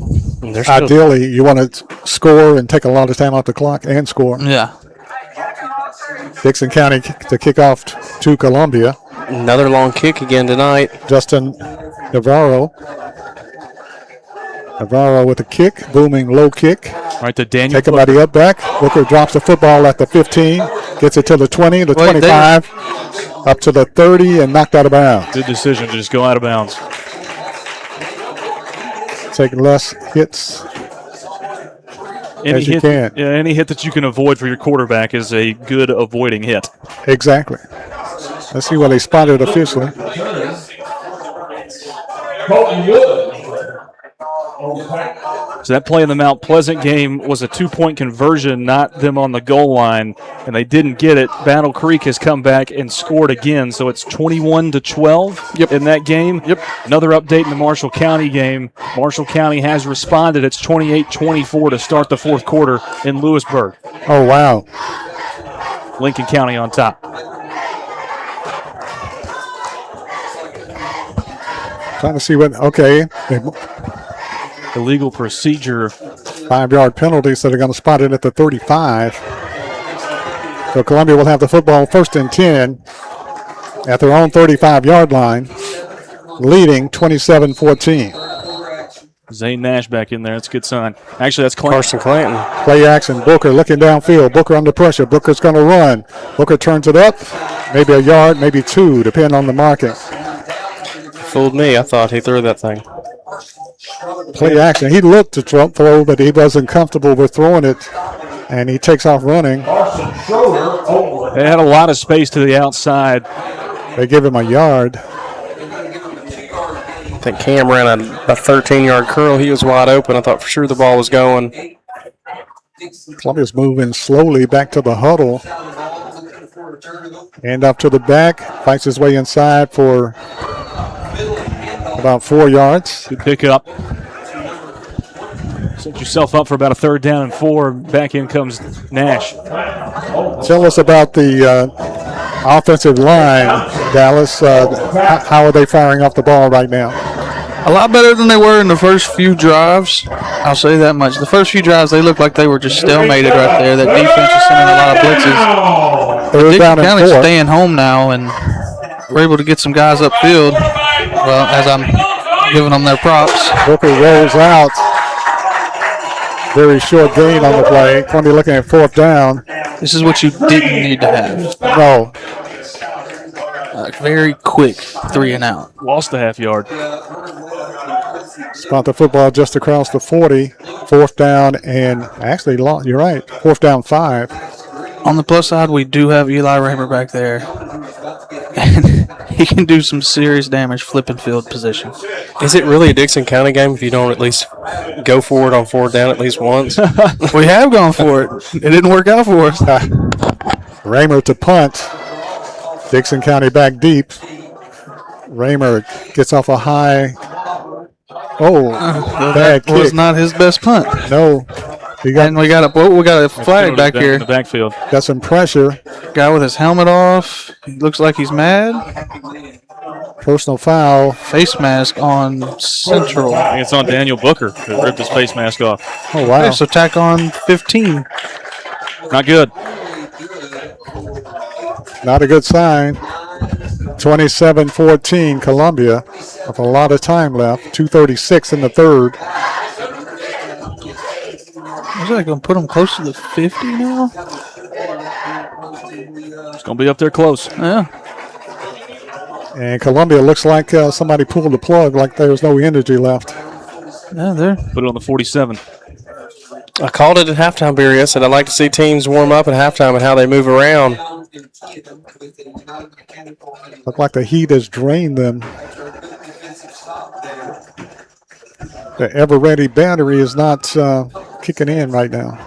Ideally, you want to score and take a lot of time off the clock and score. Yeah. Dickson County to kick off to Columbia. Another long kick again tonight. Justin Navarro with a kick, booming low kick. Right to Daniel. Take somebody up back. Booker drops the football at the 15, gets it to the 20, the 25, up to the 30, and knocked out of bounds. Good decision to just go out of bounds. Taking less hits as you can. Yeah, any hit that you can avoid for your quarterback is a good avoiding hit. Exactly. Let's see what they spotted officially. So that play in the Mount Pleasant game was a 2-point conversion, not them on the goal line, and they didn't get it. Battle Creek has come back and scored again, so it's 21-12 in that game. Another update in the Marshall County game. Marshall County has responded. It's 28-24 to start the fourth quarter in Lewisburg. Oh, wow. Lincoln County on top. Trying to see what, okay. Illegal procedure. 5-yard penalty, so they're going to spot it at the 35. So Columbia will have the football 1st and 10 at their own 35-yard line, leading 27-14. Zane Nash back in there. That's a good sign. Actually, that's Carson Clanton. Play action. Booker looking downfield. Booker under pressure. Booker's going to run. Booker turns it up. Maybe a yard, maybe 2, depending on the marking. Fooled me. I thought he threw that thing. Play action. He looked to throw, but he wasn't comfortable with throwing it, and he takes off running. They had a lot of space to the outside. They give him a yard. I think Cam ran a 13-yard curl. He was wide open. I thought for sure the ball was going. Columbia's moving slowly back to the huddle. And up to the back. Fights his way inside for about 4 yards. Good pickup. Set yourself up for about a 3rd down and 4. Back in comes Nash. Tell us about the offensive line, Dallas. How are they firing off the ball right now? A lot better than they were in the first few drives. I'll say that much. The first few drives, they looked like they were just stalemated right there. That defense was sending a lot of blitzes. Dickson County's staying home now, and we're able to get some guys upfield. Well, as I'm giving them their props. Booker rolls out. Very short gain on the play. Columbia looking at 4th down. This is what you didn't need to have. No. Very quick 3 and out. Lost a half yard. Spot the football just across the 40. 4th down and actually, you're right, 4th down 5. On the plus side, we do have Eli Raymer back there. And he can do some serious damage flipping field position. Is it really a Dickson County game if you don't at least go for it on 4th down at least once? We have gone for it. It didn't work out for us. Raymer to punt. Dickson County back deep. Raymer gets off a high. Bad kick. Was not his best punt. No. We got a flag back here. In the backfield. Got some pressure. Guy with his helmet off. He looks like he's mad. Personal foul. Face mask on Central. I think it's on Daniel Booker who ripped his face mask off. Oh, wow. Okay, so tack on 15. Not good. Not a good sign. 27-14 Columbia with a lot of time left. 2:36 in the 3rd. Is that going to put them close to the 50 now? It's going to be up there close. Yeah. And Columbia looks like somebody pulled the plug, like there's no energy left. Yeah, there. Put it on the 47. I called it at halftime, Barry. I said I'd like to see teams warm up at halftime and how they move around. Look like the heat has drained them. The ever-ready battery is not kicking in right now.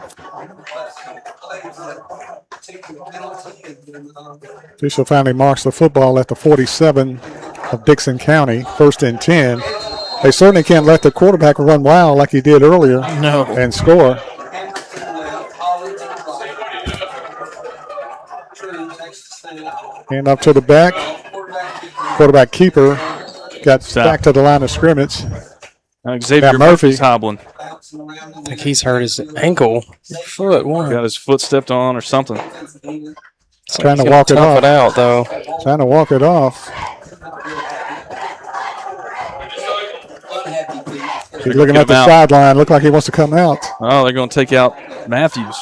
Official finally marks the football at the 47 of Dickson County, 1st and 10. They certainly can't let the quarterback run wild like he did earlier and score. And up to the back. Quarterback keeper got back to the line of scrimmage. Xavier Murphy's hobbling. I think he's hurt his ankle. Foot. Got his foot stepped on or something. Trying to walk it off. It out, though. Trying to walk it off. He's looking at the sideline. Look like he wants to come out. Oh, they're going to take out Matthews.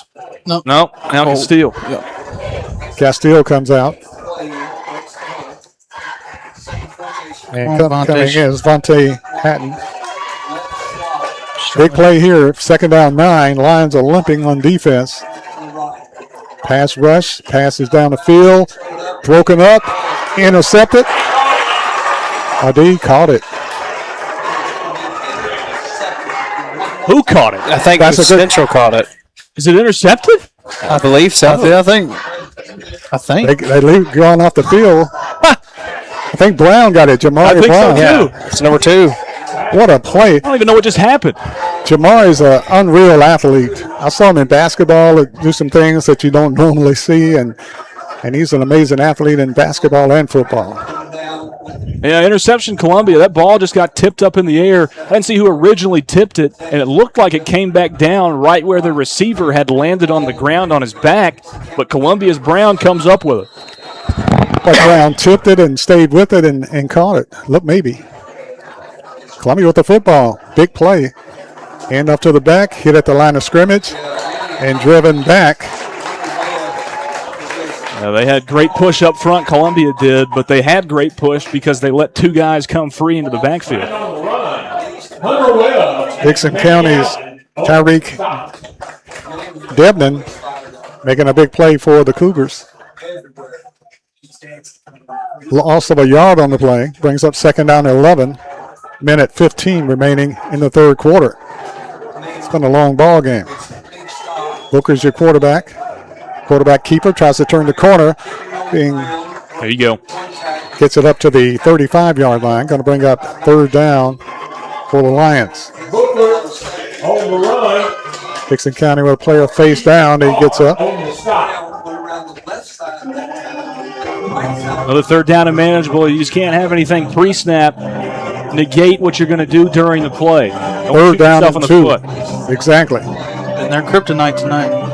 No. Now Castile. Yep. Castile comes out. And coming in is Vontae Hatton. Big play here. 2nd down 9. Lions are limping on defense. Pass rush. Passes down the field. Broken up. Intercepted. RD caught it. Who caught it? I think Central caught it. Is it intercepted? I believe so. I think. They leave going off the field. I think Brown got it. Jamari Brown. So too. It's number 2. What a play. I don't even know what just happened. Jamari's an unreal athlete. I saw him in basketball do some things that you don't normally see, and he's an amazing athlete in basketball and football. Yeah, interception, Columbia. That ball just got tipped up in the air. I didn't see who originally tipped it, and it looked like it came back down right where the receiver had landed on the ground on his back, but Columbia's Brown comes up with it. But Brown tipped it and stayed with it and caught it. Look, maybe. Columbia with the football. Big play. Hand up to the back, hit at the line of scrimmage, and driven back. They had great push up front, Columbia did, but they had great push because they let two guys come free into the backfield. Dickson County's Tyreek Debnan making a big play for the Cougars. Loss of a yard on the play, brings up second down and 11. Minute 15 remaining in the third quarter. It's been a long ball game. Booker's your quarterback. Quarterback keeper tries to turn the corner. There you go. Gets it up to the 35-yard line. Going to bring up third down for the Lions. Booker on the run. Dickson County with a player face down. He gets up. Another third down and manageable. You just can't have anything pre-snap negate what you're going to do during the play. Third down and 2. Exactly. And they're kryptonite tonight.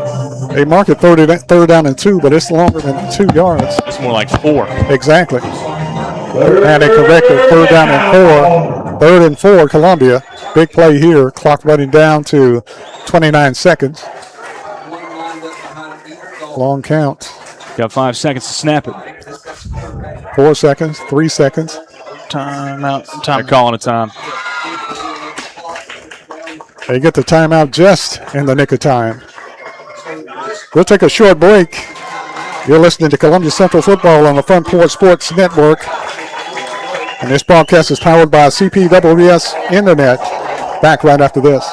They mark it third down and 2, but it's longer than 2 yards. It's more like 4. Exactly. And they corrected third down and 4. Third and 4, Columbia. Big play here. Clock running down to 29 seconds. Long count. Got 5 seconds to snap it. 4 seconds, 3 seconds. Timeout. They're calling a time. They get the timeout just in the nick of time. We'll take a short break. You're listening to Columbia Central Football on the Front Porch Sports Network. And this broadcast is powered by CPWS Internet. Back right after this.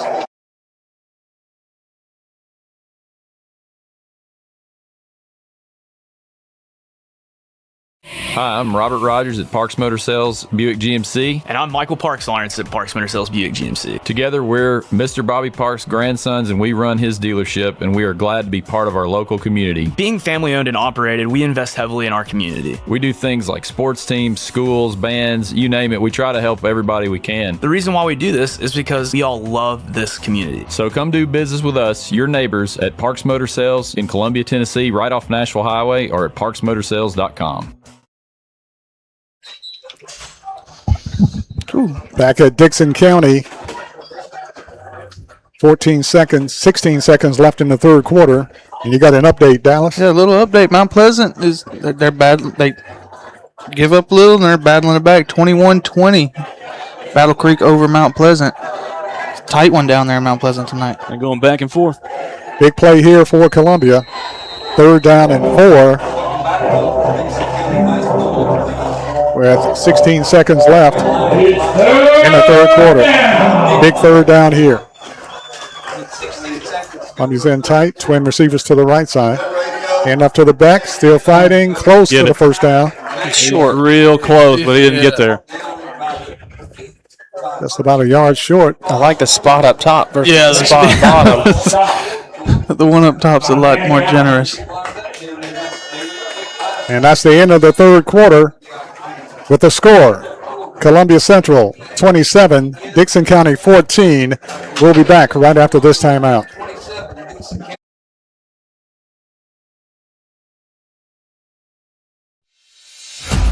Hi, I'm Robert Rogers at Parks Motor Sales Buick GMC. And I'm Michael Parks Lawrence at Parks Motor Sales Buick GMC. Together, we're Mr. Bobby Parks' grandsons, and we run his dealership, and we are glad to be part of our local community. Being family owned and operated, we invest heavily in our community. We do things like sports teams, schools, bands, you name it. We try to help everybody we can. The reason why we do this is because we all love this community. So come do business with us, your neighbors, at Parks Motor Sales in Columbia, Tennessee, right off Nashville Highway, or at parksmotorsales.com. Back at Dickson County, 16 seconds left in the third quarter. And you got an update, Dallas? Yeah, a little update. Mount Pleasant is they're bad. They give up a little and they're battling it back. 21-20. Battle Creek over Mount Pleasant. Tight one down there in Mount Pleasant tonight. They're going back and forth. Big play here for Columbia. Third down and 4. With 16 seconds left in the third quarter. Big third down here. Columbia's in tight. Twin receivers to the right side. Hand up to the back. Still fighting. Close to the first down. Short. Real close, but he didn't get there. Just about a yard short. I like the spot up top versus the spot bottom. The one up top's a lot more generous. And that's the end of the third quarter. With the score, Columbia Central 27, Dickson County 14. We'll be back right after this timeout.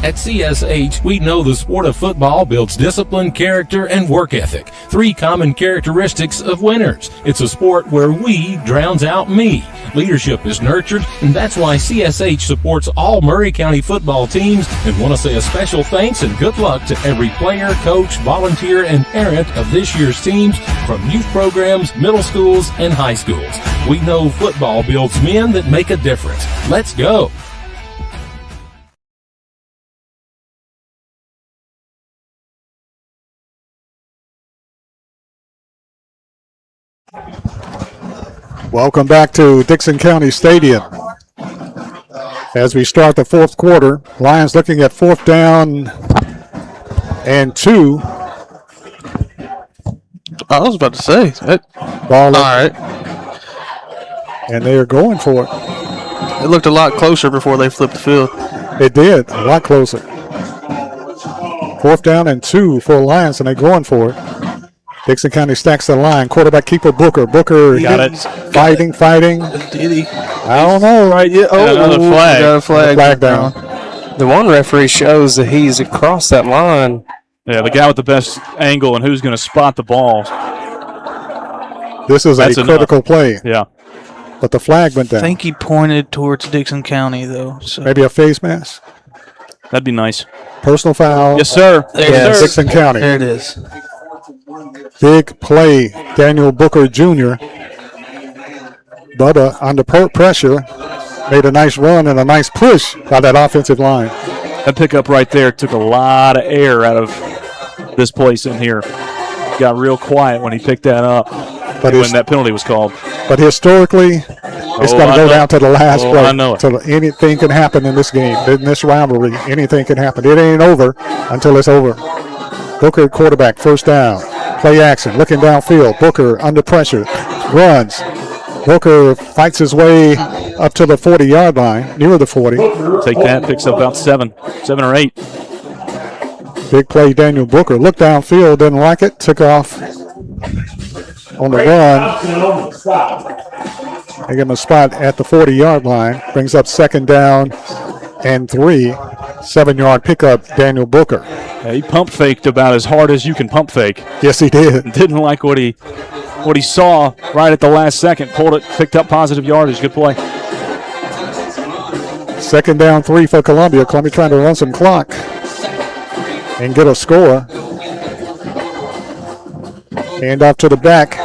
At CSH, we know the sport of football builds discipline, character, and work ethic. 3 common characteristics of winners. It's a sport where we drowns out me. Leadership is nurtured, and that's why CSH supports all Murray County football teams, and want to say a special thanks and good luck to every player, coach, volunteer, and parent of this year's teams, from youth programs, middle schools, and high schools. We know football builds men that make a difference. Let's go. Welcome back to Dickson County Stadium. As we start the fourth quarter, Lions looking at 4th down and 2. I was about to say that. Ball all right. And they are going for it. It looked a lot closer before they flipped the field. It did, a lot closer. 4th down and 2 for the Lions, and they're going for it. Dickson County stacks the line. Quarterback keeper Booker. Booker got it. Fighting. Did he? I don't know. Right. Yeah. Oh, another flag. Got a flag down. The one referee shows that he's across that line. Yeah, the guy with the best angle and who's going to spot the ball. This is a critical play. Yeah. But the flag went down. I think he pointed towards Dickson County, though. So. Maybe a face mask. That'd be nice. Personal foul. Yes, sir. Yes. Dickson County. There it is. Big play. Daniel Booker Jr. Bubba under pressure. Made a nice run and a nice push by that offensive line. That pickup right there took a lot of air out of this place in here. Got real quiet when he picked that up. But when that penalty was called. But historically, it's going to go down to the last play. I know it. So anything can happen in this game, in this rivalry. Anything can happen. It ain't over until it's over. Booker quarterback, 1st down. Play action, looking downfield. Booker under pressure, runs. Booker fights his way up to the 40-yard line, near the 40. Take that, picks up about 7 or 8. Big play, Daniel Booker. Looked downfield, didn't like it, took off on the run. They give him a spot at the 40-yard line. Brings up 2nd down and 3. 7-yard pickup, Daniel Booker. Yeah, he pump faked about as hard as you can pump fake. Yes, he did. Didn't like what he saw right at the last second. Pulled it, picked up positive yardage. Good play. 2nd down, 3 for Columbia. Columbia trying to run some clock and get a score. Hand off to the back.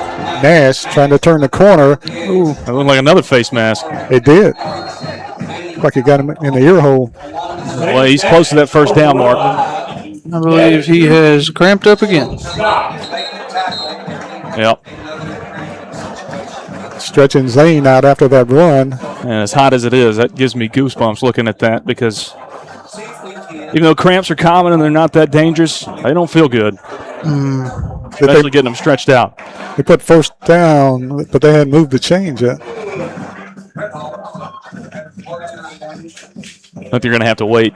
Nash trying to turn the corner. Ooh, that looked like another face mask. It did. Looked like he got him in the ear hole. Well, he's close to that 1st down mark. I believe he has cramped up again. Yep. Stretching Zane out after that run. And as hot as it is, that gives me goosebumps looking at that because even though cramps are common and they're not that dangerous, they don't feel good. Especially getting them stretched out. They put 1st down, but they hadn't moved the chains yet. I think you're going to have to wait,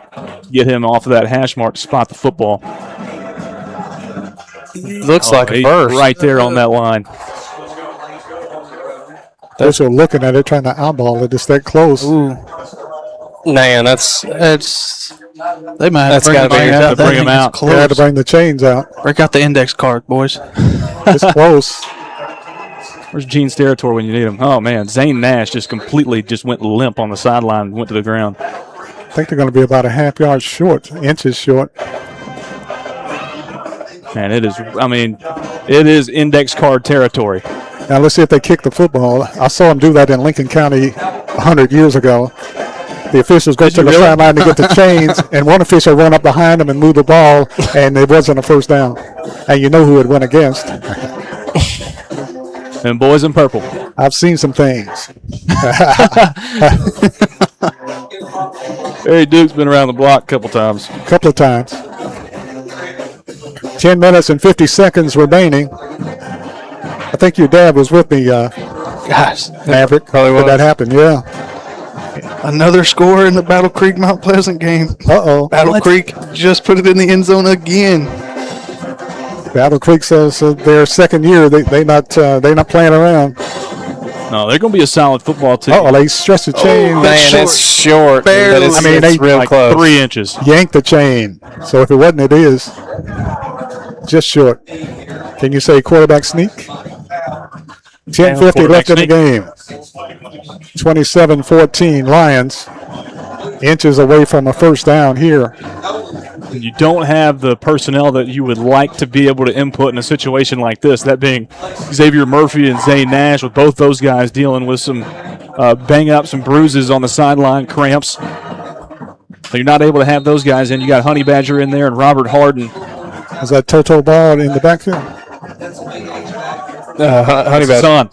get him off of that hash mark to spot the football. Looks like a burst. Right there on that line. They're still looking at it, trying to eyeball it. It's that close. Ooh. Man, that's they might have to bring him out. They had to bring the chains out. Break out the index card, boys. It's close. Where's Gene's territory when you need him? Oh, man. Zane Nash just completely went limp on the sideline and went to the ground. I think they're going to be about a half yard short, inches short. Man, it is index card territory. Now let's see if they kick the football. I saw them do that in Lincoln County 100 years ago. The officials go to the sideline to get the chains, and one official run up behind them and move the ball, and it wasn't a 1st down. And you know who it went against. And boys in purple. I've seen some things. Hey, Duke's been around the block a couple times. 10 minutes and 50 seconds remaining. I think your dad was with me, Gosh, Maverick. Probably when that happened, yeah. Another score in the Battle Creek Mount Pleasant game. Uh-oh. Battle Creek just put it in the end zone again. Battle Creek says their 2nd year. They're not playing around. No, they're going to be a solid football team. Oh, they stretched the chain. Man, it's short. Barely. It's real close. 3 inches. Yanked the chain. So if it wasn't, it is. Just short. Can you say quarterback sneak? 10:50 left in the game. 27-14 Lions. Inches away from a 1st down here. You don't have the personnel that you would like to be able to input in a situation like this, that being Xavier Murphy and Zane Nash, with both those guys dealing with some bang up, some bruises on the sideline, cramps. So you're not able to have those guys in. You got Honey Badger in there and Robert Harden. Is that Toto Ball in the backfield? Honey Badger. Son.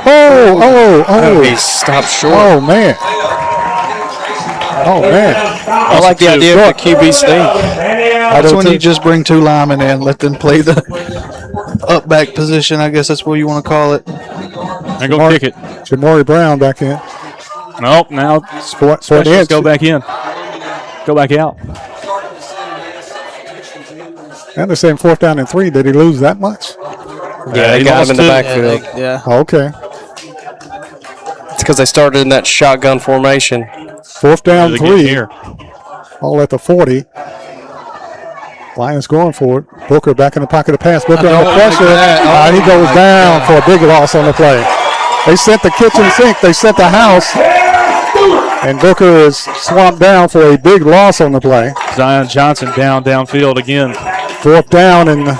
Oh. He stopped short. Oh, man. I like the idea of the QB sneak. That's when you just bring 2 linemen in, let them play the up back position. I guess that's what you want to call it. And go kick it. Jamari Brown back in. Nope, now specialists go back in. Go back out. I understand 4th down and 3. Did he lose that much? Yeah, they got him in the backfield. Yeah. Okay. It's because they started in that shotgun formation. 4th down, Gotta get 3. here. All at the 40. Lions going for it. Booker back in the pocket to pass. Booker under pressure. He goes down for a big loss on the play. They sent the kitchen sink. They sent the house. And Booker is swamped down for a big loss on the play. Zion Johnson downfield again. 4th down, and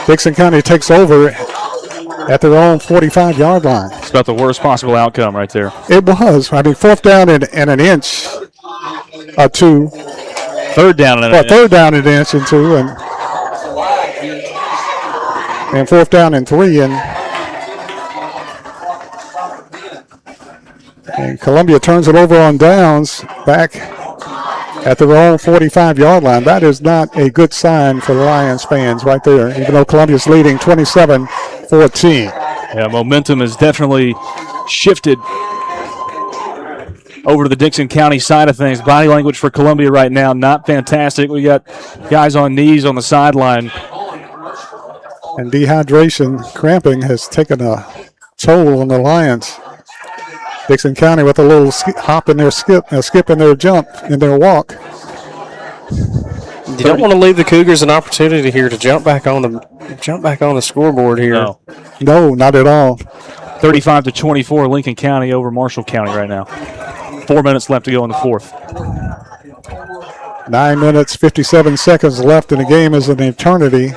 Dickson County takes over at their own 45-yard line. It's about the worst possible outcome right there. It was. I mean, 4th down and an inch or 2. 3rd down and an inch. 3rd down and an inch and 2, and 4th down and 3, and Columbia turns it over on downs back at their own 45-yard line. That is not a good sign for the Lions fans right there, even though Columbia's leading 27-14. Yeah, momentum has definitely shifted over to the Dickson County side of things. Body language for Columbia right now, not fantastic. We got guys on knees on the sideline. And dehydration, cramping has taken a toll on the Lions. Dickson County with a little hop in their skip in their jump, in their walk. You don't want to leave the Cougars an opportunity here to jump back on the scoreboard here. No, not at all. 35-24, Lincoln County over Marshall County right now. 4 minutes left to go in the 4th. 9 minutes, 57 seconds left in the game is an eternity.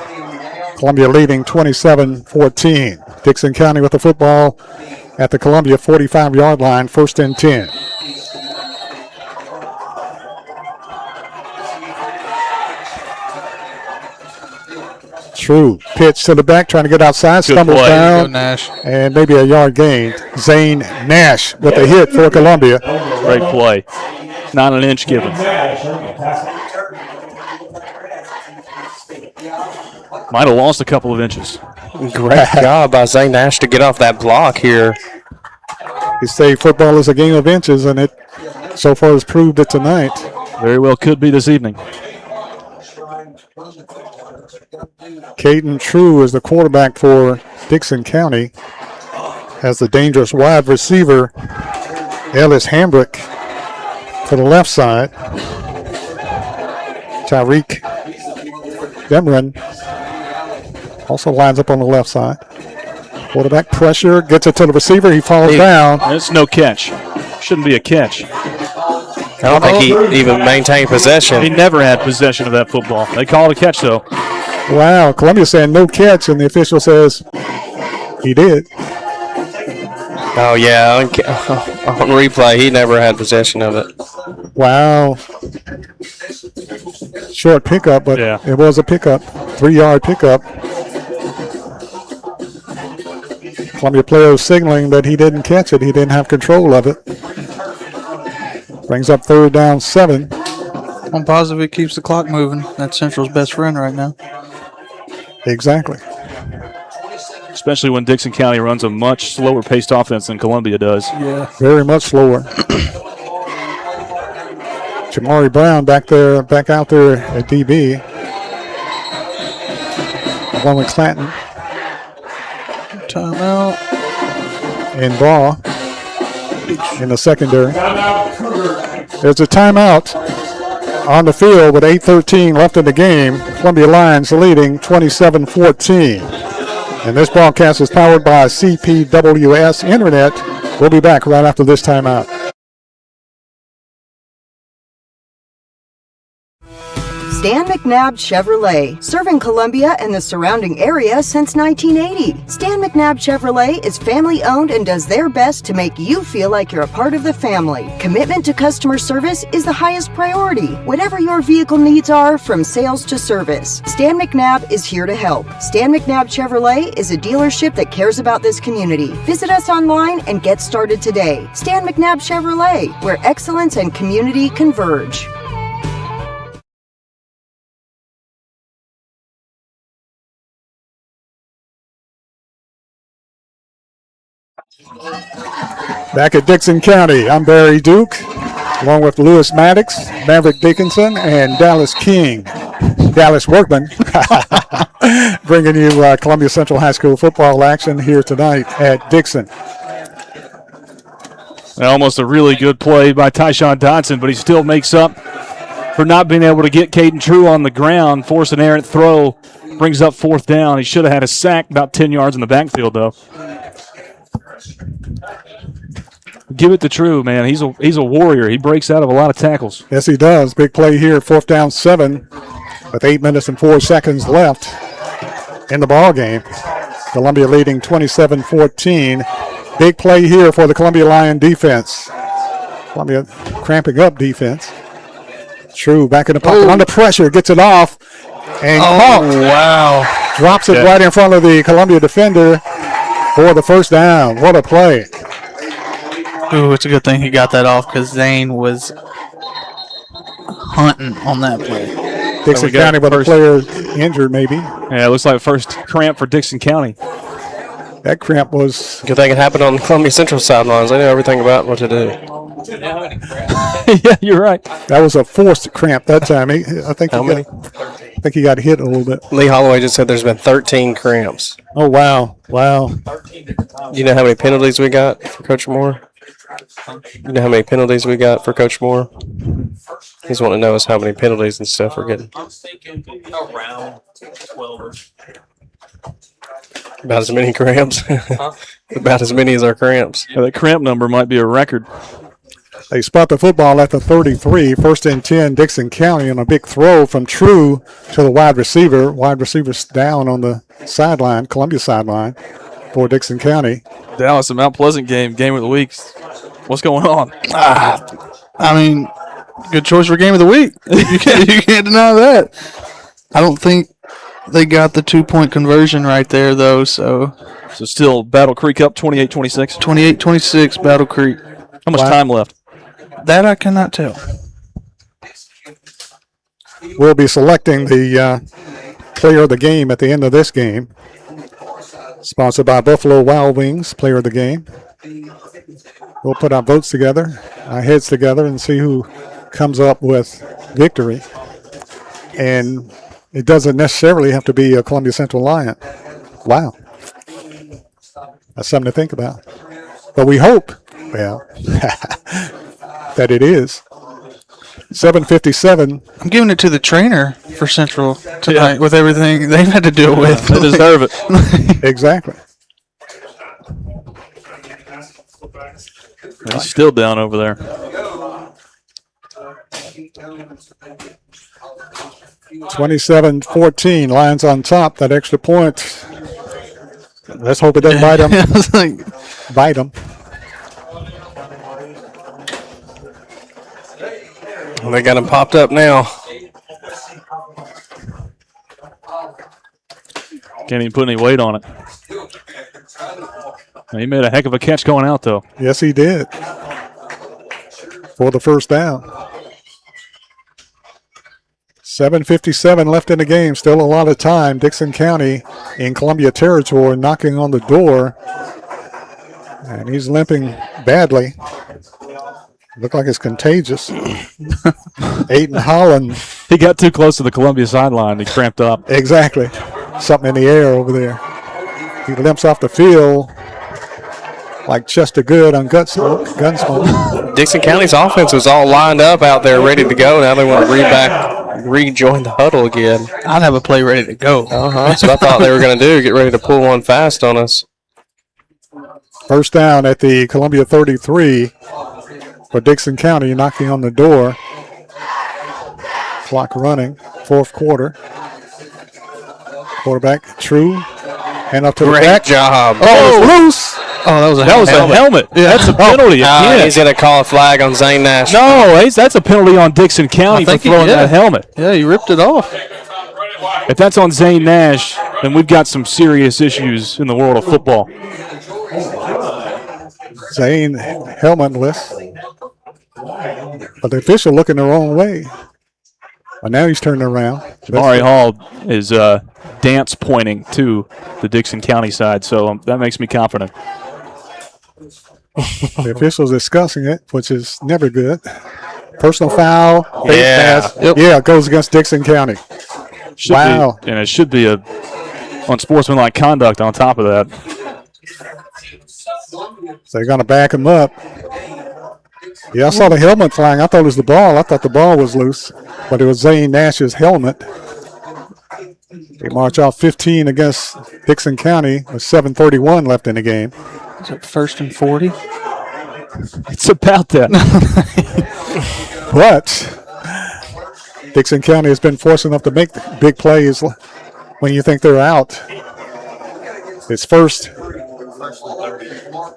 Columbia leading 27-14. Dickson County with the football at the Columbia 45-yard line, 1st and 10. True pitch to the back, trying to get outside, stumbles down, and maybe a yard gained. Zane Nash with a hit for Columbia. Great play. Not an inch given. Might have lost a couple of inches. Great job by Zane Nash to get off that block here. You say football is a game of inches, and it so far has proved it tonight. Very well could be this evening. Caden True is the quarterback for Dickson County. Has the dangerous wide receiver, Ellis Hambrick, for the left side. Tyreek Demrin also lines up on the left side. Quarterback pressure, gets it to the receiver, he falls down. It's no catch. Shouldn't be a catch. I don't think he even maintained possession. He never had possession of that football. They called a catch, though. Wow, Columbia saying no catch, and the official says he did. Oh, yeah, on replay, he never had possession of it. Wow. Short pickup, but it was a pickup, 3-yard pickup. Columbia player signaling that he didn't catch it. He didn't have control of it. Brings up 3rd down, 7. I'm positive it keeps the clock moving. That's Central's best friend right now. Exactly. Especially when Dickson County runs a much slower paced offense than Columbia does. Yeah. Very much slower. Jamari Brown back out there at DB. Along with Clanton. Timeout. And Baugh in the secondary. There's a timeout on the field with 8:13 left in the game. Columbia Lions leading 27-14. And this broadcast is powered by CPWS Internet. We'll be back right after this timeout. Stan McNabb Chevrolet, serving Columbia and the surrounding area since 1980. Stan McNabb Chevrolet is family owned and does their best to make you feel like you're a part of the family. Commitment to customer service is the highest priority. Whatever your vehicle needs are, from sales to service, Stan McNabb is here to help. Stan McNabb Chevrolet is a dealership that cares about this community. Visit us online and get started today. Stan McNabb Chevrolet, where excellence and community converge. Back at Dickson County, I'm Barry Duke. along with Lewis Maddox, Maverick Dickinson, and Dallas Workman, bringing you Columbia Central High School football action here tonight at Dickson. Almost a really good play by Tyshawn Dodson, but he still makes up for not being able to get Caden True on the ground, force an errant throw, brings up 4th down. He should have had a sack about 10 yards in the backfield, though. Give it to True, man. He's a warrior. He breaks out of a lot of tackles. Yes, he does. Big play here, 4th down 7, with 8 minutes and 4 seconds left in the ball game. Columbia leading 27-14. Big play here for the Columbia Lion defense. Columbia cramping up defense. True back in the pocket under pressure, gets it off, and wow. Drops it right in front of the Columbia defender for the 1st down. What a play. Ooh, it's a good thing he got that off because Zane was hunting on that play. Dickson County with a player injured, maybe. Yeah, it looks like first cramp for Dickson County. That cramp was... Good thing it happened on the Columbia Central sidelines. They know everything about what to do. Yeah, you're right. That was a forced cramp that time. I think How many? I think he got hit a little bit. Lee Holloway just said there's been 13 cramps. Oh, wow. You know how many penalties we got for Coach Moore? You know how many penalties we got for Coach Moore? He's wanting to know us how many penalties and stuff we're getting. I was thinking around 12. About as many cramps. About as many as our cramps. Yeah, that cramp number might be a record. They spot the football at the 33, 1st and 10, Dickson County, on a big throw from True to the wide receiver. Wide receiver's down on the sideline, Columbia sideline for Dickson County. Dallas, the Mount Pleasant game of the week. What's going on? I mean, good choice for game of the week. You can't deny that. I don't think they got the 2-point conversion right there, though. So still Battle Creek up 28-26? 28-26, Battle Creek. How much time left? That I cannot tell. We'll be selecting the player of the game at the end of this game. Sponsored by Buffalo Wild Wings, player of the game. We'll put our votes together, our heads together, and see who comes up with victory. And it doesn't necessarily have to be a Columbia Central Lion. Wow. That's something to think about. But we hope, well, that it is. 7:57. I'm giving it to the trainer for Central tonight with everything they've had to deal with. They deserve it. Exactly. He's still down over there. (27-14), Lions on top. That extra point. Let's hope it doesn't bite them. Bite them. Well, they got him popped up now. Can't even put any weight on it. He made a heck of a catch going out, though. Yes, he did. For the 1st down. 7:57 left in the game. Still a lot of time. Dickson County in Columbia territory knocking on the door. And he's limping badly. Look like it's contagious. Aiden Holland. He got too close to the Columbia sideline. He cramped up. Exactly. Something in the air over there. He limps off the field like Chester Good on Gunsmoke. Dixon County's offense was all lined up out there ready to go. Now they want to rejoin the huddle again. I'd have a play ready to go. That's what I thought they were going to do, get ready to pull one fast on us. 1st down at the Columbia 33 for Dickson County, knocking on the door. Clock running, 4th quarter. Quarterback, True. Hand up to the back. Great job. Oh, loose. Oh, that was a helmet. Yeah. That's a penalty. He's going to call a flag on Zane Nash. No, that's a penalty on Dickson County for throwing that helmet. Yeah, he ripped it off. If that's on Zane Nash, then we've got some serious issues in the world of football. Zane helmetless. But the official looking the wrong way. But now he's turning around. Jamari Hall is dance pointing to the Dickson County side, so that makes me confident. The official's discussing it, which is never good. Personal foul. Fake pass. Yeah, it goes against Dickson County. Wow. And it should be a unsportsmanlike conduct on top of that. So they're going to back him up. Yeah, I saw the helmet flying. I thought it was the ball. I thought the ball was loose, but it was Zane Nash's helmet. They march off 15 against Dickson County with 7:31 left in the game. Is it 1st and 40? It's about that. But Dickson County has been forced enough to make the big plays when you think they're out. It's first.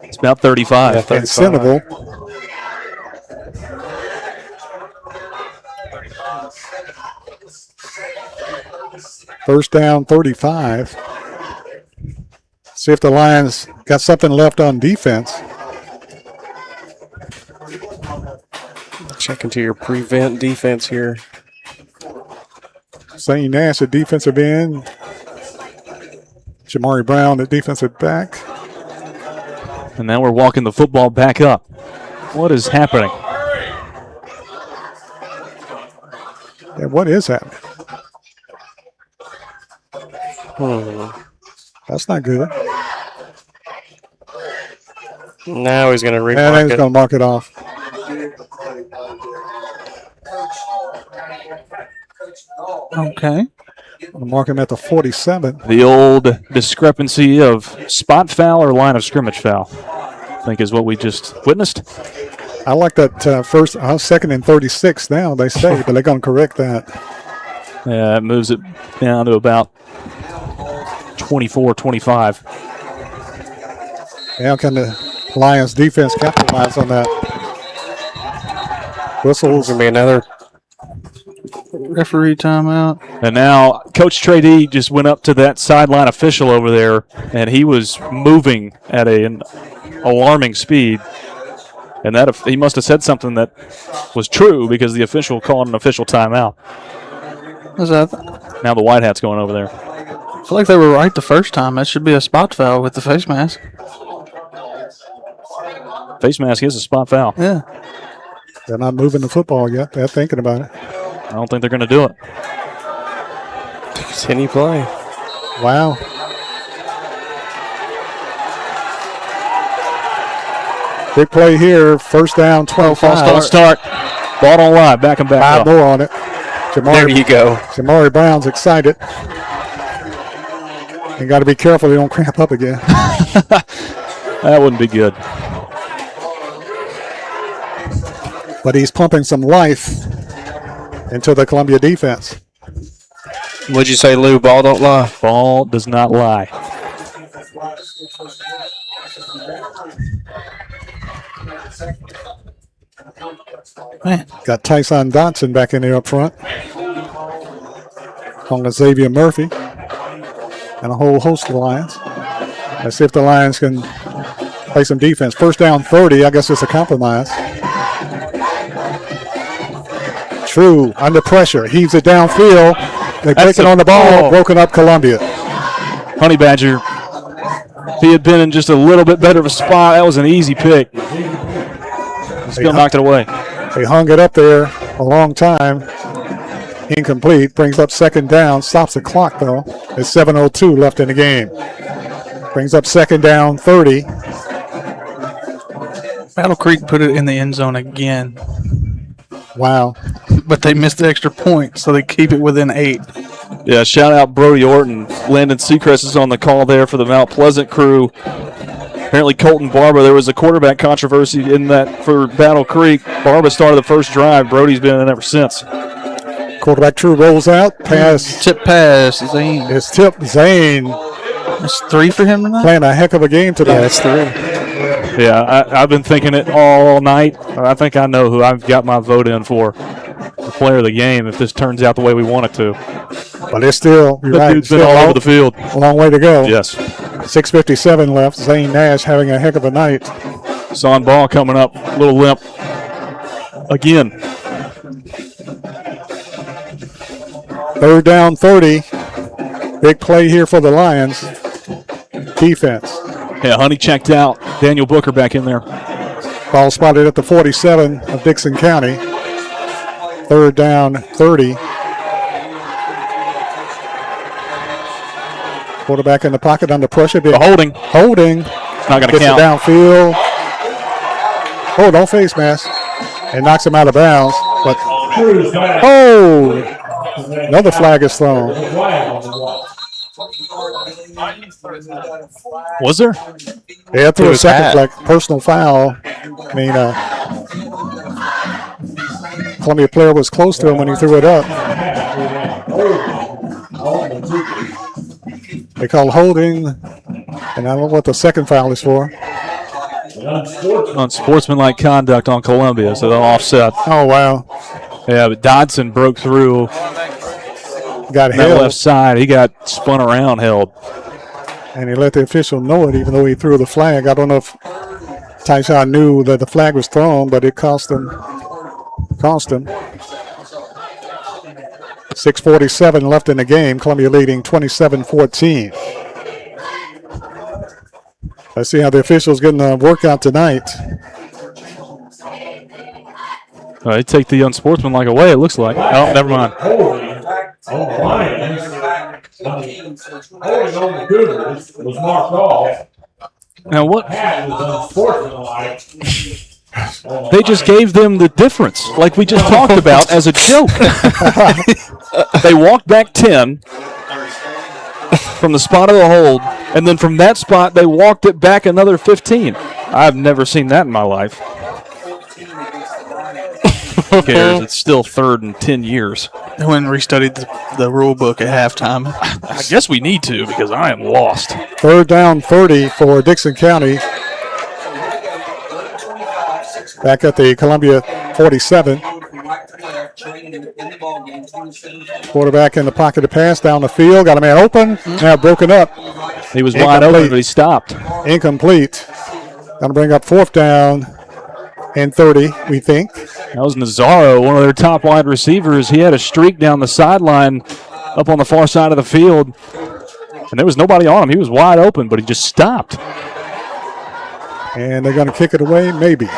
It's about 35. And Centerville. First down, 35. See if the Lions got something left on defense. Check into your prevent defense here. Zane Nash at defensive end. Jamari Brown at defensive back. And now we're walking the football back up. What is happening? Yeah, what is happening? That's not good. Now he's going to remark and it. he's going to mark it off. Okay. I'll mark him at the 47. The old discrepancy of spot foul or line of scrimmage foul, I think is what we just witnessed. I like that first, second and 36 now, they say, but they're going to correct that. Yeah, it moves it down to about 24, 25. Now can the Lions defense capitalize on that? Whistles. Going to be another referee timeout. And now Coach Trey D just went up to that sideline official over there, and he was moving at an alarming speed. And that he must have said something that was true because the official called an official timeout. What's that? Now the white hat's going over there. I feel like they were right the first time. That should be a spot foul with the face mask. Face mask is a spot foul. Yeah. They're not moving the football yet. They're thinking about it. I don't think they're going to do it. Continue play. Wow. Big play here. First down, 12. False start. Ball don't lie. Back and back. 5 more on it. There you go. Jamari Brown's excited. You got to be careful they don't cramp up again. That wouldn't be good. But he's pumping some life into the Columbia defense. What'd you say, Lou? Ball don't lie? Ball does not lie. Man. Got Tyson Dotson back in there up front. Along with Xavier Murphy. And a whole host of Lions. Let's see if the Lions can play some defense. First down 30. I guess it's a compromise. True, under pressure. Heaves it downfield. They take it on the ball. Broken up Columbia. Honey Badger. If he had been in just a little bit better of a spot, that was an easy pick. Still knocked it away. They hung it up there a long time. Incomplete. Brings up second down. Stops the clock, though. There's 7:02 left in the game. Brings up second down, 30. Battle Creek put it in the end zone again. Wow. But they missed the extra point, so they keep it within 8. Yeah, shout out Brody Orton. Landon Seacrest is on the call there for the Mount Pleasant crew. Apparently Colton Barba, there was a quarterback controversy in that for Battle Creek. Barba started the first drive. Brody's been in ever since. Quarterback True rolls out. Pass. Tip pass. Zane. It's tip Zane. That's 3 for him tonight? Playing a heck of a game today. Yeah, that's 3. Yeah, I've been thinking it all night. I think I know who I've got my vote in for the player of the game if this turns out the way we want it to. But it's still, you're right, Dude's been all over the field. A long way to go. Yes. 6:57 left. Zane Nash having a heck of a night. Son Ball coming up, a little limp. Again. Third down 30. Big play here for the Lions. Defense. Yeah, Honey checked out. Daniel Booker back in there. Ball spotted at the 47 of Dickson County. Third down, 30. Quarterback in the pocket under pressure. Holding. Not going to count. Downfield. Oh, don't face mask. And knocks him out of bounds. But another flag is thrown. Was there? Yeah, threw a second flag. Personal foul. I mean, Columbia player was close to him when he threw it up. They call holding, and I don't know what the second foul is for. Unsportsmanlike conduct on Columbia, so they'll offset. Oh, wow. Yeah, but Dodson broke through. Got on held. That left side. He got spun around, held. And he let the official know it, even though he threw the flag. I don't know if Tyshawn knew that the flag was thrown, but it cost him. 6:47 left in the game. Columbia leading 27-14. Let's see how the officials getting a workout tonight. They take the unsportsmanlike away, it looks like. Oh, never mind. Holding on the Lions. Holding on the Cougars was marked off. Now what? That was unsportsmanlike. They just gave them the difference, like we just talked about, as a joke. They walked back 10 from the spot of the hold, and then from that spot, they walked it back another 15. I've never seen that in my life. Who cares? It's still 3rd and 10 years. I went and restudied the rule book at halftime. I guess we need to because I am lost. 3rd down, 30 for Dickson County. Back at the Columbia 47. Quarterback in the pocket to pass down the field. Got a man open. Now broken up. He was wide open, but he stopped. Incomplete. Going to bring up 4th down and 30, we think. That was Nazaro, one of their top wide receivers. He had a streak down the sideline up on the far side of the field, and there was nobody on him. He was wide open, but he just stopped. And they're going to kick it away, maybe.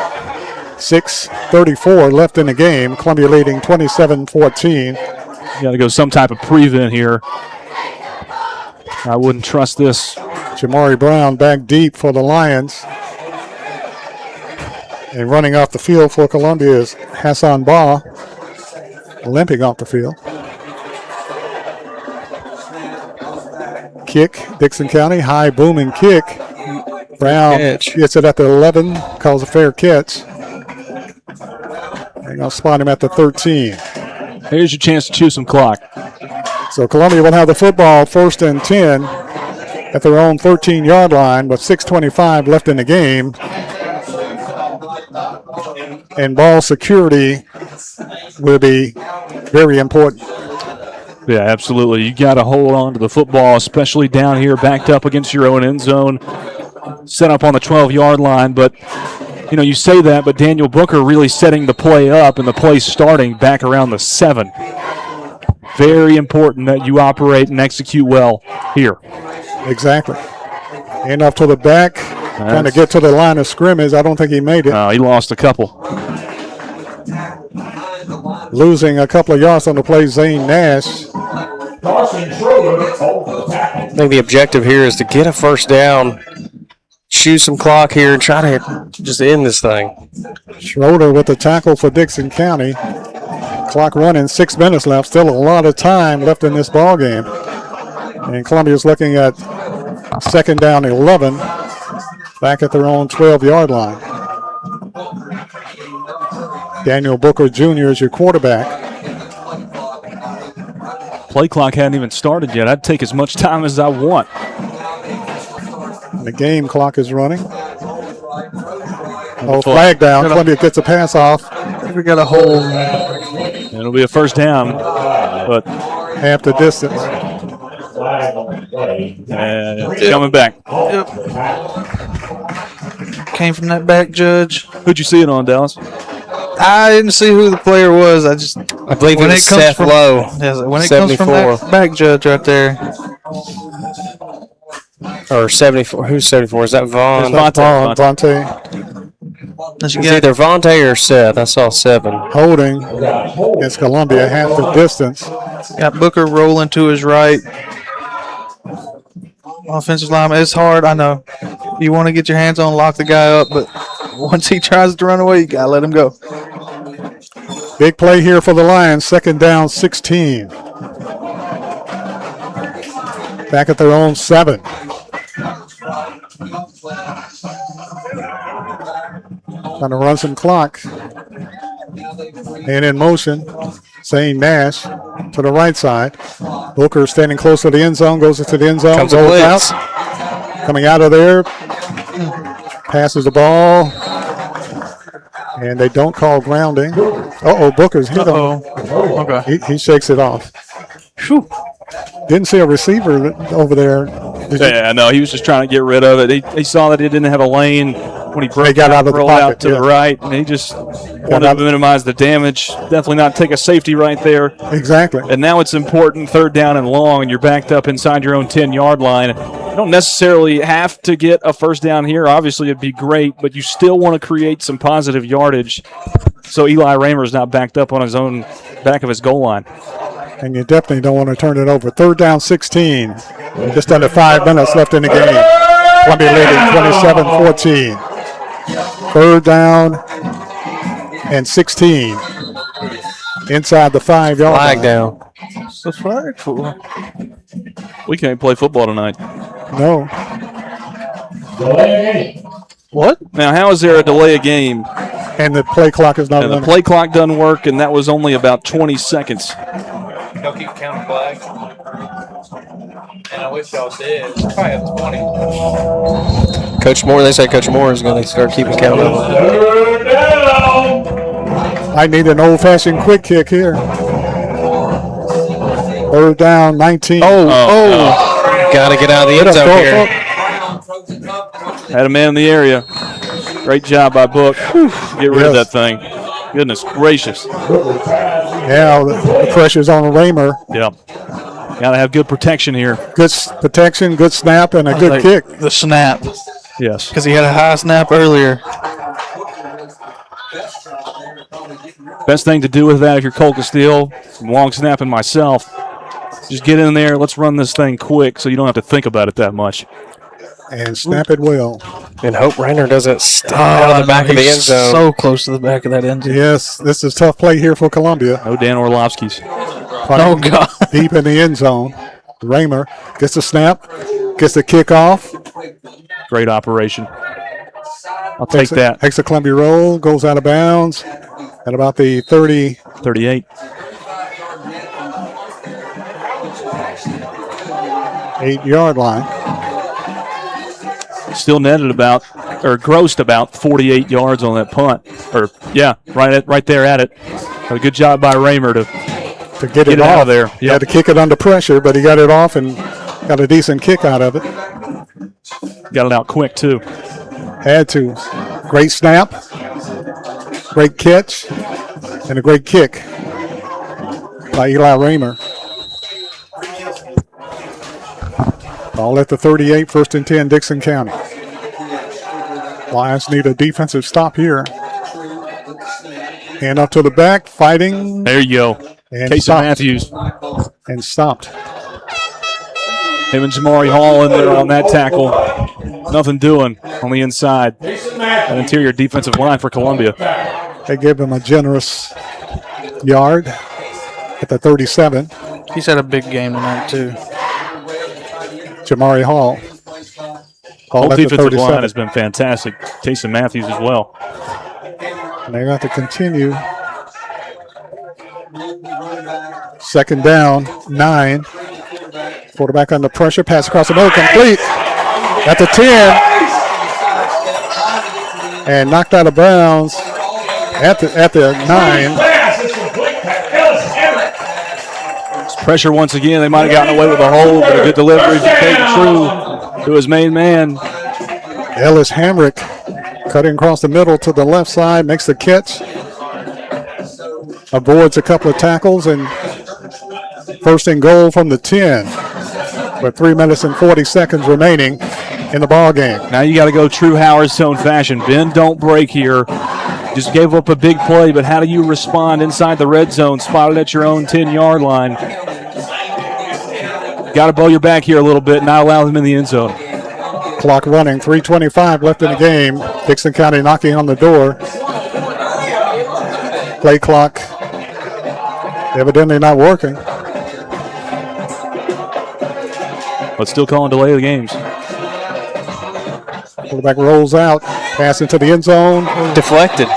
6:34 left in the game. Columbia leading 27-14. You got to go some type of prevent here. I wouldn't trust this. Jamari Brown back deep for the Lions. And running off the field for Columbia is Hassan Ba, limping off the field. Kick, Dickson County, high booming kick. Brown gets it at the 11, calls a fair catch. They're going to spot him at the 13. Here's your chance to chew some clock. So Columbia will have the football 1st and 10 at their own 13-yard line with 6:25 left in the game. And ball security will be very important. Yeah, absolutely. You got to hold on to the football, especially down here backed up against your own end zone, set up on the 12-yard line. But, you know, you say that, but Daniel Booker really setting the play up and the play starting back around the 7. Very important that you operate and execute well here. Exactly. And up to the back, trying to get to the line of scrimmage. I don't think he made it. No, he lost a couple. Losing a couple of yards on the play, Zane Nash. I think the objective here is to get a 1st down, chew some clock here, and try to just end this thing. Schroeder with the tackle for Dickson County. Clock running, 6 minutes left. Still a lot of time left in this ball game. And Columbia's looking at 2nd down 11, back at their own 12-yard line. Daniel Booker Jr. is your quarterback. Play clock hadn't even started yet. I'd take as much time as I want. The game clock is running. Oh, flag down. Columbia gets a pass off. We got a hold. It'll be a 1st down, but half the distance. And coming back. Yep. Came from that back, Judge. Who'd you see it on, Dallas? I didn't see who the player was. I believe it was Seth Lowe. When it comes from that back, Judge, right there. Or 74. Who's 74? Is that Vaughn? Vontae. It's either Vontae or Seth. I saw 7. Holding against Columbia, half the distance. Got Booker rolling to his right. Offensive lineman, it's hard, I know. You want to get your hands on, lock the guy up, but once he tries to run away, you got to let him go. Big play here for the Lions, 2nd down, 16. Back at their own 7. Trying to run some clock. And in motion, Zane Nash to the right side. Booker standing close to the end zone, goes into the end zone, Comes a goes blitz. out. Coming out of there, passes the ball. And they don't call grounding. Booker's hit him. Okay. He shakes it off. Whew. Didn't see a receiver over there. Yeah, no, he was just trying to get rid of it. He saw that he didn't have a lane when he broke got out of the rolled pocket, out to the right, and he just wanted to minimize the damage. Definitely not take a safety right there. Exactly. And now it's important, 3rd down and long, and you're backed up inside your own 10-yard line. You don't necessarily have to get a first down here. Obviously, it'd be great, but you still want to create some positive yardage so Eli Raymer's not backed up on his own back of his goal line. And you definitely don't want to turn it over. 3rd down, 16. Just under 5 minutes left in the game. Columbia leading 27-14. 3rd down and 16. Inside the 5-yard line. Flag down. What's the flag for? We can't play football tonight. No. What? Now, how is there a delay of game? And the play clock is not And running. the play clock doesn't work, and that was only about 20 seconds. Y'all keep counting flags. And I wish y'all did. Probably have 20. Coach Moore, they say Coach Moore is going to start keeping count of them. I need an old-fashioned quick kick here. 3rd down, 19. Got to get out of the end zone here. Had a man in the area. Great job by Book. Get rid of that thing. Goodness gracious. Yeah, the pressure's on Raymer. Yeah. Got to have good protection here. Good protection, good snap, and a good kick. The snap. Yes. Because he had a high snap earlier. Best thing to do with that if you're Cole Castile, long snapping myself, just get in there. Let's run this thing quick so you don't have to think about it that much. And snap it well. And hope Rainer doesn't step out of the back of the end zone. So close to the back of that end zone. Yes, this is a tough play here for Columbia. No Dan Orlovsky's. Oh, God. Deep in the end zone. Raymer gets the snap, gets the kickoff. Great operation. I'll take that. Takes a Columbia roll, goes out of bounds at about the 38. 8-yard line. Still netted grossed about 48 yards on that punt. Right there at it. A good job by Raymer to get it off. out of there. He had to kick it under pressure, but he got it off and got a decent kick out of it. Got it out quick, too. Had to. Great snap, great catch, and a great kick by Eli Raymer. Ball at the 38, 1st and 10, Dickson County. Lions need a defensive stop here. Hand up to the back, fighting. There you go. And Casey stopped. Matthews. And stopped. Him and Jamari Hall in there on that tackle. Nothing doing on the inside. An interior defensive line for Columbia. They gave him a generous yard at the 37. He's had a big game tonight, too. Jamari Hall. Whole defensive line has been fantastic. Taysom Matthews as well. And they got to continue. 2nd down, 9. Quarterback under pressure. Pass across the middle, complete. At the 10. And knocked out of bounds at the 9. Pressure once again. They might have gotten away with a hold, but a good delivery from Caden True to his main man. Ellis Hamrick cutting across the middle to the left side, makes the catch. Avoids a couple of tackles, and 1st and goal from the 10. With 3 minutes and 40 seconds remaining. in the ball game. Now you got to go true Howard Stone fashion. Bend, don't break here. Just gave up a big play, but how do you respond inside the red zone, spotted at your own 10-yard line? Got to bow your back here a little bit, not allow them in the end zone. Clock running, 3:25 left in the game. Dickson County knocking on the door. Play clock evidently not working. But still calling delay of the games. Quarterback rolls out, pass into the end zone. Deflected.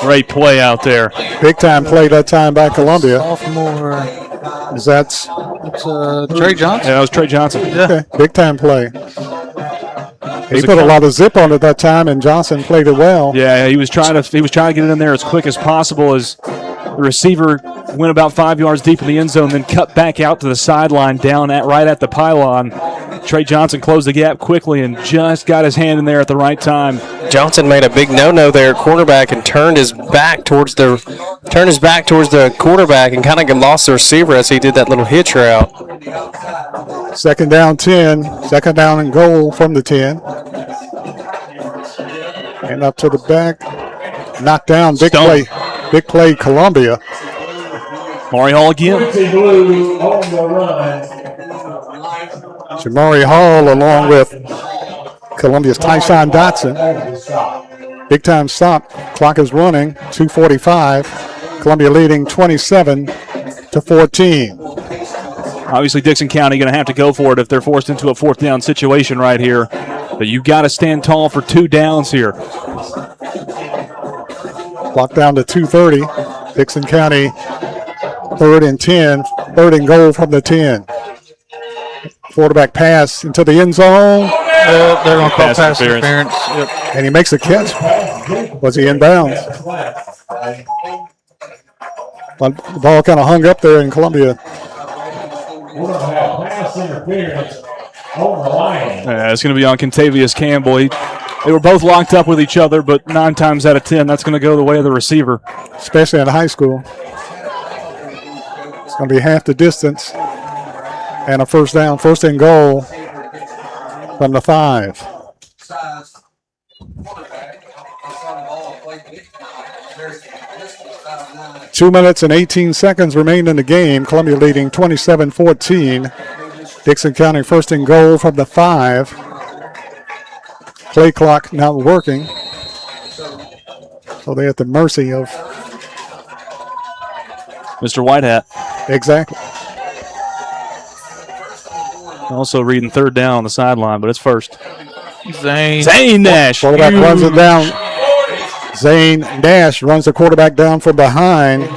Great play out there. Big time play that time by Columbia. Sophomore. Is that Trey Johnson? Yeah, that was Trey Johnson. Okay, big time play. He put a lot of zip on it that time, and Johnson played it well. Yeah, he was trying to get it in there as quick as possible as the receiver went about 5 yards deep in the end zone, then cut back out to the sideline down right at the pylon. Trey Johnson closed the gap quickly and just got his hand in there at the right time. Johnson made a big no-no there at quarterback and turned his back towards the quarterback and kind of lost the receiver as he did that little hitch route. Second down 10. Second down and goal from the 10. And up to the back. Knocked down. Big play. Big play, Columbia. Maury Hall again. Jamari Hall along with Columbia's Tyshawn Dotson. Big time stop. Clock is running. 2:45. Columbia leading 27-14. Obviously, Dickson County going to have to go for it if they're forced into a fourth down situation right here. But you got to stand tall for 2 downs here. Clock down to 2:30. Dickson County 3rd and 10. 3rd and goal from the 10. Quarterback pass into the end zone. They're going to call pass interference. Yep. And he makes a catch. Was he in bounds? But the ball kind of hung up there in Columbia. We're going to have pass interference on the line. Yeah, it's going to be on Contavious Campbell. They were both locked up with each other, but 9 times out of 10, that's going to go the way of the receiver. Especially in high school. It's going to be half the distance. And a first down, 1st and goal from the 5. 2 minutes and 18 seconds remain in the game. Columbia leading 27-14. Dickson County 1st and goal from the 5. Play clock not working. So they're at the mercy of Mr. Whitehat. Exactly. Also reading 3rd down on the sideline, but it's first. Zane Nash. Quarterback runs it down. Zane Nash runs the quarterback down from behind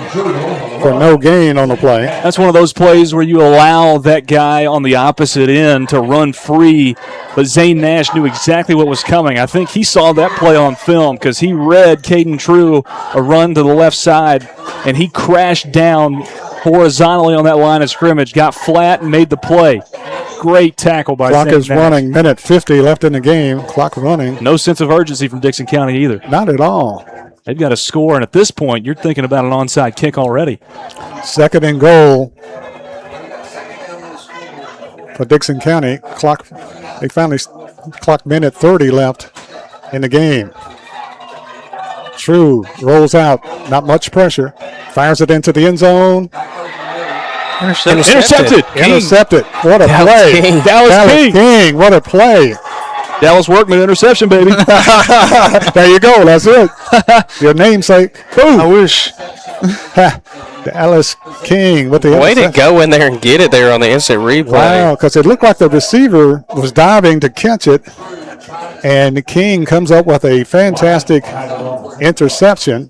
for no gain on the play. That's one of those plays where you allow that guy on the opposite end to run free, but Zane Nash knew exactly what was coming. I think he saw that play on film because he read Caden True a run to the left side, and he crashed down horizontally on that line of scrimmage, got flat, and made the play. Great tackle by Zane Nash. Clock is running, minute 50 left in the game. Clock running. No sense of urgency from Dickson County either. Not at all. They've got to score, and at this point, you're thinking about an onside kick already. 2nd and goal for Dickson County. They finally clocked minute 30 left in the game. True rolls out, not much pressure. Fires it into the end zone. Intercepted. Intercepted. What a Dallas play. King. Dallas King. What a play. Dallas Workman interception, baby. There you go. That's it. Your namesake. Boom. I wish. Dallas King with the way to go in there and get it there on the instant replay. Wow, because it looked like the receiver was diving to catch it, and King comes up with a fantastic interception.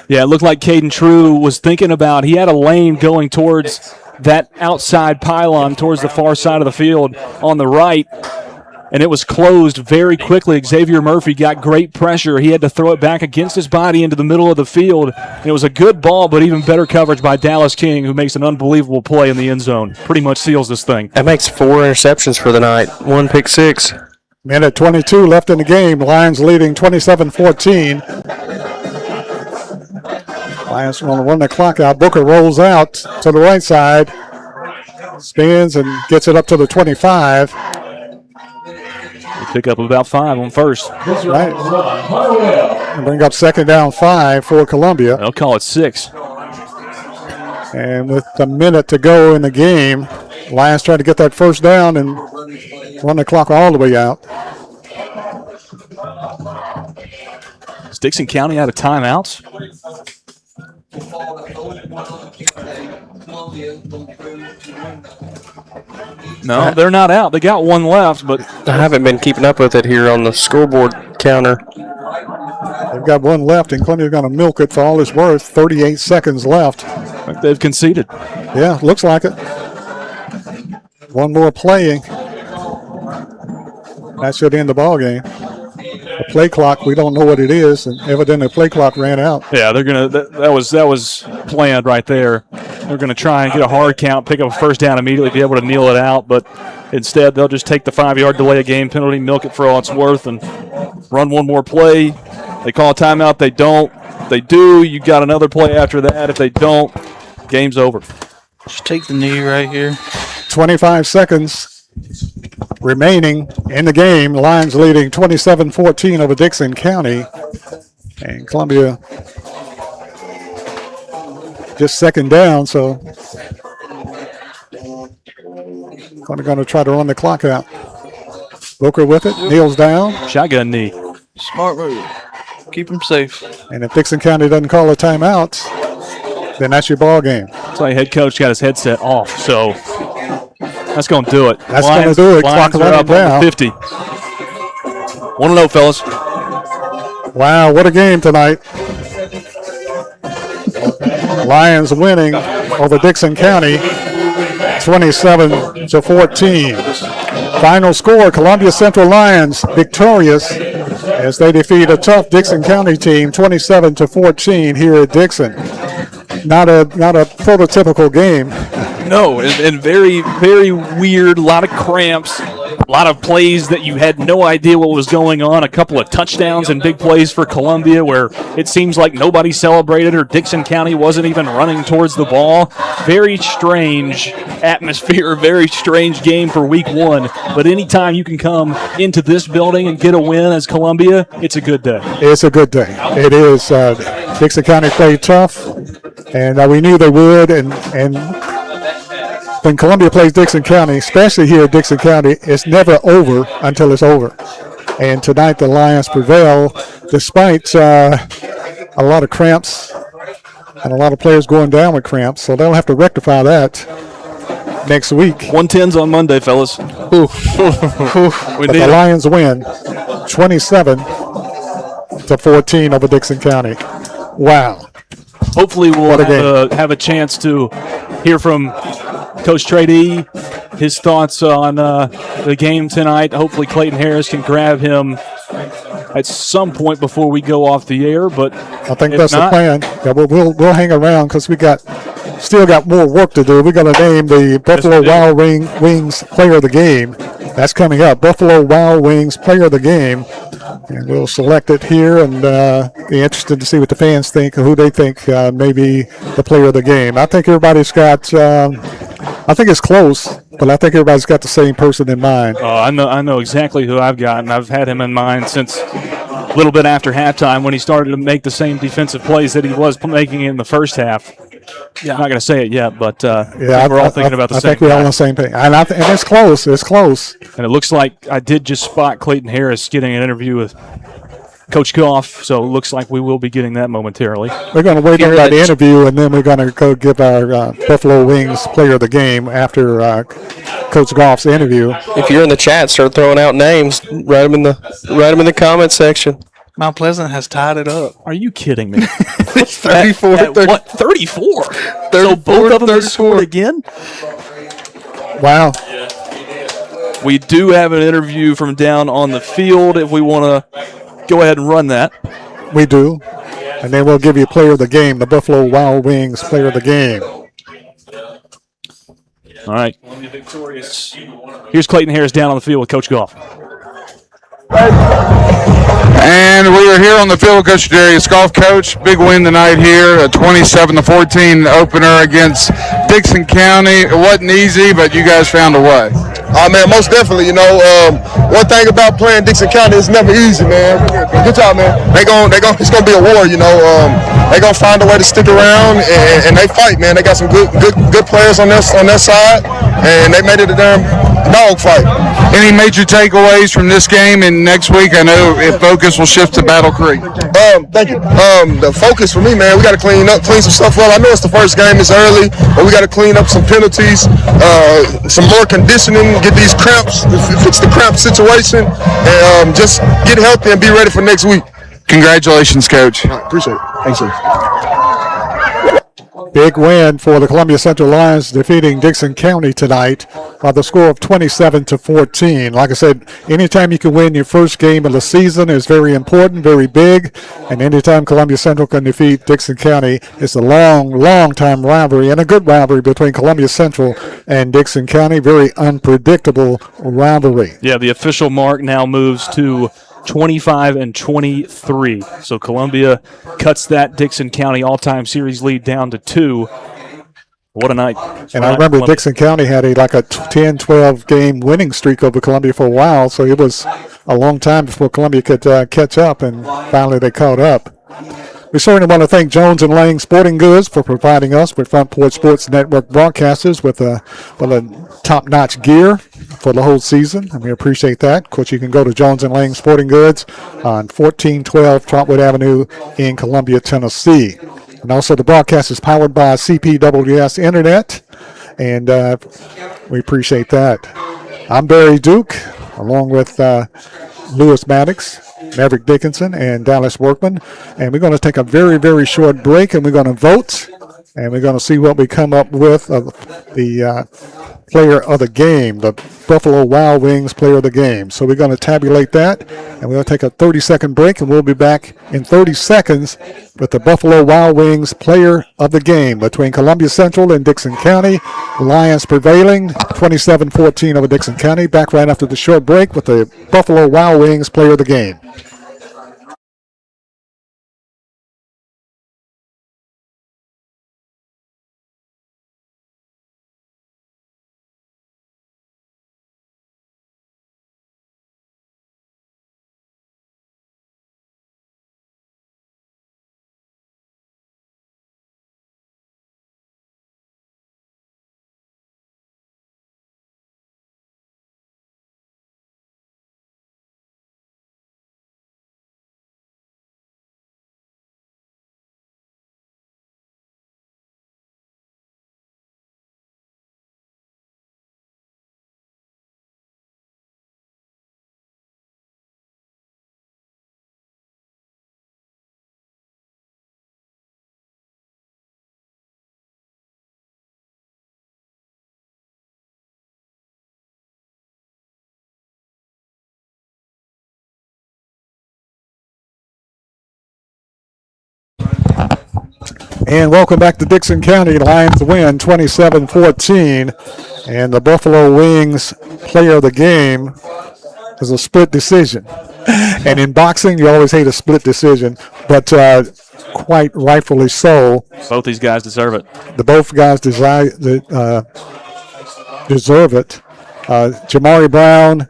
Yeah, it looked like Caden True was thinking about, he had a lane going towards that outside pylon towards the far side of the field on the right, and it was closed very quickly. Xavier Murphy got great pressure. He had to throw it back against his body into the middle of the field. And it was a good ball, but even better coverage by Dallas King, who makes an unbelievable play in the end zone. Pretty much seals this thing. That makes 4 interceptions for the night. 1 pick 6. Minute 22 left in the game. Lions leading 27-14. Lions want to run the clock out. Booker rolls out to the right side. Spins and gets it up to the 25. pick up about 5 on first. That's right. And bring up 2nd down 5 for Columbia. They'll call it 6. And with a minute to go in the game, Lions try to get that first down and run the clock all the way out. Is Dickson County out of timeouts? No, they're not out. They got one left, but I haven't been keeping up with it here on the scoreboard counter. They've got one left, and Columbia's going to milk it for all it's worth. 38 seconds left. I think they've conceded. Yeah, looks like it. One more play. That should end the ball game. The play clock, we don't know what it is, and evidently the play clock ran out. Yeah, they're gonna. That was planned right there. They're gonna try and get a hard count, pick up a first down immediately, be able to kneel it out, but instead they'll just take the 5-yard delay of game penalty, milk it for all it's worth, and run one more play. They call a timeout. They don't. If they do, you got another play after that. If they don't, game's over. Just take the knee right here. 25 seconds remaining in the game. Lions leading 27-14 over Dickson County. And Columbia just 2nd down, so Columbia going to try to run the clock out. Booker with it, kneels down. Shotgun knee. Smart move. Keep him safe. And if Dickson County doesn't call a timeout, then that's your ball game. That's why head coach got his headset off, so that's going to do it. That's going to do it. Clock running down. 50. 1-0, fellas. Wow, what a game tonight. Lions winning over Dickson County 27-14. Final score, Columbia Central Lions victorious as they defeat a tough Dickson County team 27-14 here at Dickson. Not a prototypical game. No, and very, very weird. A lot of cramps. A lot of plays that you had no idea what was going on. A couple of touchdowns and big plays for Columbia where it seems like nobody celebrated or Dickson County wasn't even running towards the ball. Very strange atmosphere, very strange game for week 1. But anytime you can come into this building and get a win as Columbia, it's a good day. It's a good day. It is. Dickson County played tough, and we knew they would. And when Columbia plays Dickson County, especially here at Dickson County, it's never over until it's over. And tonight the Lions prevail despite a lot of cramps and a lot of players going down with cramps. So they'll have to rectify that next week. 110's on Monday, fellas. But the Lions win 27-14 over Dickson County. Wow. Hopefully we'll have a chance to hear from Coach Trady, his thoughts on the game tonight. Hopefully Clayton Harris can grab him at some point before we go off the air. But I think that's the plan. Yeah, we'll hang around because we still got more work to do. We're going to name the Buffalo Wild Wings Player of the Game. That's coming up. Buffalo Wild Wings Player of the Game. And we'll select it here and be interested to see what the fans think, or who they think may be the player of the game. I think everybody's got, I think it's close, but I think everybody's got the same person in mind. I know exactly who I've got, and I've had him in mind since a little bit after halftime when he started to make the same defensive plays that he was making in the first half. Yeah, I'm not going to say it yet, but we're all thinking about the same thing. I think we're all on the same page. And it's close. It's close. And it looks like I did just spot Clayton Harris getting an interview with Coach Goff, so it looks like we will be getting that momentarily. We're going to wait on that interview, and then we're going to go give our Buffalo Wings Player of the Game after Coach Goff's interview. If you're in the chat, start throwing out names. Write them in the comment section. Mount Pleasant has tied it up. Are you kidding me? It's 34. At what? 34? So both of them have scored again? Wow. We do have an interview from down on the field if we want to go ahead and run that. We do. And then we'll give you Player of the Game, the Buffalo Wild Wings Player of the Game. All right. Here's Clayton Harris down on the field with Coach Goff. And we are here on the field with Coach Darius Golf. Coach, big win tonight here, a 27-14 opener against Dickson County. It wasn't easy, but you guys found a way. Man, most definitely. You know, one thing about playing Dickson County is never easy, man. Good job, man. It's gonna be a war. You know, they gonna find a way to stick around and they fight, man. They got some good players on their side, and they made it a damn dog fight. Any major takeaways from this game and next week? I know focus will shift to Battle Creek. Thank you. The focus for me, man, we got to clean some stuff up. I know it's the first game, it's early, but we got to clean up some penalties, some more conditioning, get these cramps, fix the cramp situation, and just get healthy and be ready for next week. Congratulations, Coach. Appreciate it. Thanks, sir. Big win for the Columbia Central Lions, defeating Dickson County tonight by the score of 27-14. Like I said, anytime you can win your first game of the season is very important, very big. And anytime Columbia Central can defeat Dickson County, it's a long time rivalry and a good rivalry between Columbia Central and Dickson County. Very unpredictable rivalry. Yeah, the official mark now moves to 25-23. So Columbia cuts that Dickson County all-time series lead down to 2. What a night. And I remember Dickson County had a 10-12 game winning streak over Columbia for a while, so it was a long time before Columbia could catch up, and finally they caught up. We certainly want to thank Jones & Lang Sporting Goods for providing us with Front Porch Sports Network broadcasters with a top-notch gear for the whole season, and we appreciate that. Of course, you can go to Jones & Lang Sporting Goods on 1412 Trotwood Avenue in Columbia, Tennessee. And also the broadcast is powered by CPWS Internet, and we appreciate that. I'm Barry Duke, along with Lewis Maddox, Maverick Dickinson, and Dallas Workman. And we're going to take a very, very short break, and we're going to vote, and we're going to see what we come up with of the player of the game, the Buffalo Wild Wings player of the game. So we're going to tabulate that, and we're going to take a 30-second break, and we'll be back in 30 seconds with the Buffalo Wild Wings player of the game between Columbia Central and Dickson County. Lions prevailing 27-14 over Dickson County. Back right after the short break with the Buffalo Wild Wings player of the game. And welcome back to Dickson County. Lions win 27-14. And the Buffalo Wings player of the game is a split decision. And in boxing, you always hate a split decision, but quite rightfully so. Both these guys deserve it. Both guys deserve it. Jamari Brown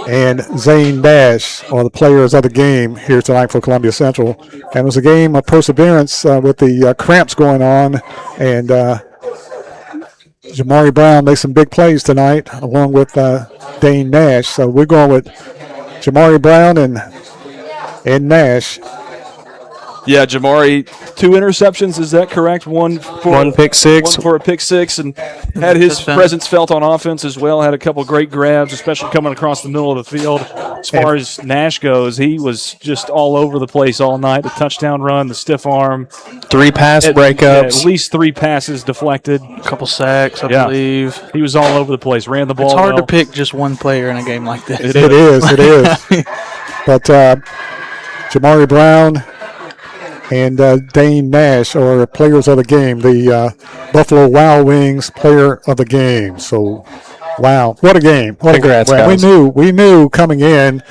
and Zane Dash are the players of the game here tonight for Columbia Central. And it was a game of perseverance with the cramps going on. And Jamari Brown made some big plays tonight along with Dane Nash. So we're going with Jamari Brown and Nash. Yeah, Jamari, 2 interceptions, is that correct? One pick six. One for a pick six, and had his presence felt on offense as well. Had a couple great grabs, especially coming across the middle of the field. As far as Nash goes, he was just all over the place all night. The touchdown run, the stiff arm. 3 pass breakups. At least 3 passes deflected. A couple sacks, I believe. He was all over the place, ran the ball It's hard well. to pick just one player in a game like this. It is. But Jamari Brown and Dane Nash are players of the game, the Buffalo Wild Wings player of the game. So, wow, what a game! Congrats, guys. We knew coming in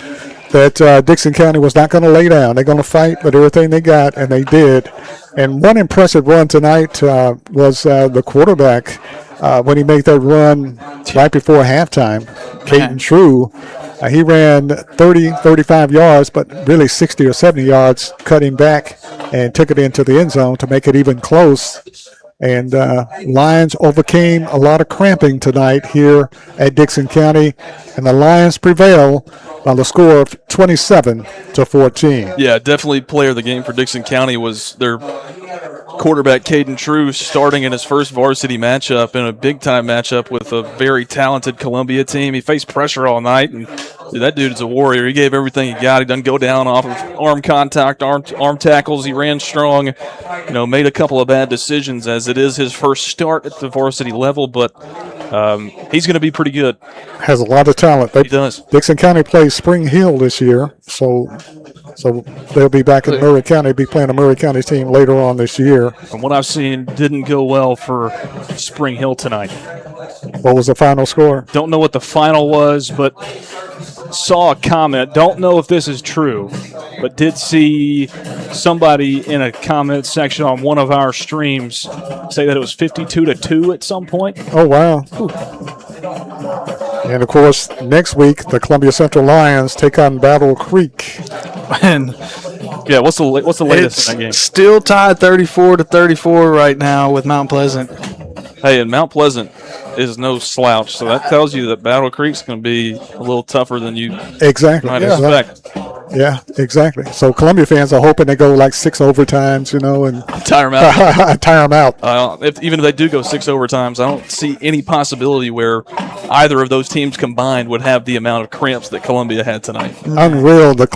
that Dickson County was not going to lay down. They're going to fight with everything they got, and they did. And one impressive run tonight was the quarterback when he made that run right before halftime, Caden True. He ran 30, 35 yards, but really 60 or 70 yards, cutting back and took it into the end zone to make it even close. And Lions overcame a lot of cramping tonight here at Dickson County, and the Lions prevail by the score of 27-14. Yeah, definitely player of the game for Dickson County was their quarterback, Caden True, starting in his first varsity matchup in a big-time matchup with a very talented Columbia team. He faced pressure all night, and that dude is a warrior. He gave everything he got. He doesn't go down off of arm contact, arm tackles. He ran strong, made a couple of bad decisions as it is his first start at the varsity level, but he's going to be pretty good. Has a lot of talent. He does. Dixon County plays Spring Hill this year, so they'll be back in Murray County. Be playing a Murray County team later on this year. From what I've seen, didn't go well for Spring Hill tonight. What was the final score? Don't know what the final was, but saw a comment. Don't know if this is true, but did see somebody in a comment section on one of our streams say that it was 52-2 at some point. Oh, wow. And, of course, next week, the Columbia Central Lions take on Battle Creek. And yeah, what's the latest in that game? Still tied 34-34 right now with Mount Pleasant. Hey, and Mount Pleasant is no slouch, so that tells you that Battle Creek's going to be a little tougher than you might expect. Yeah, exactly. So Columbia fans are hoping they go like 6 overtimes, and tire them out. Tire them out. Even if they do go 6 overtimes, I don't see any possibility where either of those teams combined would have the amount of cramps that Columbia had tonight. Unreal. The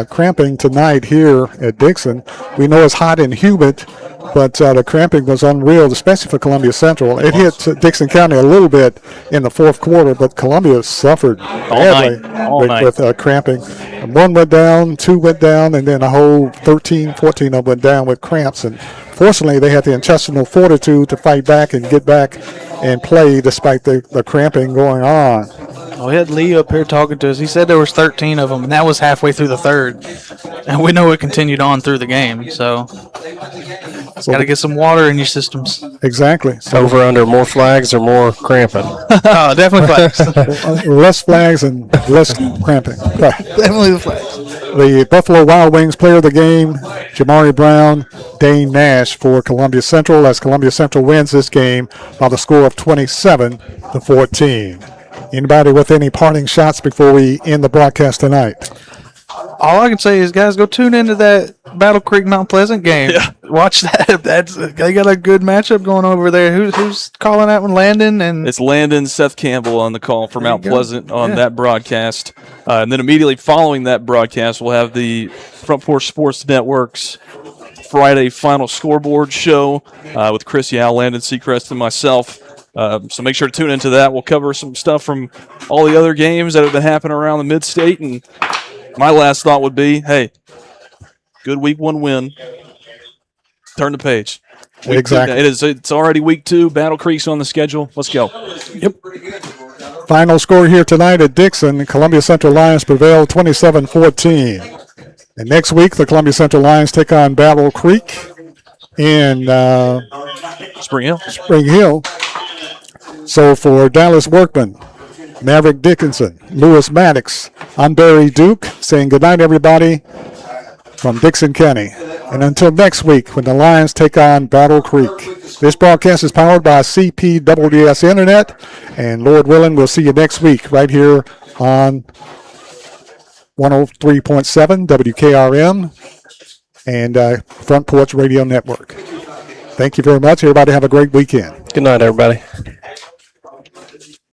cramping tonight here at Dickson. We know it's hot and humid, but the cramping was unreal, especially for Columbia Central. It hit Dickson County a little bit in the fourth quarter, but Columbia suffered badly with cramping. And 1 went down, 2 went down, and then a whole 13, 14 of them went down with cramps. And fortunately, they had the intestinal fortitude to fight back and get back and play despite the cramping going on. Oh, we had Lee up here talking to us. He said there was 13 of them, and that was halfway through the third. And we know it continued on through the game, so got to get some water in your systems. Exactly. Over under, more flags or more cramping? Oh, definitely flags. Less flags and less cramping. Definitely the flags. The Buffalo Wild Wings player of the game, Jamari Brown, Dane Nash for Columbia Central, as Columbia Central wins this game by the score of 27-14. Anybody with any parting shots before we end the broadcast tonight? All I can say is, guys, go tune into that Battle Creek Mount Pleasant game. Yeah. Watch that. They got a good matchup going over there. Who's calling that one? Landon and it's Landon, Seth Campbell on the call for Mount Pleasant on that broadcast, and then immediately following that broadcast, we'll have the Front Porch Sports Network's Friday Final Scoreboard show with Chris Yao, Landon Seacrest, and myself. So make sure to tune into that. We'll cover some stuff from all the other games that have been happening around the mid-state. And my last thought would be, hey, good week 1 win. Turn the page. Exactly. It's already week 2. Battle Creek's on the schedule. Let's go. Yep. Final score here tonight at Dickson. Columbia Central Lions prevail 27-14. And next week, the Columbia Central Lions take on Battle Creek in Spring Hill. So for Dallas Workman, Maverick Dickinson, Lewis Maddox, I'm Barry Duke saying goodnight, everybody, from Dickson County. And until next week when the Lions take on Battle Creek. This broadcast is powered by CPWS Internet. And Lord willing, we'll see you next week right here on 103.7 WKRM and Front Porch Radio Network. Thank you very much. Everybody have a great weekend. Good night, everybody.